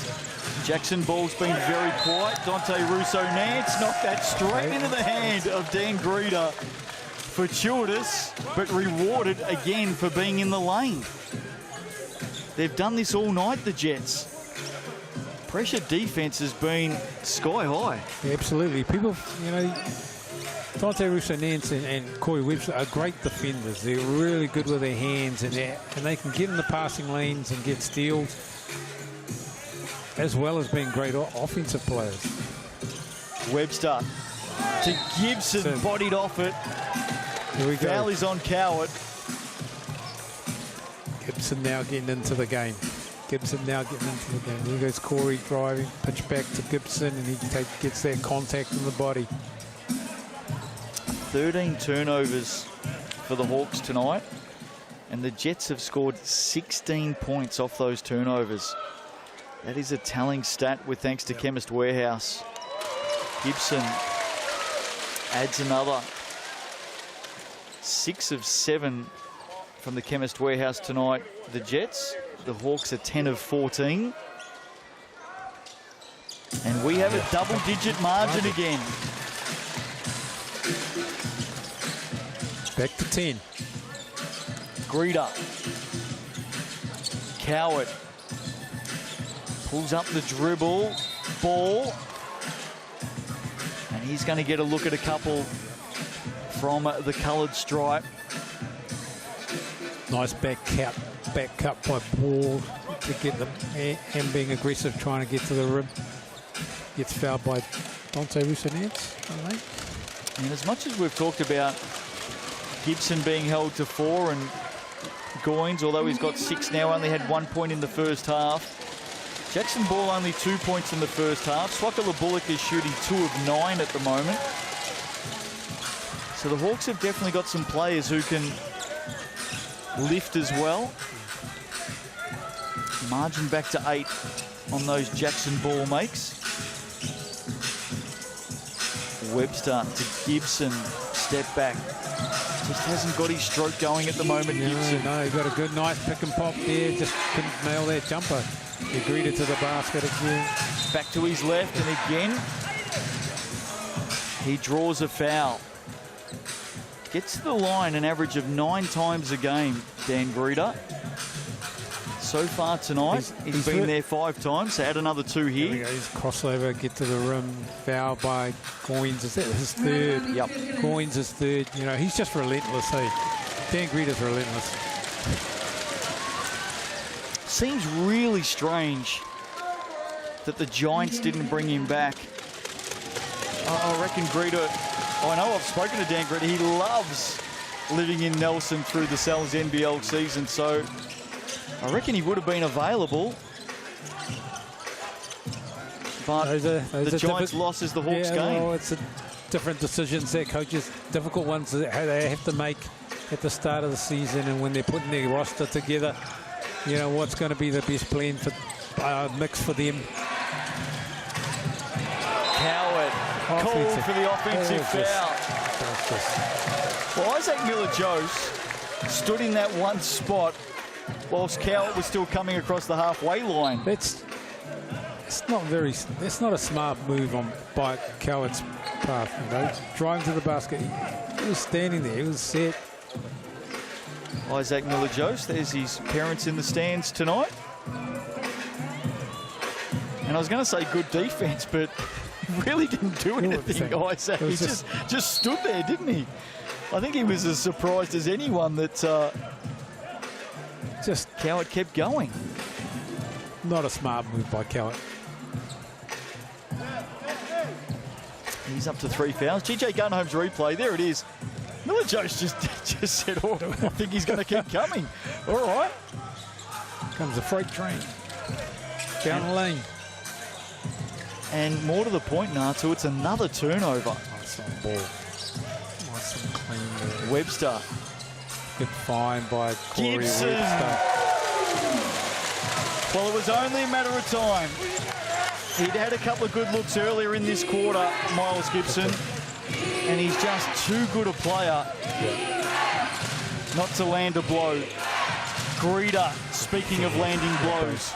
Jackson Ball's been very quiet. Dante Russo-Nance knocked that straight into the hand of Dan Greeder. Fortuitous, but rewarded again for being in the lane. They've done this all night, the Jets. Pressure defense has been sky high. Yeah, absolutely. People, Dante Russo-Nance and Corey Webster are great defenders. They're really good with their hands, and they can get in the passing lanes and get steals, as well as being great offensive players. Webster to Gibson, bodied off it. Here we go. Foul is on Cowart. Gibson now getting into the game. Here goes Corey driving, pitch back to Gibson, and he gets that contact in the body. 13 turnovers for the Hawks tonight, and the Jets have scored 16 points off those turnovers. That is a telling stat with thanks to Chemist Warehouse. Gibson adds another. 6 of 7 from the Chemist Warehouse tonight. The Jets, the Hawks are 10 of 14. And we have a double-digit margin again. Back to 10. Greeder. Cowart. Pulls up the dribble. Ball. And he's going to get a look at a couple from the coloured stripe. Nice back cut by Ball to get them, and being aggressive, trying to get to the rim. Gets fouled by Dante Russo-Nance, I think. And as much as we've talked about Gibson being held to 4 and Goins, although he's got 6 now, only had 1 point in the first half. Jackson Ball only 2 points in the first half. Swakala-Bullock is shooting 2 of 9 at the moment. So the Hawks have definitely got some players who can lift as well. Margin back to 8 on those Jackson Ball makes. Webster to Gibson, step back. Just hasn't got his stroke going at the moment, Gibson. No, he got a good, nice pick and pop there. Just couldn't nail that jumper. He greeted to the basket again. Back to his left, and again, he draws a foul. Gets to the line an average of 9 times a game, Dan Greeder. So far tonight, he's been there 5 times, so add another 2 here. There we go. He's crossover, get to the rim, foul by Goins. Is that his third? Yep. Goins is third. He's just relentless, hey? Dan Greeder's relentless. Seems really strange that the Giants didn't bring him back. I reckon Greta, I know I've spoken to Dan Greta, he loves living in Nelson through the Sal's NBL season, so I reckon he would have been available. But the Giants' loss is the Hawks' game. Well, it's different decisions that coaches, difficult ones that they have to make at the start of the season, and when they're putting their roster together, you know, what's going to be the best plan for mix for them. Coward called for the offensive foul. Well, Isaac Miller-Jose stood in that one spot whilst Coward was still coming across the halfway line. It's not a smart move by Coward's part. You know, driving to the basket, he was standing there, he was set. Isaac Miller-Jose, there's his parents in the stands tonight. And I was going to say good defense, but really didn't do anything, Isaac. He just stood there, didn't he? I think he was as surprised as anyone that just Coward kept going. Not a smart move by Coward. He's up to 3 fouls. GJ Gunholm's replay, there it is. Miller-Jose just said, oh, I think he's going to keep coming. All right. Comes a freight train down the lane. And more to the point, Natu, it's another turnover. Nice on ball. Nice and clean ball. Webster. Good find by Corey Gibson. Webster. Well, it was only a matter of time. He'd had a couple of good looks earlier in this quarter, Miles Gibson, and he's just too good a player not to land a blow. Greta, speaking of landing blows,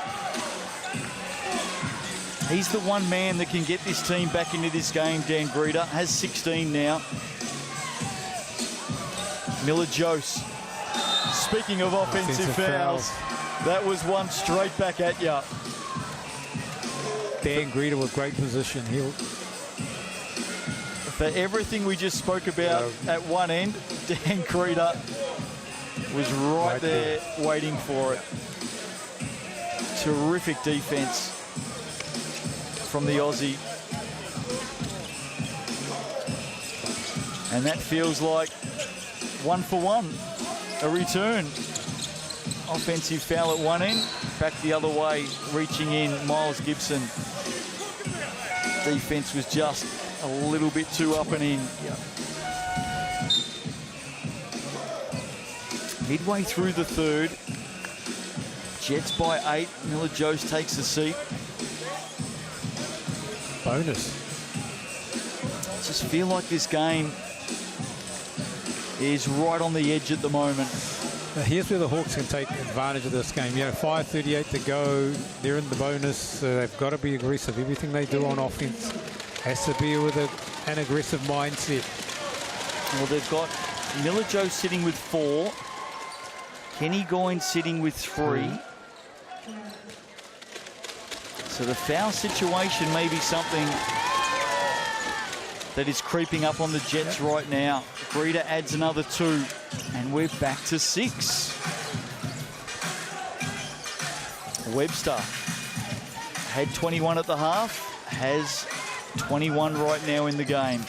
he's the one man that can get this team back into this game. Dan Greta has 16 now. Miller-Jose, speaking of offensive fouls, that was one straight back at you. Dan Greta with great position. For everything we just spoke about at one end, Dan Greta was right there waiting for it. Terrific defense from the Aussie. And that feels like 1 for 1, a return. Offensive foul at one end, back the other way, reaching in, Miles Gibson. Defense was just a little bit too up and in. Midway through the third, Jets by 8. Miller-Jose takes a seat. Bonus. I just feel like this game is right on the edge at the moment. Now here's where the Hawks can take advantage of this game. You know, 5:38 to go. They're in the bonus. So they've got to be aggressive. Everything they do on offense has to be with an aggressive mindset. Well, they've got Miller-Jose sitting with 4. Kenny Goins sitting with 3. So the foul situation may be something that is creeping up on the Jets right now. Greta adds another 2, and we're back to 6. Webster had 21 at the half, has 21 right now in the game.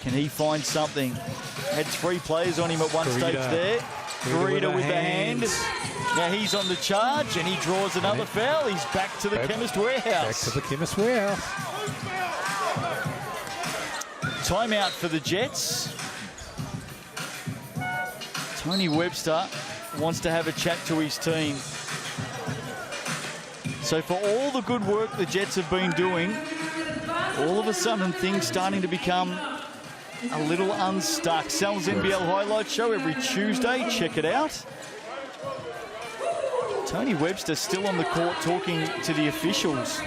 Can he find something? Had 3 players on him at one stage there. Greta with the hands. Now he's on the charge, and he draws another foul. He's back to the Chemist Warehouse. Back to the Chemist Warehouse. Timeout for the Jets. Tony Webster wants to have a chat to his team. So for all the good work the Jets have been doing, all of a sudden things starting to become a little unstuck. Sal's NBL Highlight Show every Tuesday. Check it out. Tony Webster still on the court talking to the officials.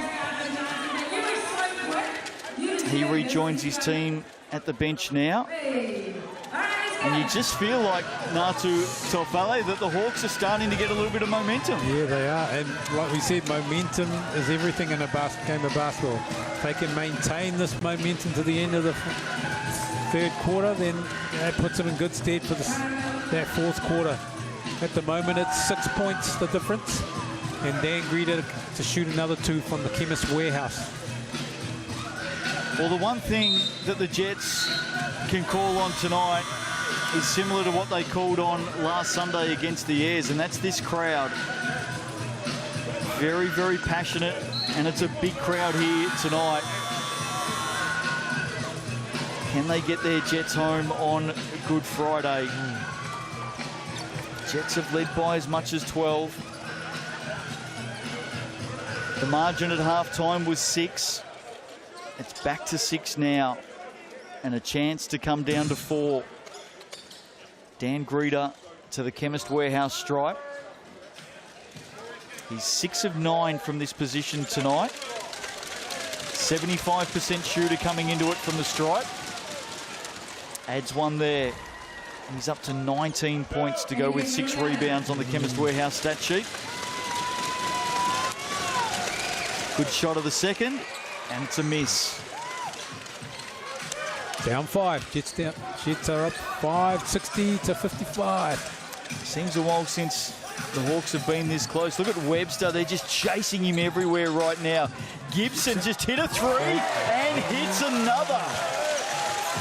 He rejoins his team at the bench now. And you just feel like, Natu Tofale, that the Hawks are starting to get a little bit of momentum. Yeah, they are. And like we said, momentum is everything in a game of basketball. If they can maintain this momentum to the end of the third quarter, then that puts them in good stead for that fourth quarter. At the moment, it's 6 points, the difference. And Dan Greta to shoot another 2 from the Chemist Warehouse. Well, the one thing that the Jets can call on tonight is similar to what they called on last Sunday against the Airs, and that's this crowd. Very, very passionate, and it's a big crowd here tonight. Can they get their Jets home on Good Friday? Jets have led by as much as 12. The margin at halftime was 6. It's back to 6 now, and a chance to come down to 4. Dan Greta to the Chemist Warehouse stripe. He's 6 of 9 from this position tonight. 75% shooter coming into it from the stripe. Adds 1 there. He's up to 19 points to go with 6 rebounds on the Chemist Warehouse stat sheet. Good shot of the second, and it's a miss. Down 5. Jets down. Jets are up 5, 60 to 55. Seems a while since the Hawks have been this close. Look at Webster. They're just chasing him everywhere right now. Gibson just hit a 3 and hits another.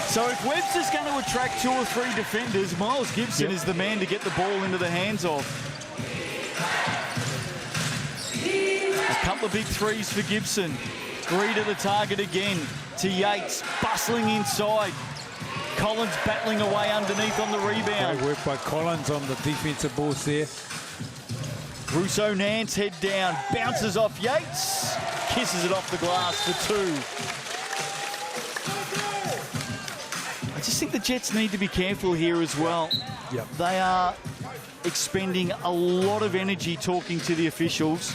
So if Webster's going to attract 2 or 3 defenders, Miles Gibson is the man to get the ball into the hands of. A couple of big threes for Gibson. Greta the target again to Yates, bustling inside. Collins battling away underneath on the rebound. Great work by Collins on the defensive boards there. Russo Nance head down, bounces off Yates, kisses it off the glass for 2. I just think the Jets need to be careful here as well. Yep. They are expending a lot of energy talking to the officials.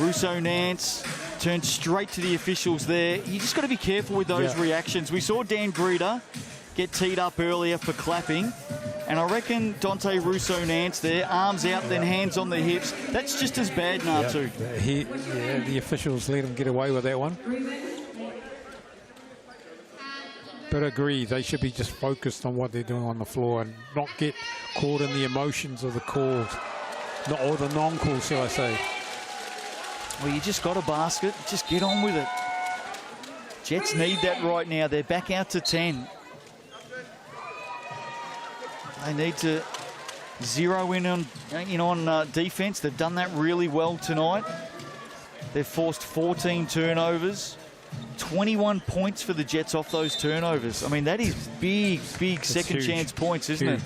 Russo Nance turned straight to the officials there. You just got to be careful with those reactions. We saw Dan Greta get teed up earlier for clapping, and I reckon Dante Russo Nance there, arms out, then hands on the hips. That's just as bad, Natu. The officials let him get away with that one. But agree, they should be just focused on what they're doing on the floor and not get caught in the emotions of the calls, or the non-calls, shall I say. Well, you just got a basket. Just get on with it. Jets need that right now. They're back out to 10. They need to zero in on defense. They've done that really well tonight. They've forced 14 turnovers. 21 points for the Jets off those turnovers. I mean, that is big second chance points, isn't it?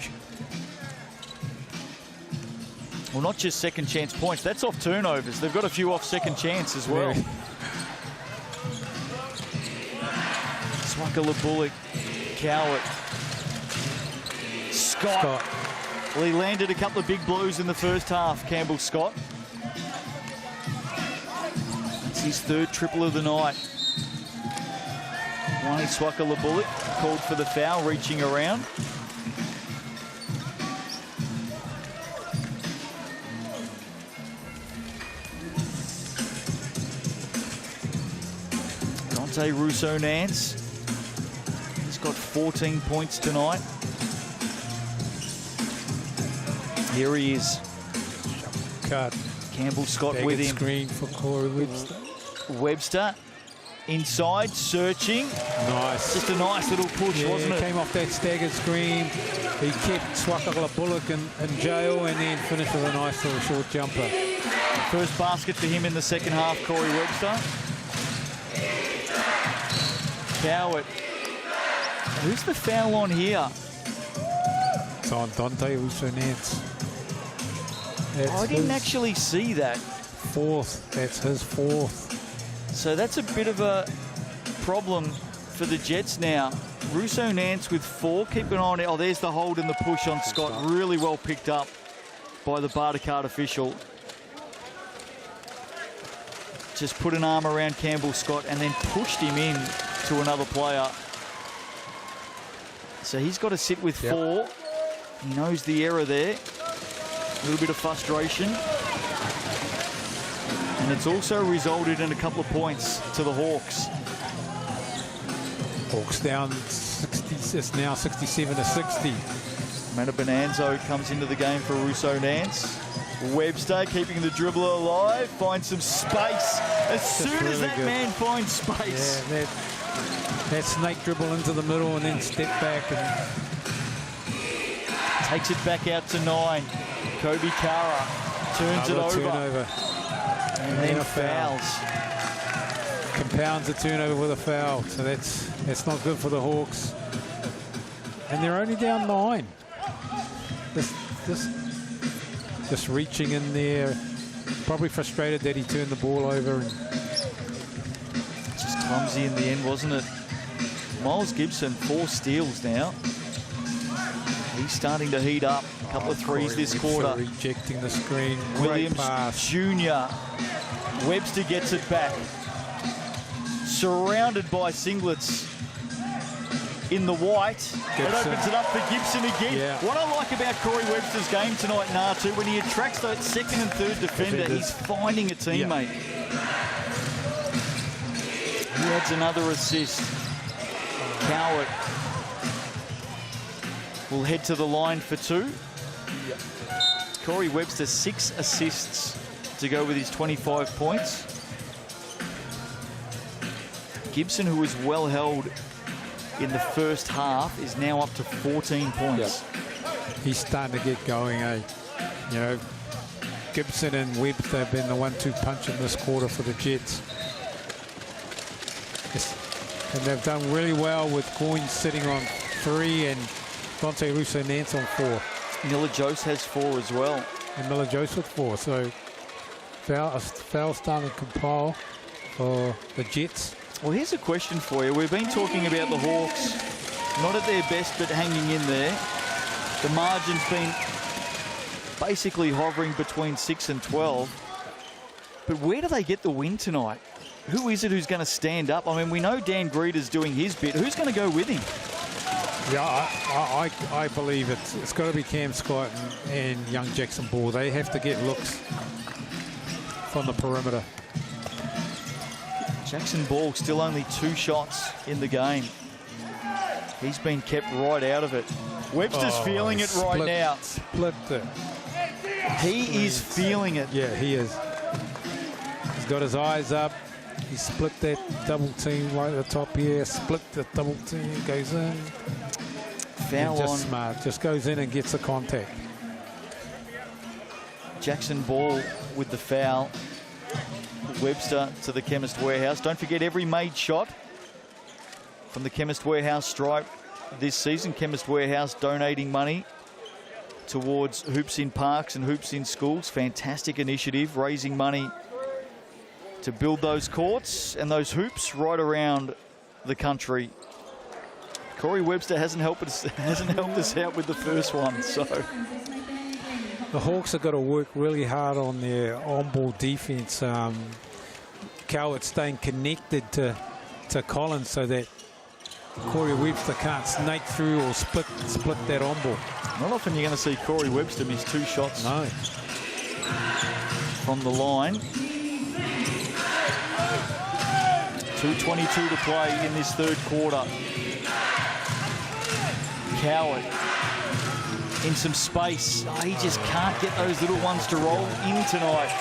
Well, not just second chance points. That's off turnovers. They've got a few off second chance as well. Swakala Bullock, Cowart, Scott. Well, he landed a couple of big blows in the first half, Campbell Scott. It's his 3rd triple of the night. Wani Swakala Bullock called for the foul, reaching around. Dante Russo Nance. He's got 14 points tonight. Here he is. Cut. Campbell Scott with him. Screen for Corey Webster. Webster inside, searching. Nice. Just a nice little push, wasn't it? Came off that staggered screen. He kept Swakala Bullock in jail and then finished with a nice little short jumper. First basket for him in the second half, Corey Webster. Cowart. Who's the foul on here? It's on Dante Russo Nance. I didn't actually see that. 4th. That's his 4th. So that's a bit of a problem for the Jets now. Russo Nance with 4. Keep an eye on it. Oh, there's the hold and the push on Scott. Really well picked up by the Barter card official. Just put an arm around Campbell Scott and then pushed him in to another player. So he's got to sit with 4. He knows the error there. A little bit of frustration. And it's also resulted in a couple of points to the Hawks. Hawks down 60, it's now 67 to 60. Bonanzo comes into the game for Russo Nance. Webster keeping the dribbler alive, finds some space. As soon as that man finds space. Yeah, that snake dribble into the middle and then step back and takes it back out to 9. Kobe Kara turns it over. Turnover. And then fouls. Compounds the turnover with a foul. So that's not good for the Hawks. And they're only down 9. Just reaching in there. Probably frustrated that he turned the ball over. And just clumsy in the end, wasn't it? Miles Gibson, 4 steals now. He's starting to heat up. A couple of threes this quarter. Rejecting the screen. Williams Jr. Webster gets it back. Surrounded by singlets in the white. Gibson. It opens it up for Gibson again. Yeah. What I like about Corey Webster's game tonight, Natu, when he attracts that second and third defender, he's finding a teammate. He adds another assist. Coward will head to the line for 2. Corey Webster, 6 assists to go with his 25 points. Gibson, who was well held in the first half, is now up to 14 points. He's starting to get going, eh? You know, Gibson and Webster have been the 1-2 punch in this quarter for the Jets. And they've done really well with Coyne sitting on 3 and Dante Russo Nance on 4. Miller Jose has 4 as well. And Miller Jose with 4. So foul starting to compile for the Jets. Well, here's a question for you. We've been talking about the Hawks not at their best, but hanging in there. The margin's been basically hovering between 6 and 12. But where do they get the win tonight? Who is it who's going to stand up? I mean, we know Dan Greeder's doing his bit. Who's going to go with him? Yeah, I believe it's got to be Cam Scott and young Jackson Ball. They have to get looks from the perimeter. Jackson Ball still only 2 shots in the game. He's been kept right out of it. Webster's feeling it right now. Split it. He is feeling it. Yeah, he is. He's got his eyes up. He split that double team right at the top here. Split the double team, goes in. Foul just on. Smart. Just goes in and gets the contact. Jackson Ball with the foul. Webster to the Chemist Warehouse. Don't forget every made shot from the Chemist Warehouse stripe this season. Chemist Warehouse donating money towards Hoops in Parks and Hoops in Schools. Fantastic initiative, raising money to build those courts and those hoops right around the country. Corey Webster hasn't helped us out with the first one, so. The Hawks have got to work really hard on their on-ball defense. Coward staying connected to Collins so that Corey Webster can't snake through or split that on-ball. Not often you're going to see Corey Webster miss 2 shots. No. From the line. 2:22 to play in this third quarter. Coward in some space. Oh, he just can't get those little ones to roll in tonight.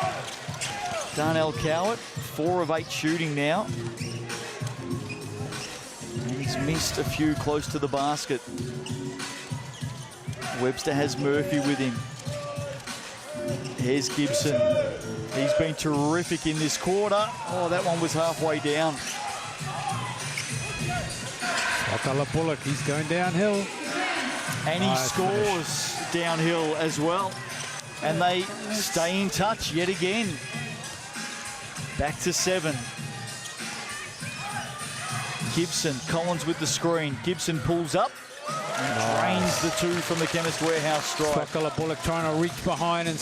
Darnell Coward, 4 of 8 shooting now. And he's missed a few close to the basket. Webster has Murphy with him. Here's Gibson. He's been terrific in this quarter. Oh, that one was halfway down. Wakala Bullock, he's going downhill. And he scores downhill as well. And they stay in touch yet again. Back to 7. Gibson, Collins with the screen. Gibson pulls up and drains the 2 from the Chemist Warehouse strike. Wakala Bullock trying to reach behind and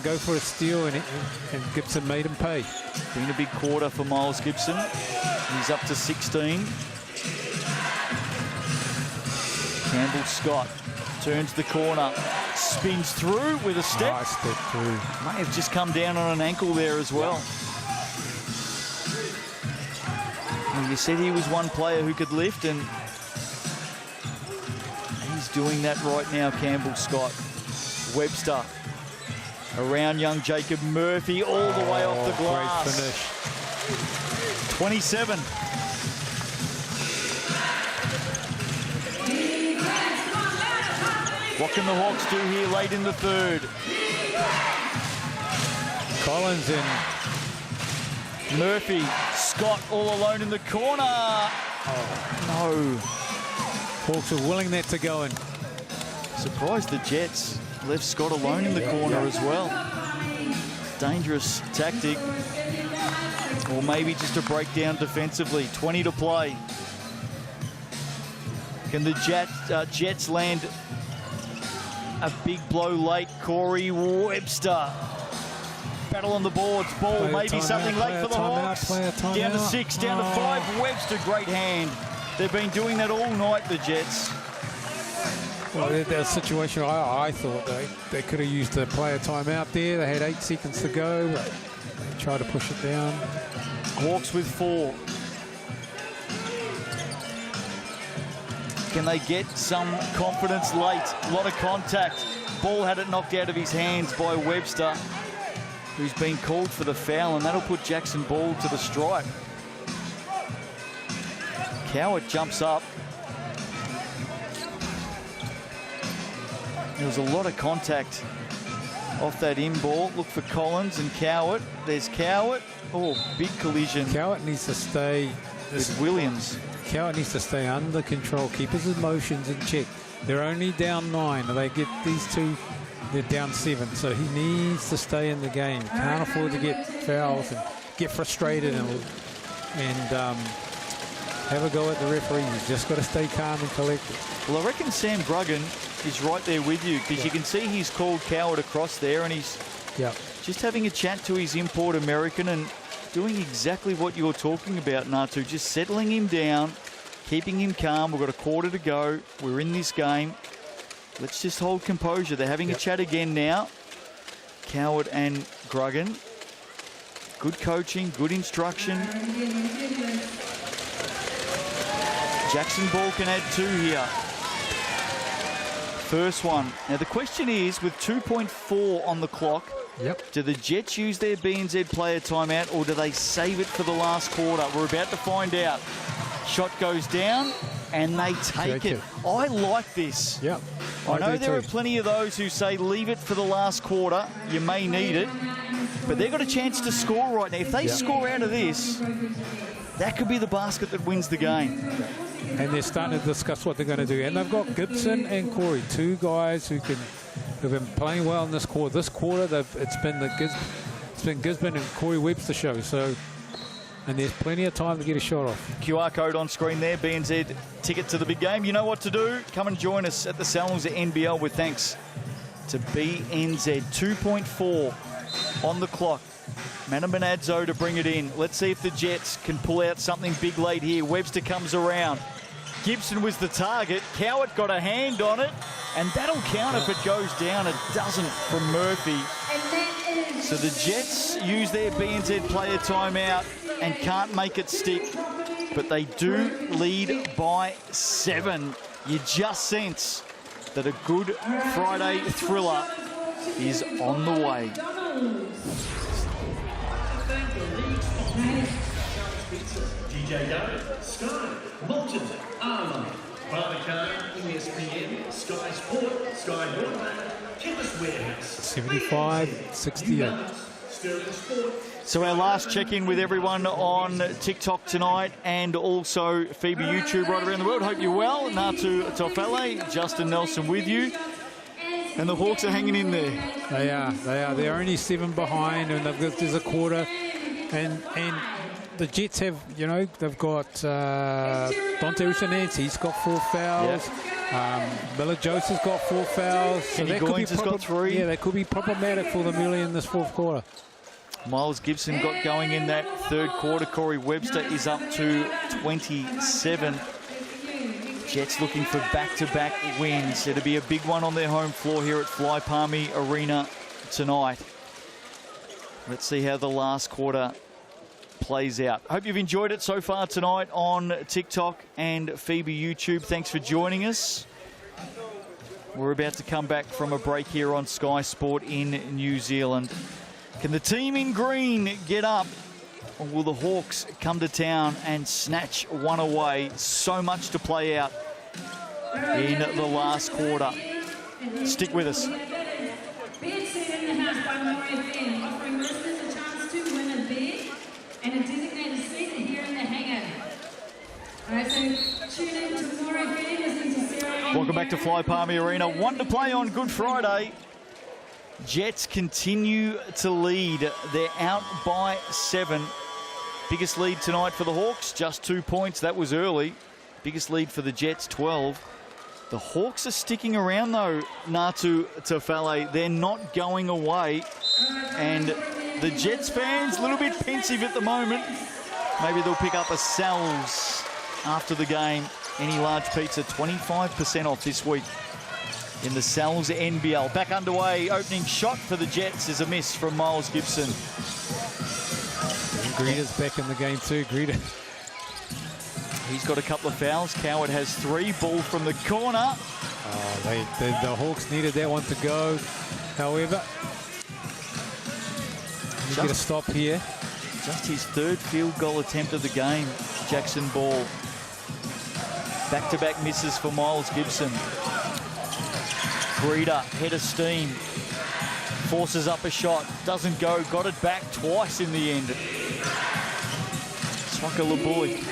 go for a steal, and Gibson made him pay. Been a big quarter for Miles Gibson. He's up to 16. Campbell Scott turns the corner, spins through with a step. Nice step through. May have just come down on an ankle there as well. Well, you said he was one player who could lift, and he's doing that right now, Campbell Scott. Webster around young Jacob Murphy all the way off the glass. Great finish. 27. What can the Hawks do here late in the third? Collins in. Murphy, Scott all alone in the corner. No. Hawks are willing that to go in. Surprised the Jets left Scott alone in the corner as well. Dangerous tactic. Or maybe just a breakdown defensively. 20 to play. Can the Jets land a big blow late? Corey Webster. Battle on the boards. Ball, maybe something late for the Hawks. Down to 6, down to 5. Webster, great hand. They've been doing that all night, the Jets. Well, that was a situation I thought they could have used a player timeout there. They had 8 seconds to go, but they tried to push it down. Hawks with 4. Can they get some confidence late? A lot of contact. Ball had it knocked out of his hands by Webster, who's been called for the foul, and that'll put Jackson Ball to the stripe. Cowart jumps up. There was a lot of contact off that in ball. Look for Collins and Cowart. There's Cowart. Oh, big collision. Cowart needs to stay with Williams. Cowart needs to stay under control, keep his emotions in check. They're only down 9. They get these two, they're down 7. So he needs to stay in the game. Can't afford to get fouls and get frustrated and have a go at the referee. He's just got to stay calm and collected. Well, I reckon Sam Gruggan is right there with you, because you can see he's called Cowart across there, and he's just having a chat to his import American and doing exactly what you're talking about, Natu. Just settling him down, keeping him calm. We've got a quarter to go. We're in this game. Let's just hold composure. They're having a chat again now. Cowart and Gruggan. Good coaching, good instruction. Jackson Ball can add 2 here. First one. Now the question is, with 2.4 on the clock, do the Jets use their BNZ player timeout, or do they save it for the last quarter? We're about to find out. Shot goes down and they take it. I like this. I know there are plenty of those who say leave it for the last quarter. You may need it, but they've got a chance to score right now. If they score out of this, that could be the basket that wins the game. And they're starting to discuss what they're going to do. And they've got Gibson and Corey, 2 guys who've been playing well in this quarter. This quarter, it's been Gisborne and Corey Webster show. So, and there's plenty of time to get a shot off. QR code on screen there. BNZ ticket to the big game. You know what to do. Come and join us at the Salons at NBL with thanks to BNZ. 2.4 on the clock. Manawatu to bring it in. Let's see if the Jets can pull out something big late here. Webster comes around. Gibson was the target. Cowart got a hand on it, and that'll count if it goes down. It doesn't from Murphy. So the Jets use their BNZ player timeout and can't make it stick, but they do lead by 7. You just sense that a Good Friday thriller is on the way. DJ Go, Sky, Moulton, Arlo, Barbican, ESPN, Sky Sport, Sky Broadband, Chemist Warehouse, 75-68. Sterling Sport. So our last check-in with everyone on TikTok tonight, and also FIBA YouTube right around the world. Hope you're well. Natu Tofele, Justin Nelson with you. And the Hawks are hanging in there. They are. They're only 7 behind, and there's a quarter. And the Jets have, they've got Dante Usanance, he's got 4 fouls. Miller Joseph's got 4 fouls. So Kenny Goins has got 3. Yeah, that could be problematic for them early in this 4th quarter. Miles Gibson got going in that 3rd quarter. Corey Webster is up to 27. Jets looking for back-to-back wins. It'll be a big one on their home floor here at Fly Palmy Arena tonight. Let's see how the last quarter plays out. Hope you've enjoyed it so far tonight on TikTok and FIBA YouTube. Thanks for joining us. We're about to come back from a break here on Sky Sport in New Zealand. Can the team in green get up, or will the Hawks come to town and snatch one away? So much to play out in the last quarter. Stick with us. Bed set in the house by More FM, offering listeners a chance to win a bed and a designated seat here in the hangar. All right, so tune in to More FM, listen to Sarah. Welcome back to Fly Palmy Arena. One to play on Good Friday. Jets continue to lead. They're out by 7. Biggest lead tonight for the Hawks, just 2 points. That was early. Biggest lead for the Jets, 12. The Hawks are sticking around though, Natu Tafale. They're not going away. And the Jets fans, a little bit pensive at the moment. Maybe they'll pick up a Sal's after the game. Any large pizza, 25% off this week in the Sal's NBL. Back underway, opening shot for the Jets is a miss from Miles Gibson. Greeter's back in the game too, Greeter. He's got a couple of fouls. Coward has 3. Ball from the corner. Oh, the Hawks needed that one to go. However, you get a stop here. Just his 3rd field goal attempt of the game. Jackson Ball. Back-to-back misses for Miles Gibson. Greeter, head of steam. Forces up a shot. Doesn't go. Got it back twice in the end. Swaka Labuli.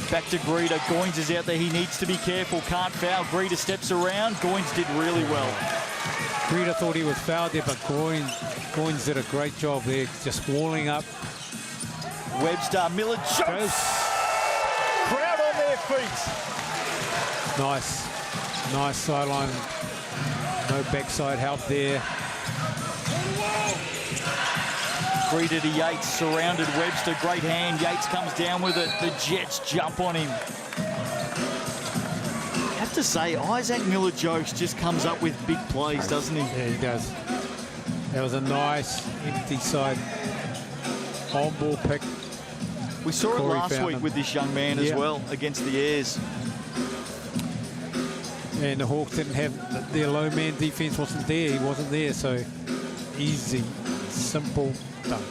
Back to Greeter. Goins is out there. He needs to be careful. Can't foul. Greeter steps around. Goins did really well. Greeter thought he was fouled there, but Goins did a great job there, just walling up. Webster, Miller jumps. Crowd on their feet. Nice sideline. No backside help there. Greeter to Yates, surrounded Webster, great hand. Yates comes down with it. The Jets jump on him. I have to say, Isaac Miller-Jokes just comes up with big plays, doesn't he? Yeah, he does. That was a nice empty side on-ball pick. We saw it Corey last week with this young man as well against the Airs. And the Hawks didn't have their low man defense, wasn't there. He wasn't there, so easy, simple dunk.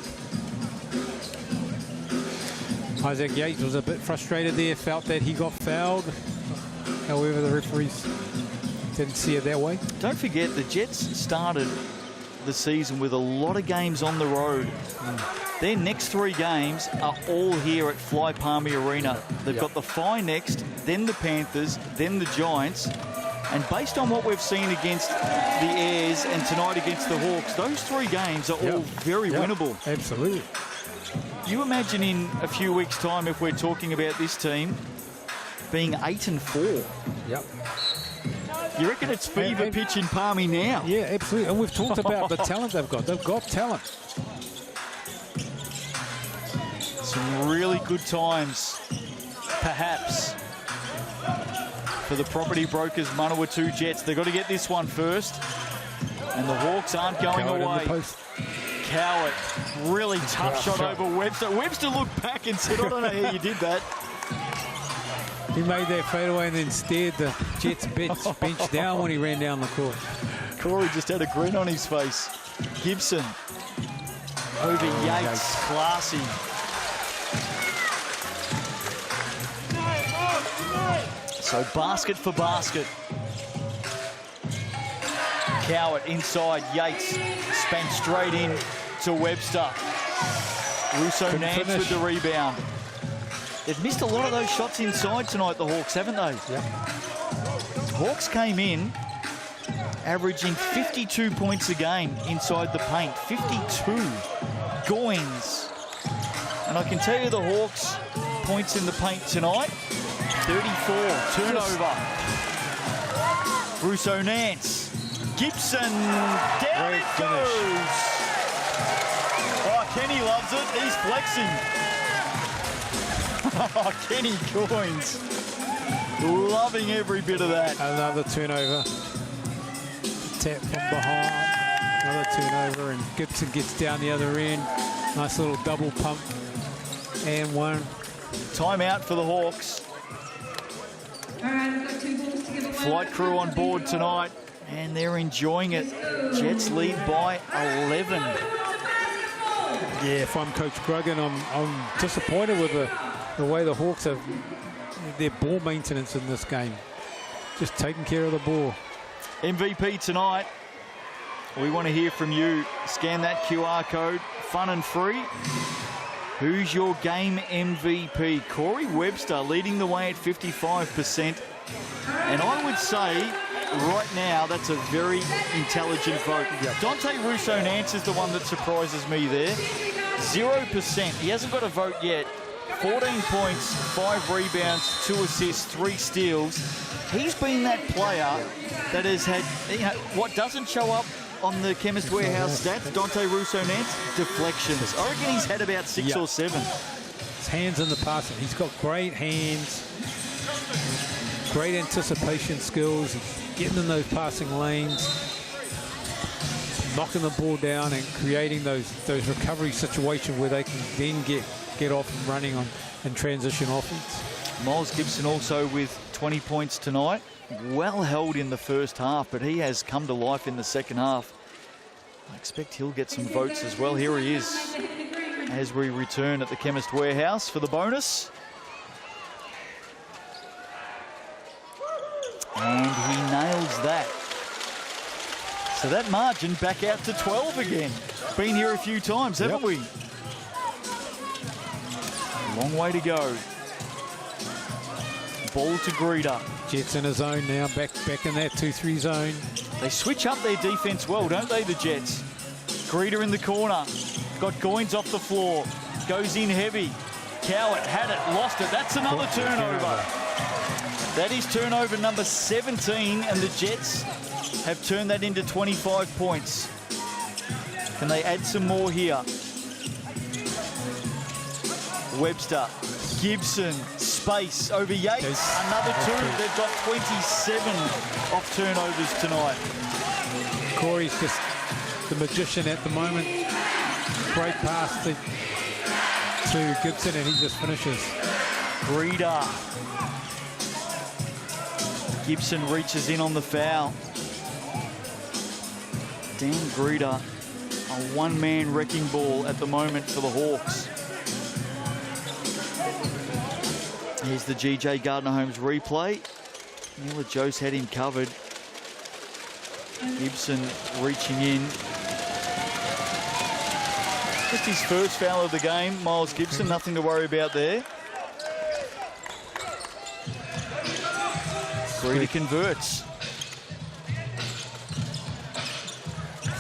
Isaac Yates was a bit frustrated there, felt that he got fouled. However, the referees didn't see it that way. Don't forget, the Jets started the season with a lot of games on the road. Their next 3 games are all here at Fly Palmy Arena. They've got the Phi next, then the Panthers, then the Giants. And based on what we've seen against the Airs and tonight against the Hawks, those 3 games are all very winnable. Absolutely. You imagine in a few weeks' time, if we're talking about this team being 8-4. Yep. You reckon it's fever pitch in Palmy now? Yeah, absolutely. And we've talked about the talent they've got. They've got talent. Some really good times, perhaps, for the property brokers Manawatu Jets. They've got to get this one first. And the Hawks aren't going away. Coward, really tough shot over Webster. Webster looked back and said, I don't know how you did that. He made that fadeaway and then stared the Jets bench down when he ran down the court. Corey just had a grin on his face. Gibson over Yates, classy. So basket for basket. Coward inside, Yates spanked straight in to Webster. Russo Nance with the rebound. They've missed a lot of those shots inside tonight, the Hawks, haven't they? Yep. Hawks came in averaging 52 points a game inside the paint. 52. Goins. And I can tell you the Hawks points in the paint tonight. 34. Turnover. Russo Nance. Gibson. Down it goes. Oh, Kenny loves it. He's flexing. Oh, Kenny Goins. Loving every bit of that. Another turnover. Tap from behind. Another turnover, and Gibson gets down the other end. Nice little double pump. And one. Timeout for the Hawks. All right, we've got 2 balls to give away. Flight crew on board tonight, and they're enjoying it. Jets lead by 11. Yeah, if I'm Coach Grogan, I'm disappointed with the way the Hawks have their ball maintenance in this game. Just taking care of the ball. MVP tonight. We want to hear from you. Scan that QR code. Fun and free. Who's your game MVP? Corey Webster leading the way at 55%. And I would say right now that's a very intelligent vote. Dante Rousseau-Nance is the one that surprises me there. 0%. He hasn't got a vote yet. 14 points, 5 rebounds, 2 assists, 3 steals. He's been that player that has had, what doesn't show up on the Chemist Warehouse stats, Dante Rousseau-Nance, deflections. I reckon he's had about 6 or 7. His hands in the passing. He's got great hands, great anticipation skills, getting in those passing lanes, knocking the ball down and creating those recovery situations where they can then get off and running on and transition offense. Miles Gibson also with 20 points tonight. Well held in the first half, but he has come to life in the second half. I expect he'll get some votes as well. Here he is as we return at the Chemist Warehouse for the bonus. And he nails that. So that margin back out to 12 again. Been here a few times, haven't we? Long way to go. Ball to Greeter. Jets in a zone now, back in that 2-3 zone. They switch up their defense well, don't they, the Jets? Greeter in the corner. Got Goins off the floor. Goes in heavy. Cowart had it, lost it. That's another turnover. That is turnover number 17, and the Jets have turned that into 25 points. Can they add some more here? Webster, Gibson, space over Yates, another 2. They've got 27 off turnovers tonight. Corey's just the magician at the moment. Great pass to Gibson, and he just finishes. Greeter. Gibson reaches in on the foul. Dan Greeter, a one-man wrecking ball at the moment for the Hawks. Here's the GJ Gardner-Holmes replay. Miller Jose had him covered. Gibson reaching in. Just his first foul of the game, Miles Gibson, nothing to worry about there. Greeter converts.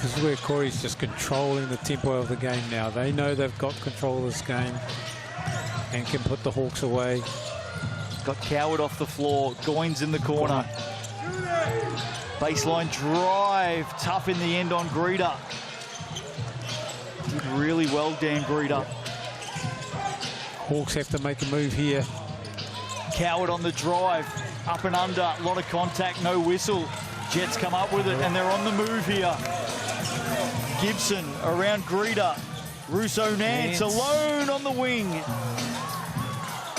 This is where Corey's just controlling the tempo of the game now. They know they've got control of this game and can put the Hawks away. Got Cowart off the floor. Goins in the corner. Baseline drive. Tough in the end on Greeter. Did really well, Dan Greeter. Hawks have to make a move here. Cowart on the drive. Up and under. A lot of contact. No whistle. Jets come up with it, and they're on the move here. Gibson around Greeter. Rousseau-Nance alone on the wing.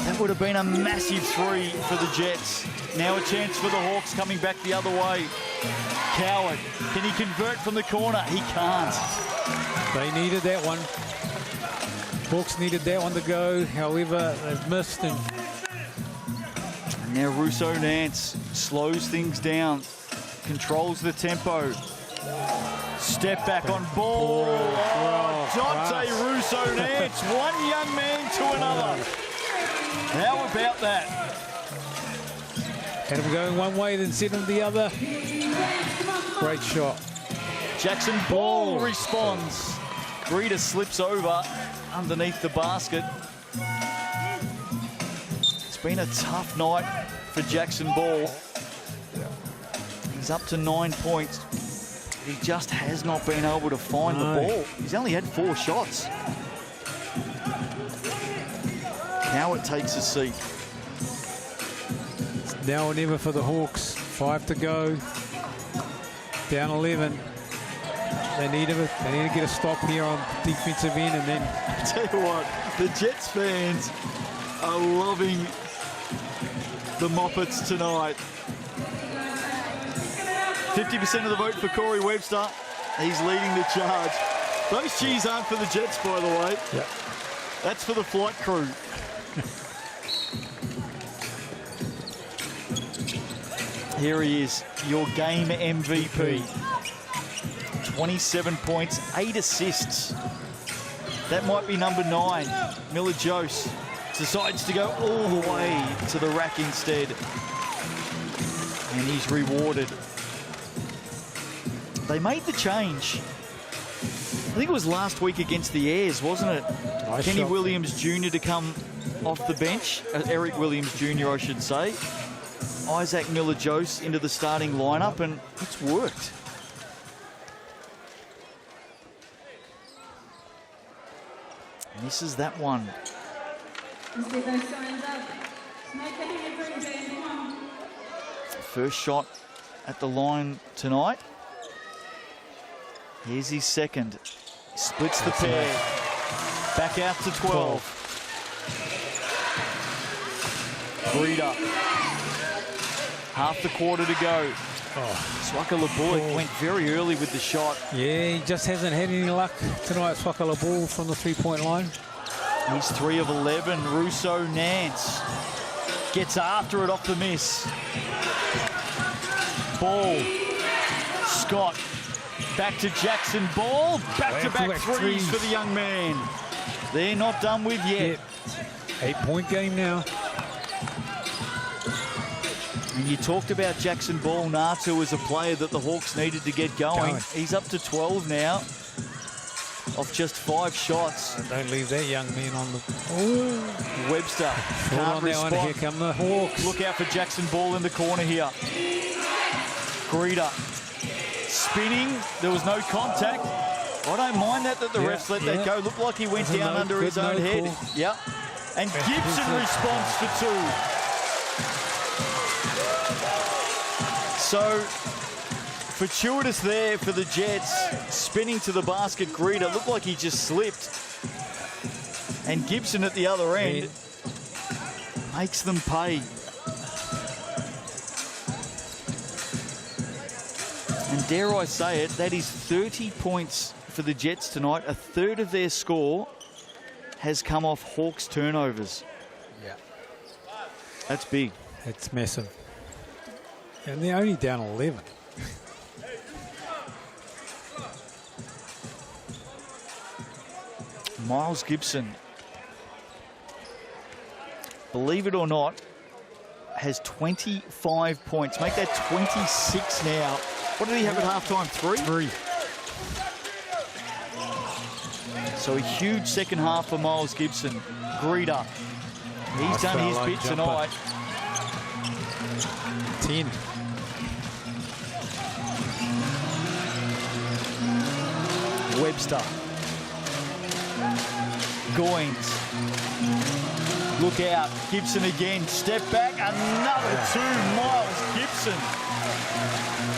That would have been a massive 3 for the Jets. Now a chance for the Hawks coming back the other way. Cowart, can he convert from the corner? He can't. They needed that one. Hawks needed that one to go. However, they've missed. And now Rousseau-Nance slows things down, controls the tempo. Step back on ball. Oh, Dante Rousseau-Nance, one young man to another. How about that? Had him going one way, then sent him the other. Great shot. Jackson Ball responds. Greeter slips over underneath the basket. It's been a tough night for Jackson Ball. He's up to 9 points. He just has not been able to find the ball. He's only had 4 shots. Cowart takes a seat. It's now or never for the Hawks. 5 to go. Down 11. They need to get a stop here on the defensive end, and then I tell you what, the Jets fans are loving the Moppets tonight. 50% of the vote for Corey Webster. He's leading the charge. Those cheers aren't for the Jets, by the way. Yeah. That's for the flight crew. Here he is, your game MVP. 27 points, 8 assists. That might be number 9. Miller Jose decides to go all the way to the rack instead. And he's rewarded. They made the change. I think it was last week against the Airs, wasn't it? Nice Kenny shot. Williams Jr. to come off the bench. Eric Williams Jr., I should say. Isaac Miller Jose into the starting lineup, and it's worked. Misses that one. Let's get those signs up. Make the hand bring Dan, come on. First shot at the line tonight. Here's his second. Splits the pair. Back out to 12. Breeder. Half the quarter to go. Swaka Labulik went very early with the shot. Yeah, he just hasn't had any luck tonight. Swaka Labulik from the three-point line. He's 3 of 11. Russo Nance gets after it off the miss. Ball. Scott. Back to Jackson. Ball. Back-to-back threes for the young man. They're not done with yet. 8-point game now. And you talked about Jackson Ball Natu as a player that the Hawks needed to get going. He's up to 12 now off just 5 shots. Don't leave that young man on the... Webster can't respond. Here come the Hawks. Look out for Jackson Ball in the corner here. Greeter spinning. There was no contact. I don't mind that the refs let that go. Looked like he went down under his own head. Call. Yeah. And Gibson responds for 2. So, fortuitous there for the Jets, spinning to the basket. Greeter looked like he just slipped. And Gibson at the other end makes them pay. And dare I say it, that is 30 points for the Jets tonight. A third of their score has come off Hawks turnovers. Yeah. That's big. It's massive. And they're only down 11. Miles Gibson, believe it or not, has 25 points. Make that 26 now. What did he have at halftime? 3? 3. So a huge second half for Miles Gibson. Greeter, he's done his bit tonight. 10. Webster. Goins. Look out. Gibson again. Step back. Another 2. Miles Gibson.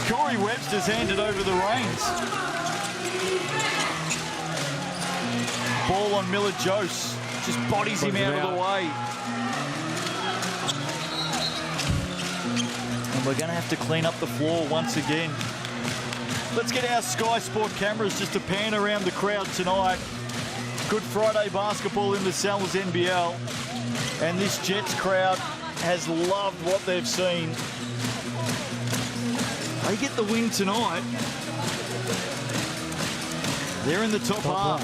Corey Webster's handed over the reins. Ball on Miller Jose. Just bodies him out of the way. And we're going to have to clean up the floor once again. Let's get our Sky Sport cameras just to pan around the crowd tonight. Good Friday basketball in the Sal's NBL. And this Jets crowd has loved what they've seen. They get the win tonight. They're in the top half.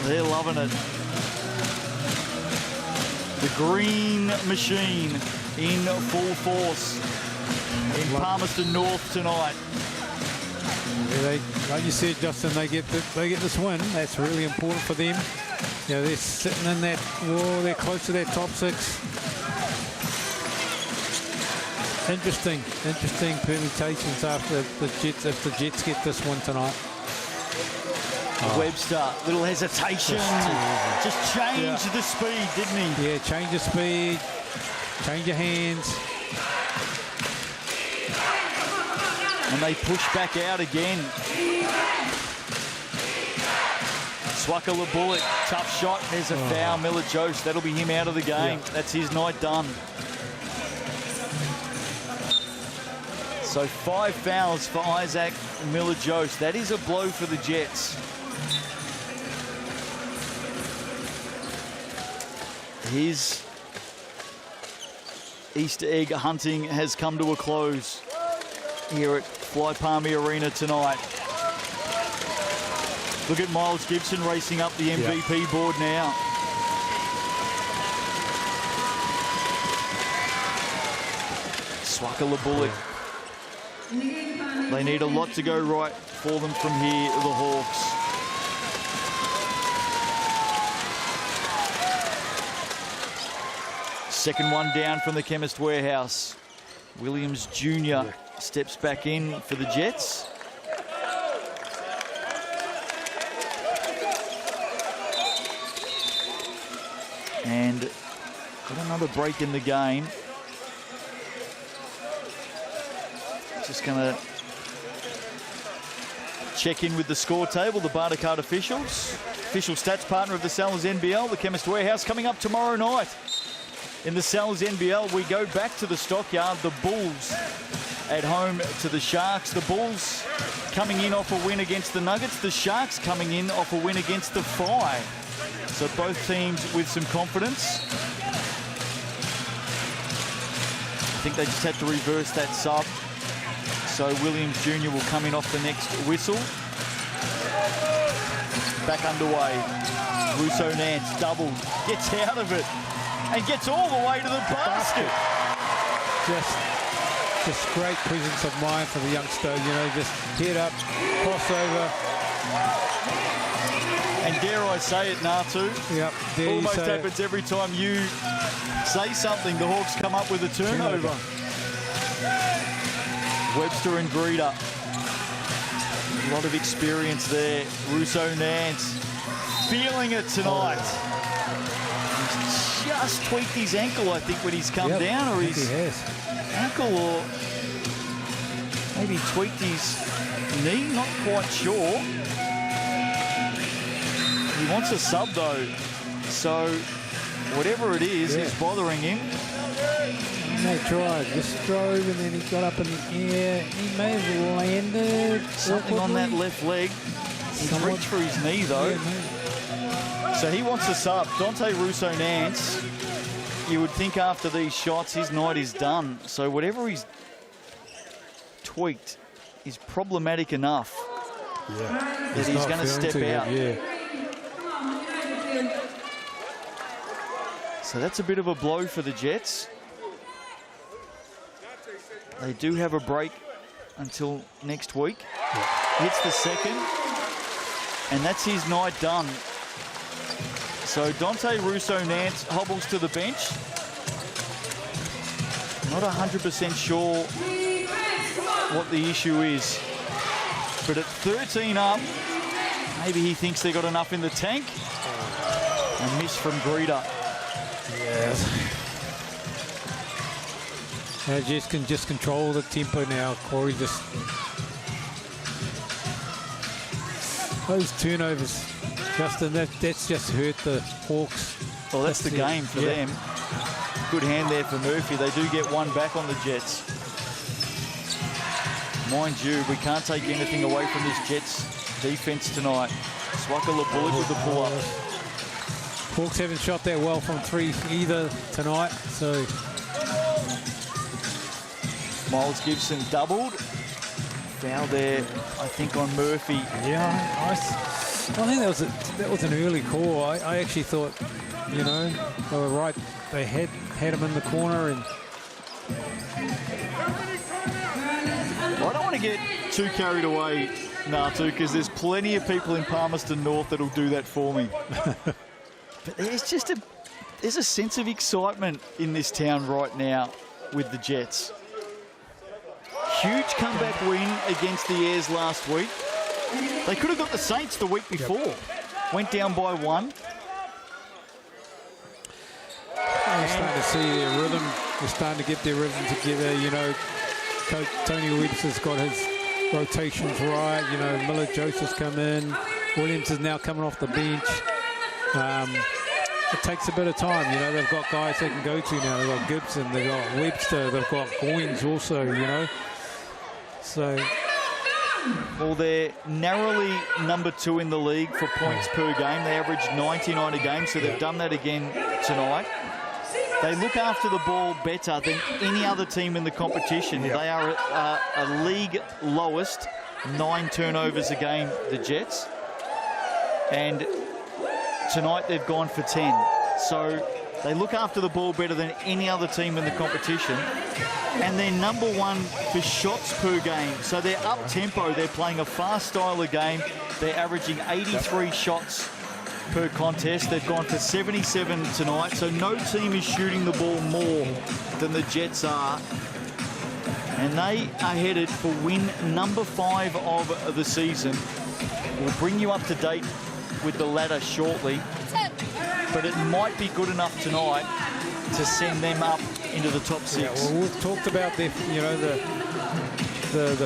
They're loving it. The Green Machine in full force in Palmerston North tonight. Yeah, like you said, Justin, they get this win. That's really important for them. You know, they're sitting in that. Oh, they're close to that top 6. Interesting permutations after the Jets. If the Jets get this one tonight. Webster, little hesitation. Just changed the speed, didn't he? Yeah, change the speed, change your hands. And they push back out again. Swaka Labulik, tough shot. There's a foul. Miller Jose, that'll be him out of the game. That's his night done. So 5 fouls for Isaac Miller-Jost. That is a blow for the Jets. His Easter egg hunting has come to a close here at Fly Palmy Arena tonight. Look at Miles Gibson racing up the MVP board now. Swakala Bullock. They need a lot to go right for them from here, the Hawks. Second one down from the Chemist Warehouse. Williams Jr. steps back in for the Jets. And got another break in the game. Just going to check in with the score table, the Barter Card officials. Official stats partner of the Sellers NBL, the Chemist Warehouse, coming up tomorrow night. In the Sellers NBL, we go back to the Stockyard. The Bulls at home to the Sharks. The Bulls coming in off a win against the Nuggets. The Sharks coming in off a win against the Five. So both teams with some confidence. I think they just had to reverse that sub. So Williams Jr. will come in off the next whistle. Back underway. Russo Nance doubled, gets out of it, and gets all the way to the basket. Just great presence of mind for the youngster, you know, just head up, crossover. And dare I say it, Natu, yep, almost happens every time you say something, the Hawks come up with a turnover. Webster and Greeter. A lot of experience there. Russo Nance feeling it tonight. He's just tweaked his ankle, I think, when he's come down, or his ankle, or maybe tweaked his knee, not quite sure. He wants a sub though, so whatever it is bothering him. And they tried, just drove, and then he got up in the air. He may have landed something on that left leg. He's reached for his knee though. So he wants a sub. Dante Russo Nance, you would think after these shots his night is done. So whatever he's tweaked is problematic enough that he's going to step out. So that's a bit of a blow for the Jets. They do have a break until next week. Hits the second, and that's his night done. So Dante Russo Nance hobbles to the bench. Not 100% sure what the issue is, but at 13 up, maybe he thinks they got enough in the tank. A miss from Greeter. Yes. Jets can just control the tempo now. Corey just... Those turnovers, Justin, that's just hurt the Hawks. Well, that's the game for them. Good hand there for Murphy. They do get one back on the Jets. Mind you, we can't take anything away from this Jets defense tonight. Swakala Bullock with the pull-up. Hawks haven't shot that well from three either tonight, so... Miles Gibson doubled. Foul there, I think, on Murphy. Yeah, I think that was an early call. I actually thought, you know, they were right. They had him in the corner, and I don't want to get too carried away, Natu, because there's plenty of people in Palmerston North that'll do that for me. But there's a sense of excitement in this town right now with the Jets. Huge comeback win against the Airs last week. They could have got the Saints the week before. Went down by 1. They're starting to see their rhythm. They're starting to get their rhythm together. You know, Coach Tony Webster's got his rotations right. You know, Miller-Joseph's come in. Williams is now coming off the bench. It takes a bit of time. You know, they've got guys they can go to now. They've got Gibson, they've got Webster, they've got Goins also, you know. So, well, they're narrowly number 2 in the league for points per game. They average 99 a game, so they've done that again tonight. They look after the ball better than any other team in the competition. They are a league lowest, 9 turnovers a game, the Jets. And tonight they've gone for 10. So they look after the ball better than any other team in the competition. And they're number 1 for shots per game. So they're up-tempo. They're playing a fast style of game. They're averaging 83 shots per contest. They've gone for 77 tonight. So no team is shooting the ball more than the Jets are. And they are headed for win number 5 of the season. We'll bring you up to date with the ladder shortly. But it might be good enough tonight to send them up into the top 6. Yeah, well, we've talked about the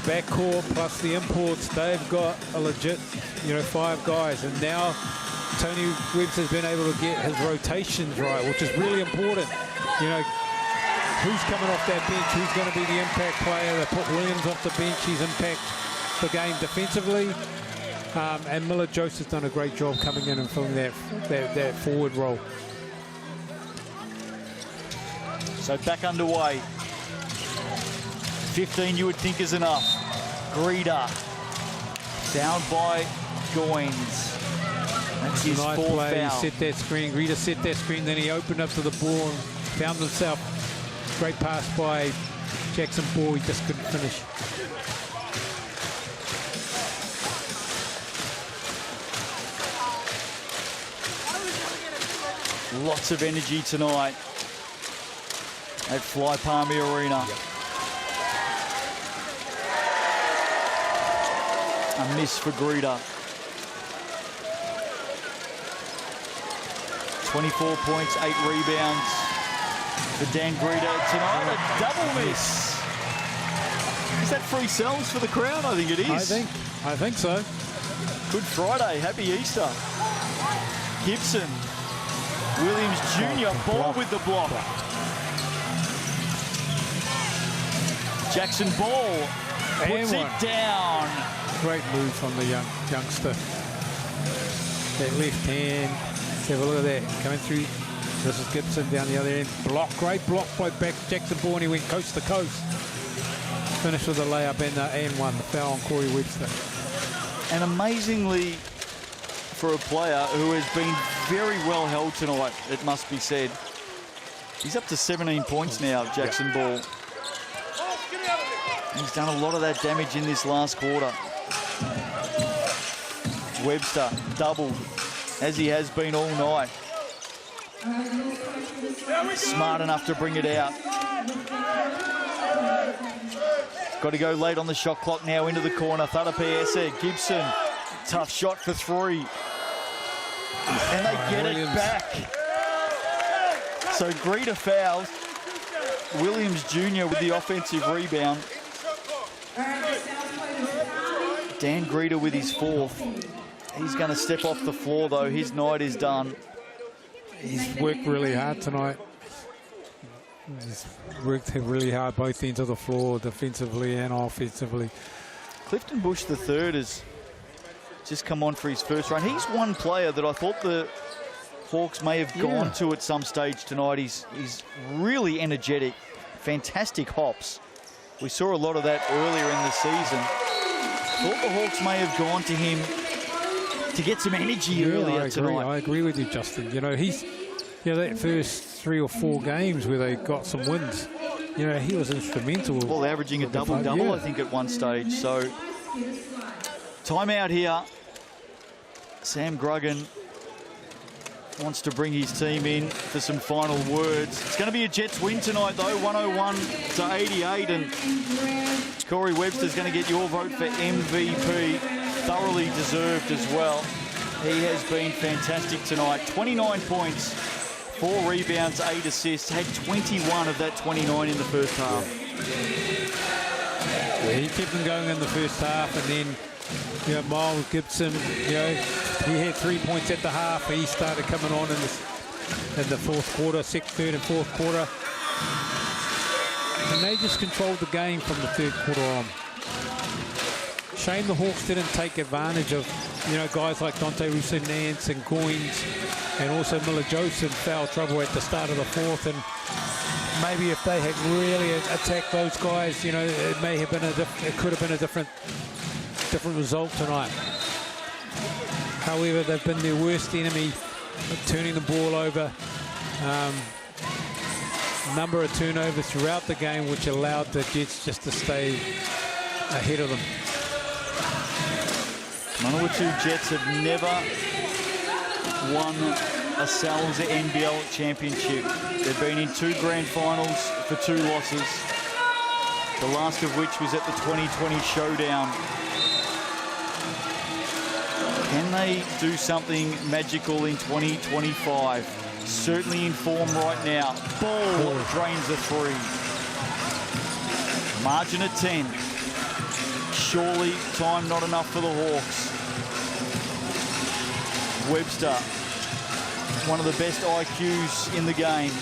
backcourt plus the imports. They've got a legit, 5 guys, and now Tony Webster's been able to get his rotations right, which is really important. Who's coming off that bench? Who's going to be the impact player? They put Williams off the bench. He's impact the game defensively. And Miller Joseph's done a great job coming in and filling that forward role. So back underway. 15 you would think is enough. Greeder down by Goins. That's his nice 4th play. foul. He set that screen. Greeder set that screen. Then he opened up to the ball and found himself. Great pass by Jackson Ball. He just couldn't finish. Lots of energy tonight at Fly Palmy Arena. A miss for Greeder. 24 points, 8 rebounds for Dan Greeder tonight. A double miss. Is that free sells for the crowd? I think it is. I think so. Good Friday. Happy Easter. Gibson. Williams Jr. Ball with the block. Jackson Ball puts it down. Great move from the youngster. That left hand. Let's have a look at that. Coming through. This is Gibson down the other end. Great block by back Jackson Ball, and he went coast to coast. Finished with a layup and one. The foul on Corey Webster. And amazingly, for a player who has been very well held tonight, it must be said. He's up to 17 points now, Jackson Ball. He's done a lot of that damage in this last quarter. Webster doubled, as he has been all night. Smart enough to bring it out. Got to go late on the shot clock now into the corner. Thadapiese, Gibson, tough shot for 3. And they get it back. So Greeder fouls. Williams Jr. with the offensive rebound. Dan Greeder with his 4th. He's going to step off the floor, though. His night is done. He's worked really hard tonight. He's worked really hard both ends of the floor, defensively and offensively. Clifton Bush III has just come on for his first run. He's one player that I thought the Hawks may have gone to at some stage tonight. He's really energetic, fantastic hops. We saw a lot of that earlier in the season. Thought the Hawks may have gone to him to get some energy earlier tonight. I agree with you, Justin. He's, that first 3 or 4 games where they got some wins, he was instrumental. Well, averaging a double-double, I think, at one stage. So, timeout here. Sam Gruggan wants to bring his team in for some final words. It's going to be a Jets win tonight, though, 101-88. And Corey Webster's going to get your vote for MVP. Thoroughly deserved as well. He has been fantastic tonight. 29 points, 4 rebounds, 8 assists. Had 21 of that 29 in the first half. Yeah, he kept them going in the first half, and then Miles Gibson, he had 3 points at the half. He started coming on in the fourth quarter, third and fourth quarter. And they just controlled the game from the third quarter on. shame the Hawks didn't take advantage of, you know, guys like Dante Russo-Nance and Goins and also Miller Joseph foul trouble at the start of the fourth. And maybe if they had really attacked those guys, you know, it may have been it could have been a different result tonight. However, they've been their worst enemy, turning the ball over. Number of turnovers throughout the game, which allowed the Jets just to stay ahead of them. Manawatu Jets have never won a Salsa NBL championship. They've been in 2 grand finals for 2 losses, the last of which was at the 2020 showdown. Can they do something magical in 2025? Certainly in form right now. Ball drains the 3. Margin of 10. Surely time not enough for the Hawks. Webster, one of the best IQs in the game,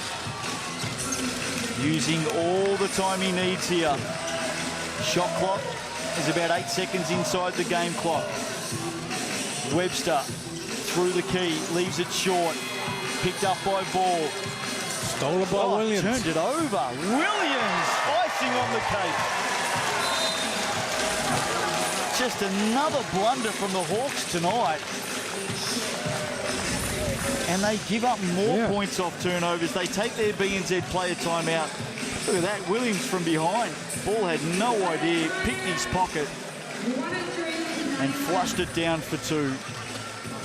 using all the time he needs here. Shot clock is about 8 seconds inside the game clock. Webster through the key, leaves it short. Picked up by Ball. Stolen by Williams. Turned it over. Williams, icing on the cake. Just another blunder from the Hawks tonight. And they give up more points off turnovers. They take their BNZ player timeout. Look at that, Williams from behind. Ball had no idea, picked his pocket and flushed it down for 2.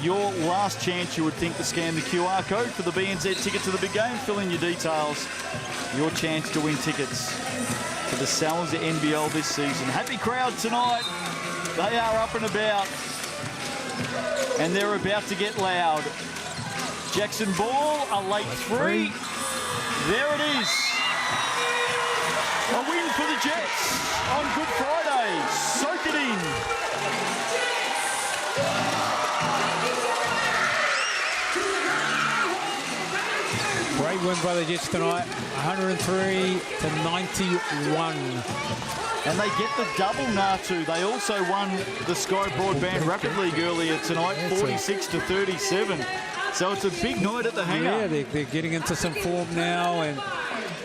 Your last chance, you would think, to scan the QR code for the BNZ ticket to the big game. Fill in your details. Your chance to win tickets to the Salsa NBL this season. Happy crowd tonight. They are up and about. And they're about to get loud. Jackson Ball, a late 3. There it is. A win for the Jets on Good Friday. Soak it in. Great win by the Jets tonight, 103-91. And they get the double Natu. They also won the Sky Broadband Rapid League earlier tonight, 46-37. So it's a big night at the hangar. Yeah, they're getting into some form now, and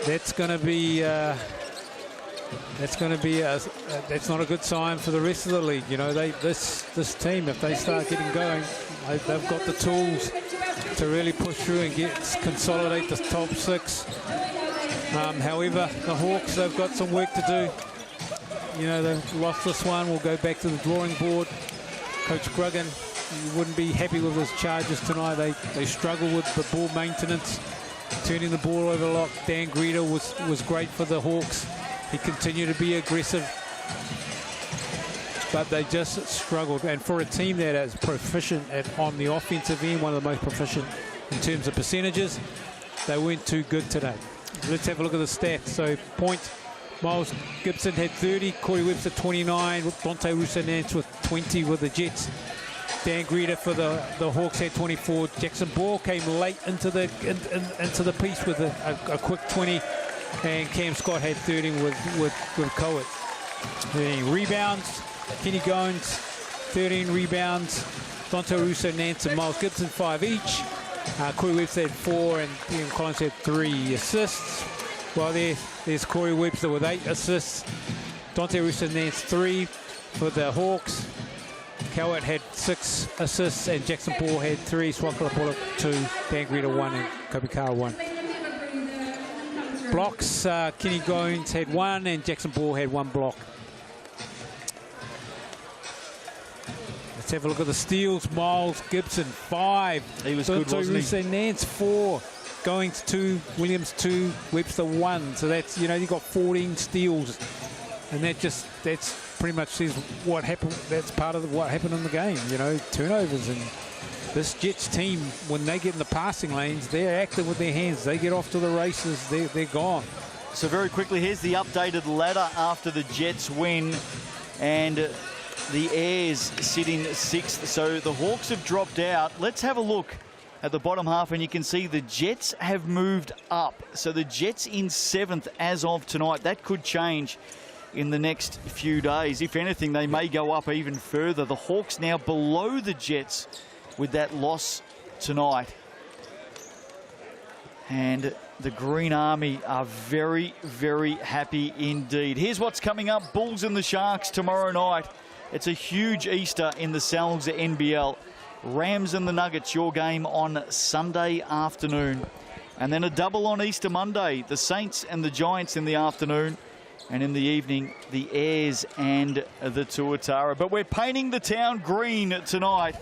that's going to be that's not a good sign for the rest of the league. You know, this team, if they start getting going, they've got the tools to really push through and consolidate the top 6. However, the Hawks, they've got some work to do. You know, they've lost this one. We'll go back to the drawing board. Coach Gruggan, you wouldn't be happy with his charges tonight. They struggle with the ball maintenance, turning the ball over a lot. Dan Greta was great for the Hawks. He continued to be aggressive, but they just struggled. And for a team that is proficient on the offensive end, one of the most proficient in terms of percentages, they weren't too good today. Let's have a look at the stats. So points, Miles Gibson had 30, Corey Webster 29, Dante Russo-Nance with 20 with the Jets. Dan Greta for the Hawks had 24. Jackson Ball came late into the piece with a quick 20, and Cam Scott had 13 with Coet. Rebounds, Kenny Goins 13 rebounds, Dante Russo-Nance and Miles Gibson 5 each. Corey Webster had 4 and Ian Collins had 3 assists. Well, there's Corey Webster with 8 assists. Dante Russo-Nance 3 for the Hawks. Coet had 6 assists and Jackson Ball had 3. Swakala Bullock 2, Dan Greta 1 and Kobe Kara 1. Blocks, Kenny Goins had 1 and Jackson Ball had 1 block. Let's have a look at the steals. Miles Gibson 5. He was good, wasn't he? Nance 4. Goins 2, Williams 2, Webster 1. So that's, you know, you got 14 steals, and that's pretty much says what happened. That's part of what happened in the game. You know, turnovers. And this Jets team, when they get in the passing lanes, they're active with their hands. They get off to the races. They're gone. So very quickly, here's the updated ladder after the Jets win, and the Airs sit in 6th. So the Hawks have dropped out. Let's have a look at the bottom half, and you can see the Jets have moved up. So the Jets in 7th as of tonight. That could change in the next few days. If anything, they may go up even further. The Hawks now below the Jets with that loss tonight. And the Green Army are very, very happy indeed. Here's what's coming up. Bulls and the Sharks tomorrow night. It's a huge Easter in the Salsa NBL. Rams and the Nuggets, your game on Sunday afternoon. And then a double on Easter Monday. The Saints and the Giants in the afternoon. And in the evening, the Airs and the Tuatara. But we're painting the town green tonight.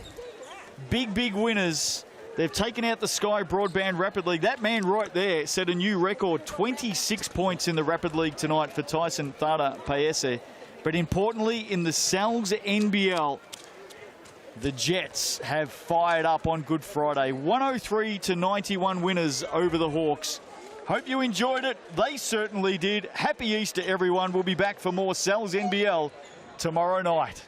Big, big winners. They've taken out the Sky Broadband Rapid League. That man right there set a new record, 26 points in the Rapid League tonight for Tyson Thada Paese. But importantly, in the Salsa NBL, the Jets have fired up on Good Friday. 103-91 winners over the Hawks. Hope you enjoyed it. They certainly did. Happy Easter, everyone. We'll be back for more Salsa NBL tomorrow night.